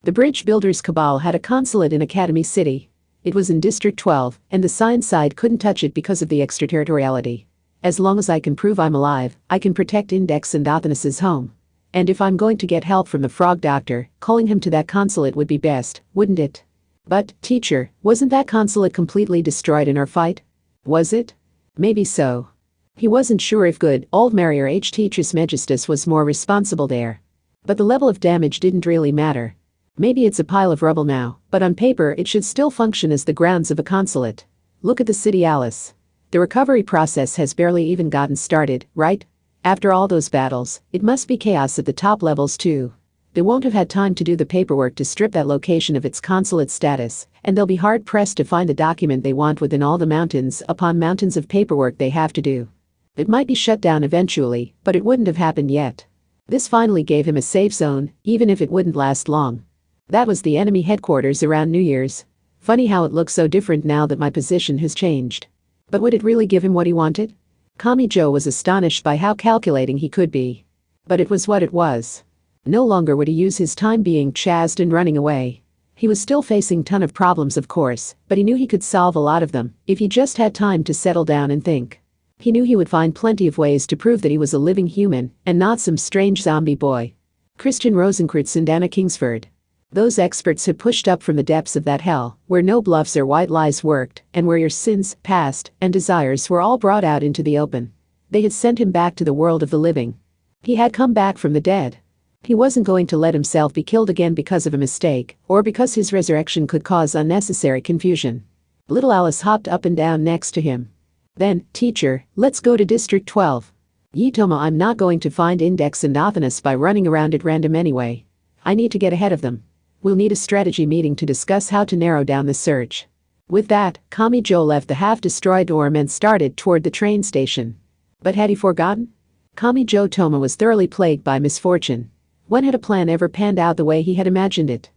The bridge builders' cabal had a consulate in Academy City. It was in District 12, and the science side couldn't touch it because of the extraterritoriality. As long as I can prove I'm alive, I can protect Index and Nothinus's home. And if I'm going to get help from the frog doctor, calling him to that consulate would be best, wouldn't it? But, teacher, wasn't that consulate completely destroyed in our fight? Was it? Maybe so. He wasn't sure if good old Marier H. Teatress Megistus was more responsible there. But the level of damage didn't really matter. Maybe it's a pile of rubble now, but on paper it should still function as the grounds of a consulate. Look at the city, Alice. The recovery process has barely even gotten started, right? After all those battles, it must be chaos at the top levels too. They won't have had time to do the paperwork to strip that location of its consulate status, and they'll be hard-pressed to find the document they want within all the mountains upon mountains of paperwork they have to do. It might be shut down eventually, but it wouldn't have happened yet. This finally gave him a safe zone, even if it wouldn't last long. That was the enemy headquarters around New Year's. Funny how it looks so different now that my position has changed. But would it really give him what he wanted? Kamijo was astonished by how calculating he could be. But it was what it was. No longer would he use his time being chased and running away. He was still facing ton of problems, of course, but he knew he could solve a lot of them if he just had time to settle down and think. He knew he would find plenty of ways to prove that he was a living human and not some strange zombie boy. Christian Rosenkreutz and Anna Kingsford. Those experts had pushed up from the depths of that hell, where no bluffs or white lies worked, and where your sins, past, and desires were all brought out into the open. They had sent him back to the world of the living. He had come back from the dead. He wasn't going to let himself be killed again because of a mistake, or because his resurrection could cause unnecessary confusion. Little Alice hopped up and down next to him. Then, teacher, let's go to District 12. Yitoma, I'm not going to find Index and Nothinus by running around at random anyway. I need to get ahead of them. We'll need a strategy meeting to discuss how to narrow down the search. With that, Kamijo left the half-destroyed orm and started toward the train station. But had he forgotten? Kamijo Toma was thoroughly plagued by misfortune. When had a plan ever panned out the way he had imagined it?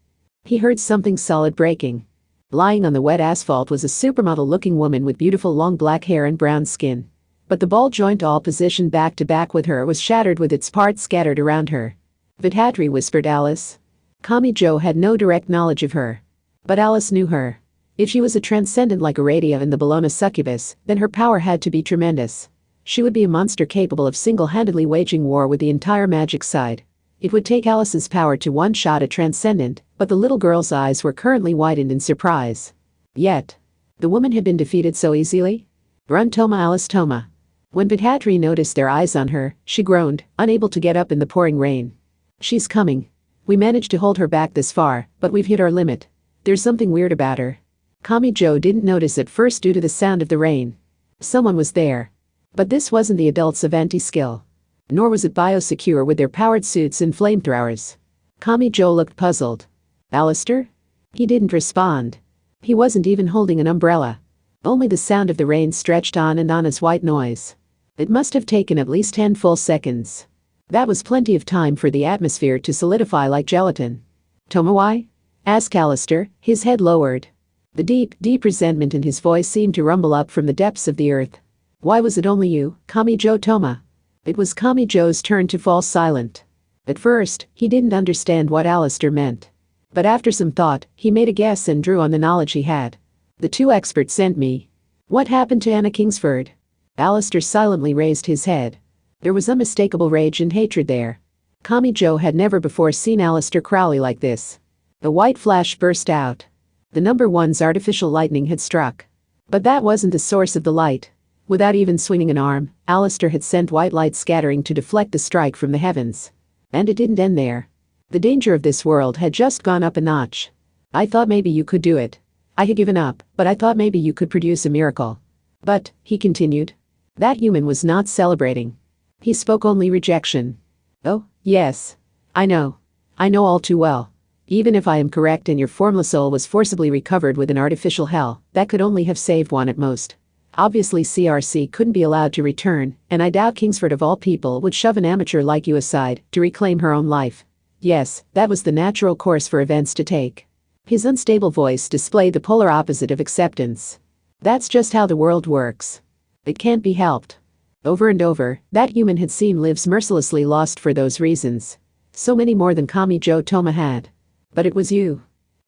He heard something solid breaking. Lying on the wet asphalt was a supermodel-looking woman with beautiful long black hair and brown skin. But the ball joint, all positioned back-to-back with her, was shattered with its parts scattered around her. Vidhatri, whispered Alice. Kamijo had no direct knowledge of her. But Alice knew her. If she was a transcendent like Aradia and the Bologna succubus, then her power had to be tremendous. She would be a monster capable of single-handedly waging war with the entire magic side. It would take Alice's power to one-shot a transcendent, but the little girl's eyes were currently widened in surprise. Yet, the woman had been defeated so easily? Run, Toma, Alice, Toma. When Vidhatri noticed their eyes on her, she groaned, unable to get up in the pouring rain. She's coming. We managed to hold her back this far, but we've hit our limit. There's something weird about her. Kamijo didn't notice at first due to the sound of the rain. Someone was there. But this wasn't the adults of anti-skill. Nor was it biosecure with their powered suits and flamethrowers. Kamijo looked puzzled. Alistair? He didn't respond. He wasn't even holding an umbrella. Only the sound of the rain stretched on and on as white noise. It must have taken at least 10 full seconds. That was plenty of time for the atmosphere to solidify like gelatin. Toma, why? Asked Alistair, his head lowered. The deep resentment in his voice seemed to rumble up from the depths of the earth. Why was it only you, Kamijo Toma? It was Kamijo's turn to fall silent. At first, he didn't understand what Alistair meant. But after some thought, he made a guess and drew on the knowledge he had. The two experts sent me. What happened to Anna Kingsford? Alistair silently raised his head. There was unmistakable rage and hatred there. Kamijo had never before seen Alistair Crowley like this. The white flash burst out. The number one's artificial lightning had struck. But that wasn't the source of the light. Without even swinging an arm, Alistair had sent white light scattering to deflect the strike from the heavens. And it didn't end there. The danger of this world had just gone up a notch. I thought maybe you could do it. I had given up, but I thought maybe you could produce a miracle. But, he continued. That human was not celebrating. He spoke only rejection. Oh, yes. I know. I know all too well. Even if I am correct and your formless soul was forcibly recovered with an artificial hell, that could only have saved one at most. Obviously CRC couldn't be allowed to return, and I doubt Kingsford of all people would shove an amateur like you aside to reclaim her own life. Yes, that was the natural course for events to take. His unstable voice displayed the polar opposite of acceptance. That's just how the world works. It can't be helped. Over and over, that human had seen lives mercilessly lost for those reasons. So many more than Kamijo Toma had. But it was you.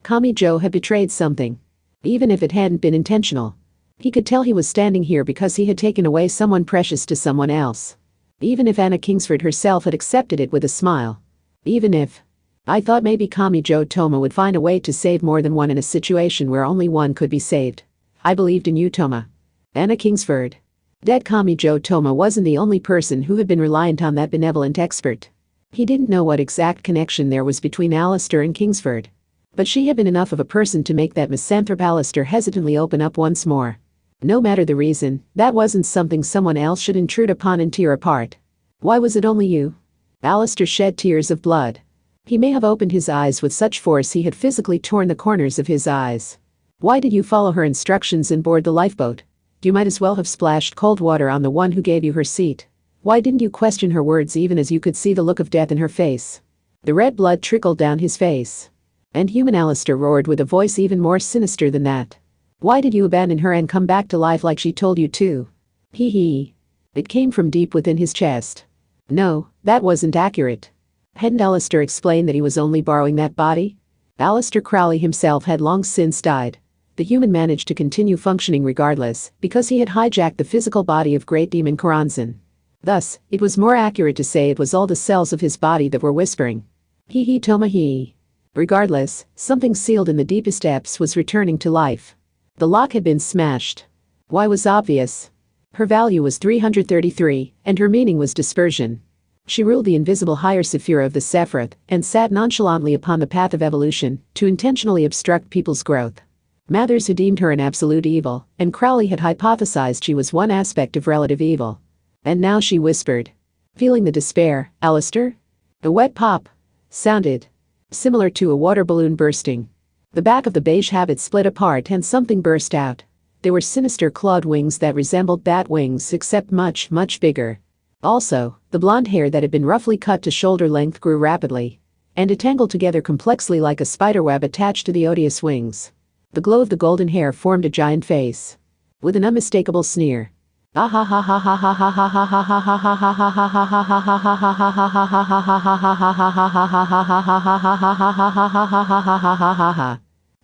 Kamijo had betrayed something. Even if it hadn't been intentional. He could tell he was standing here because he had taken away someone precious to someone else. Even if Anna Kingsford herself had accepted it with a smile. Even if. I thought maybe Kamijo Toma would find a way to save more than one in a situation where only one could be saved. I believed in you, Toma. Anna Kingsford. Dead Kamijo Toma wasn't the only person who had been reliant on that benevolent expert. He didn't know what exact connection there was between Alistair and Kingsford. But she had been enough of a person to make that misanthrope Alistair hesitantly open up once more. No matter the reason, that wasn't something someone else should intrude upon and tear apart. Why was it only you? Alistair shed tears of blood. He may have opened his eyes with such force he had physically torn the corners of his eyes. Why did you follow her instructions and board the lifeboat? You might as well have splashed cold water on the one who gave you her seat. Why didn't you question her words even as you could see the look of death in her face? The red blood trickled down his face. And human Alistair roared with a voice even more sinister than that. Why did you abandon her and come back to life like she told you to? Hee hee. It came from deep within his chest. No, that wasn't accurate. Hadn't Alistair explained that he was only borrowing that body? Alistair Crowley himself had long since died. The human managed to continue functioning regardless, because he had hijacked the physical body of Great Demon Koranzan. Thus, it was more accurate to say it was all the cells of his body that were whispering. Hee hee Toma hee. Regardless, something sealed in the deepest depths was returning to life. The lock had been smashed. Why was obvious. Her value was 333, and her meaning was dispersion. She ruled the invisible higher Sephira of the Sephiroth, and sat nonchalantly upon the path of evolution, to intentionally obstruct people's growth. Mathers had deemed her an absolute evil, and Crowley had hypothesized she was one aspect of relative evil. And now she whispered. Feeling the despair, Alistair? The wet pop. Sounded. Similar to a water balloon bursting. The back of the beige habit split apart and something burst out. They were sinister clawed wings that resembled bat wings except much, much bigger. Also, the blonde hair that had been roughly cut to shoulder length grew rapidly. And it tangled together complexly like a spiderweb attached to the odious wings. The glow of the golden hair formed a giant face. With an unmistakable sneer. The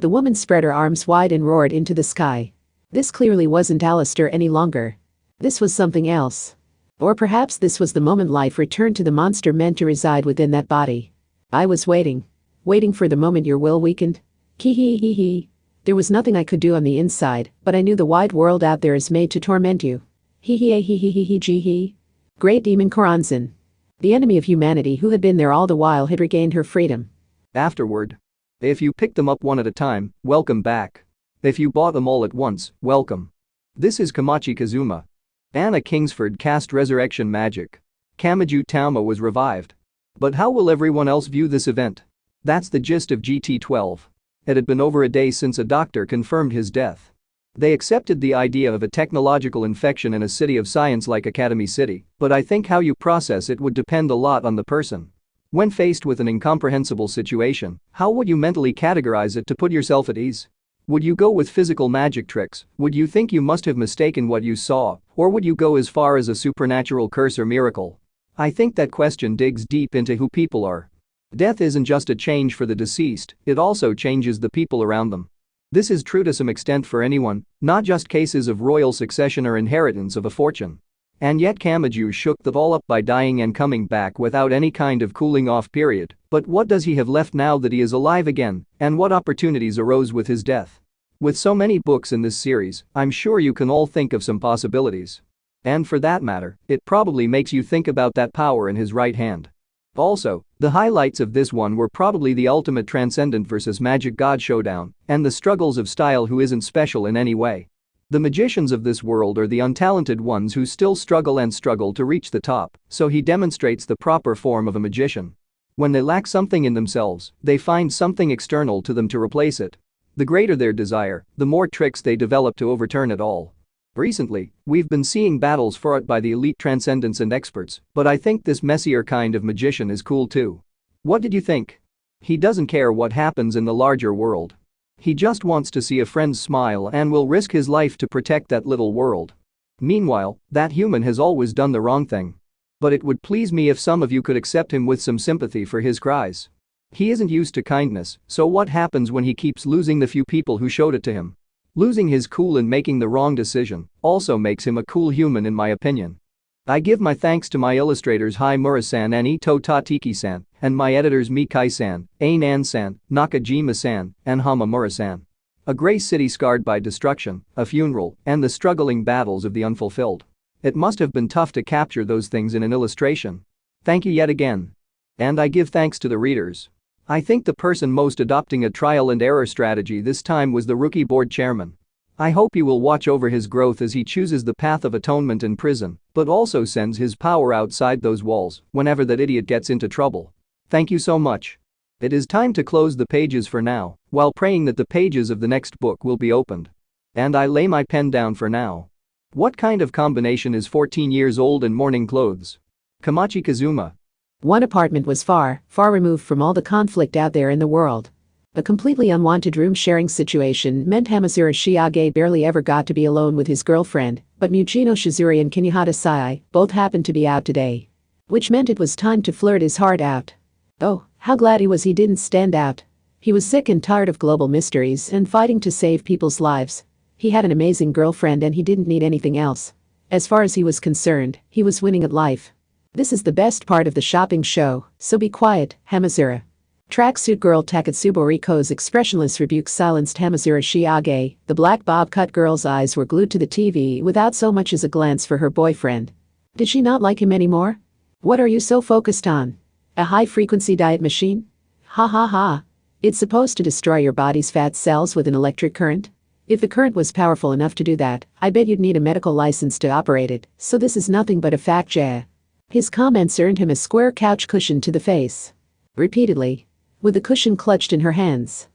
woman spread her arms wide and roared into the sky. This clearly wasn't Alistair any longer. This was something else. Or perhaps this was the moment life returned to the monster meant to reside within that body. I was waiting. Waiting for the moment your will weakened. Hee. There was nothing I could do on the inside, but I knew the wide world out there is made to torment you. Hee. Great Demon Koranzan. The enemy of humanity who had been there all the while had regained her freedom. Afterward. If you picked them up one at a time, welcome back. If you bought them all at once, welcome. This is Kamachi Kazuma. Anna Kingsford cast resurrection magic. Kamijo Toma was revived. But how will everyone else view this event? That's the gist of GT12. It had been over a day since a doctor confirmed his death. They accepted the idea of a technological infection in a city of science like Academy City, but I think how you process it would depend a lot on the person. When faced with an incomprehensible situation, how would you mentally categorize it to put yourself at ease? Would you go with physical magic tricks? Would you think you must have mistaken what you saw? Or would you go as far as a supernatural curse or miracle? I think that question digs deep into who people are. Death isn't just a change for the deceased, it also changes the people around them. This is true to some extent for anyone, not just cases of royal succession or inheritance of a fortune. And yet Kamachi shook that all up by dying and coming back without any kind of cooling off period. But what does he have left now that he is alive again, and what opportunities arose with his death? With so many books in this series, I'm sure you can all think of some possibilities. And for that matter, it probably makes you think about that power in his right hand. Also, the highlights of this one were probably the ultimate transcendent versus magic god showdown and the struggles of style who isn't special in any way. The magicians of this world are the untalented ones who still struggle to reach the top, so he demonstrates the proper form of a magician. When they lack something in themselves, they find something external to them to replace it. The greater their desire, the more tricks they develop to overturn it all. Recently, we've been seeing battles fought by the elite transcendents and experts, but I think this messier kind of magician is cool too. What did you think? He doesn't care what happens in the larger world. He just wants to see a friend smile and will risk his life to protect that little world. Meanwhile, that human has always done the wrong thing. But it would please me if some of you could accept him with some sympathy for his cries. He isn't used to kindness, so what happens when he keeps losing the few people who showed it to him? Losing his cool and making the wrong decision also makes him a cool human in my opinion. I give my thanks to my illustrators Haimura-san and Ito Tatiki-san, and my editors Mikai-san, Ainan-san, Nakajima-san, and Hamamura-san. A gray city scarred by destruction, a funeral, and the struggling battles of the unfulfilled. It must have been tough to capture those things in an illustration. Thank you yet again. And I give thanks to the readers. I think the person most adopting a trial and error strategy this time was the rookie board chairman. I hope you will watch over his growth as he chooses the path of atonement in prison, but also sends his power outside those walls whenever that idiot gets into trouble. Thank you so much. It is time to close the pages for now, while praying that the pages of the next book will be opened. And I lay my pen down for now. What kind of combination is 14 years old in morning clothes? Kamachi Kazuma. One apartment was far, far removed from all the conflict out there in the world. A completely unwanted room-sharing situation meant Hamazura Shiage barely ever got to be alone with his girlfriend, but Michino Shizuri and Kinyahata Sai both happened to be out today. Which meant it was time to flirt his heart out. Oh, how glad he was he didn't stand out. He was sick and tired of global mysteries and fighting to save people's lives. He had an amazing girlfriend and he didn't need anything else. As far as he was concerned, he was winning at life. This is the best part of the shopping show, so be quiet, Hamazura. Tracksuit girl Takatsubo Riko's expressionless rebuke silenced Hamazura Shiage. The black bob-cut girl's eyes were glued to the TV without so much as a glance for her boyfriend. Did she not like him anymore? What are you so focused on? A high-frequency diet machine? Ha ha ha. It's supposed to destroy your body's fat cells with an electric current? If the current was powerful enough to do that, I bet you'd need a medical license to operate it, so this is nothing but a fact, yeah. His comments earned him a square couch cushion to the face. Repeatedly. With the cushion clutched in her hands.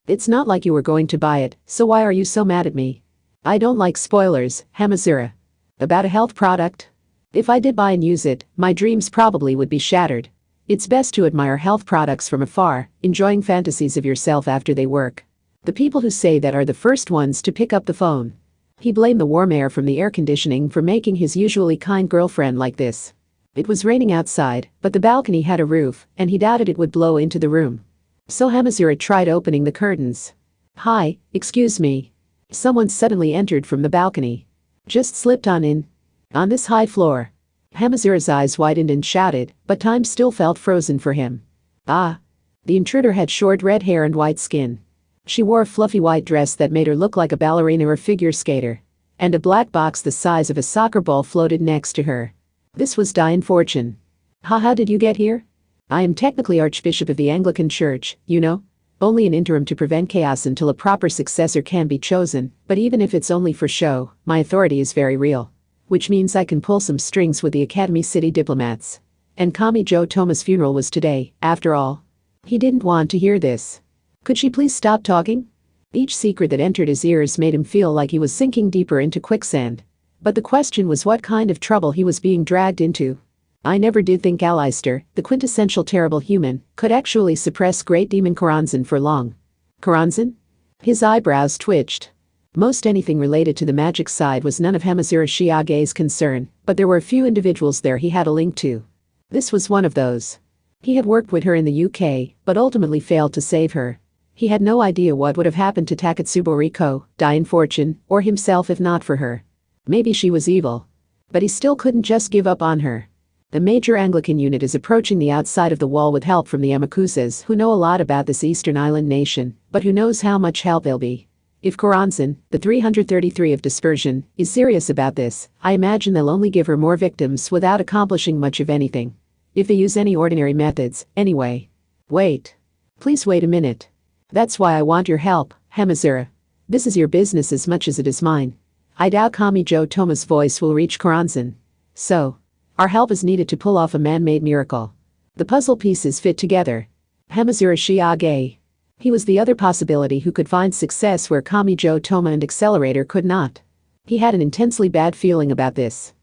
It's not like you were going to buy it, so why are you so mad at me? I don't like spoilers, Hamazura. About a health product? If I did buy and use it, my dreams probably would be shattered. It's best to admire health products from afar, enjoying fantasies of yourself after they work. The people who say that are the first ones to pick up the phone. He blamed the warm air from the air conditioning for making his usually kind girlfriend like this. It was raining outside, but the balcony had a roof, and he doubted it would blow into the room. So Hamazura tried opening the curtains. Hi, excuse me. Someone suddenly entered from the balcony. Just slipped on in. On this high floor. Hamazura's eyes widened and shouted, but time still felt frozen for him. Ah. The intruder had short red hair and white skin. She wore a fluffy white dress that made her look like a ballerina or figure skater. And a black box the size of a soccer ball floated next to her. This was Diane Fortune. How did you get here? I am technically Archbishop of the Anglican Church, you know. Only an interim to prevent chaos until a proper successor can be chosen, but even if it's only for show, my authority is very real. Which means I can pull some strings with the Academy City diplomats. And Kami Joe Toma's funeral was today, after all. He didn't want to hear this. Could she please stop talking? Each secret that entered his ears made him feel like he was sinking deeper into quicksand. But the question was what kind of trouble he was being dragged into. I never did think Alistair, the quintessential terrible human, could actually suppress Great Demon Koranzan for long. Koranzan? His eyebrows twitched. Most anything related to the magic side was none of Hamazura Shiage's concern, but there were a few individuals there he had a link to. This was one of those. He had worked with her in the UK, but ultimately failed to save her. He had no idea what would have happened to Takatsubo Riko, die in fortune, or himself if not for her. Maybe she was evil. But he still couldn't just give up on her. The major Anglican unit is approaching the outside of the wall with help from the Amakusas, who know a lot about this eastern island nation, but who knows how much help they'll be. If Corazon, the 333 of dispersion, is serious about this, I imagine they'll only give her more victims without accomplishing much of anything. If they use any ordinary methods, anyway. Wait. Please wait a minute. That's why I want your help, Hamazura. This is your business as much as it is mine. I doubt Kamijo Toma's voice will reach Corazon. So, our help is needed to pull off a man-made miracle. The puzzle pieces fit together. Hamazura Shiage. He was the other possibility who could find success where Kamijo Toma and Accelerator could not. He had an intensely bad feeling about this.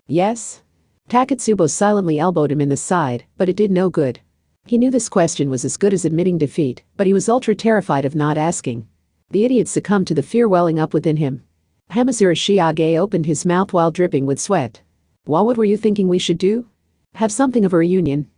Yes? Takatsubo silently elbowed him in the side, but it did no good. He knew this question was as good as admitting defeat, but he was ultra terrified of not asking. The idiot succumbed to the fear welling up within him. Hamazura Shiage opened his mouth while dripping with sweat. What were you thinking we should do? Have something of a reunion?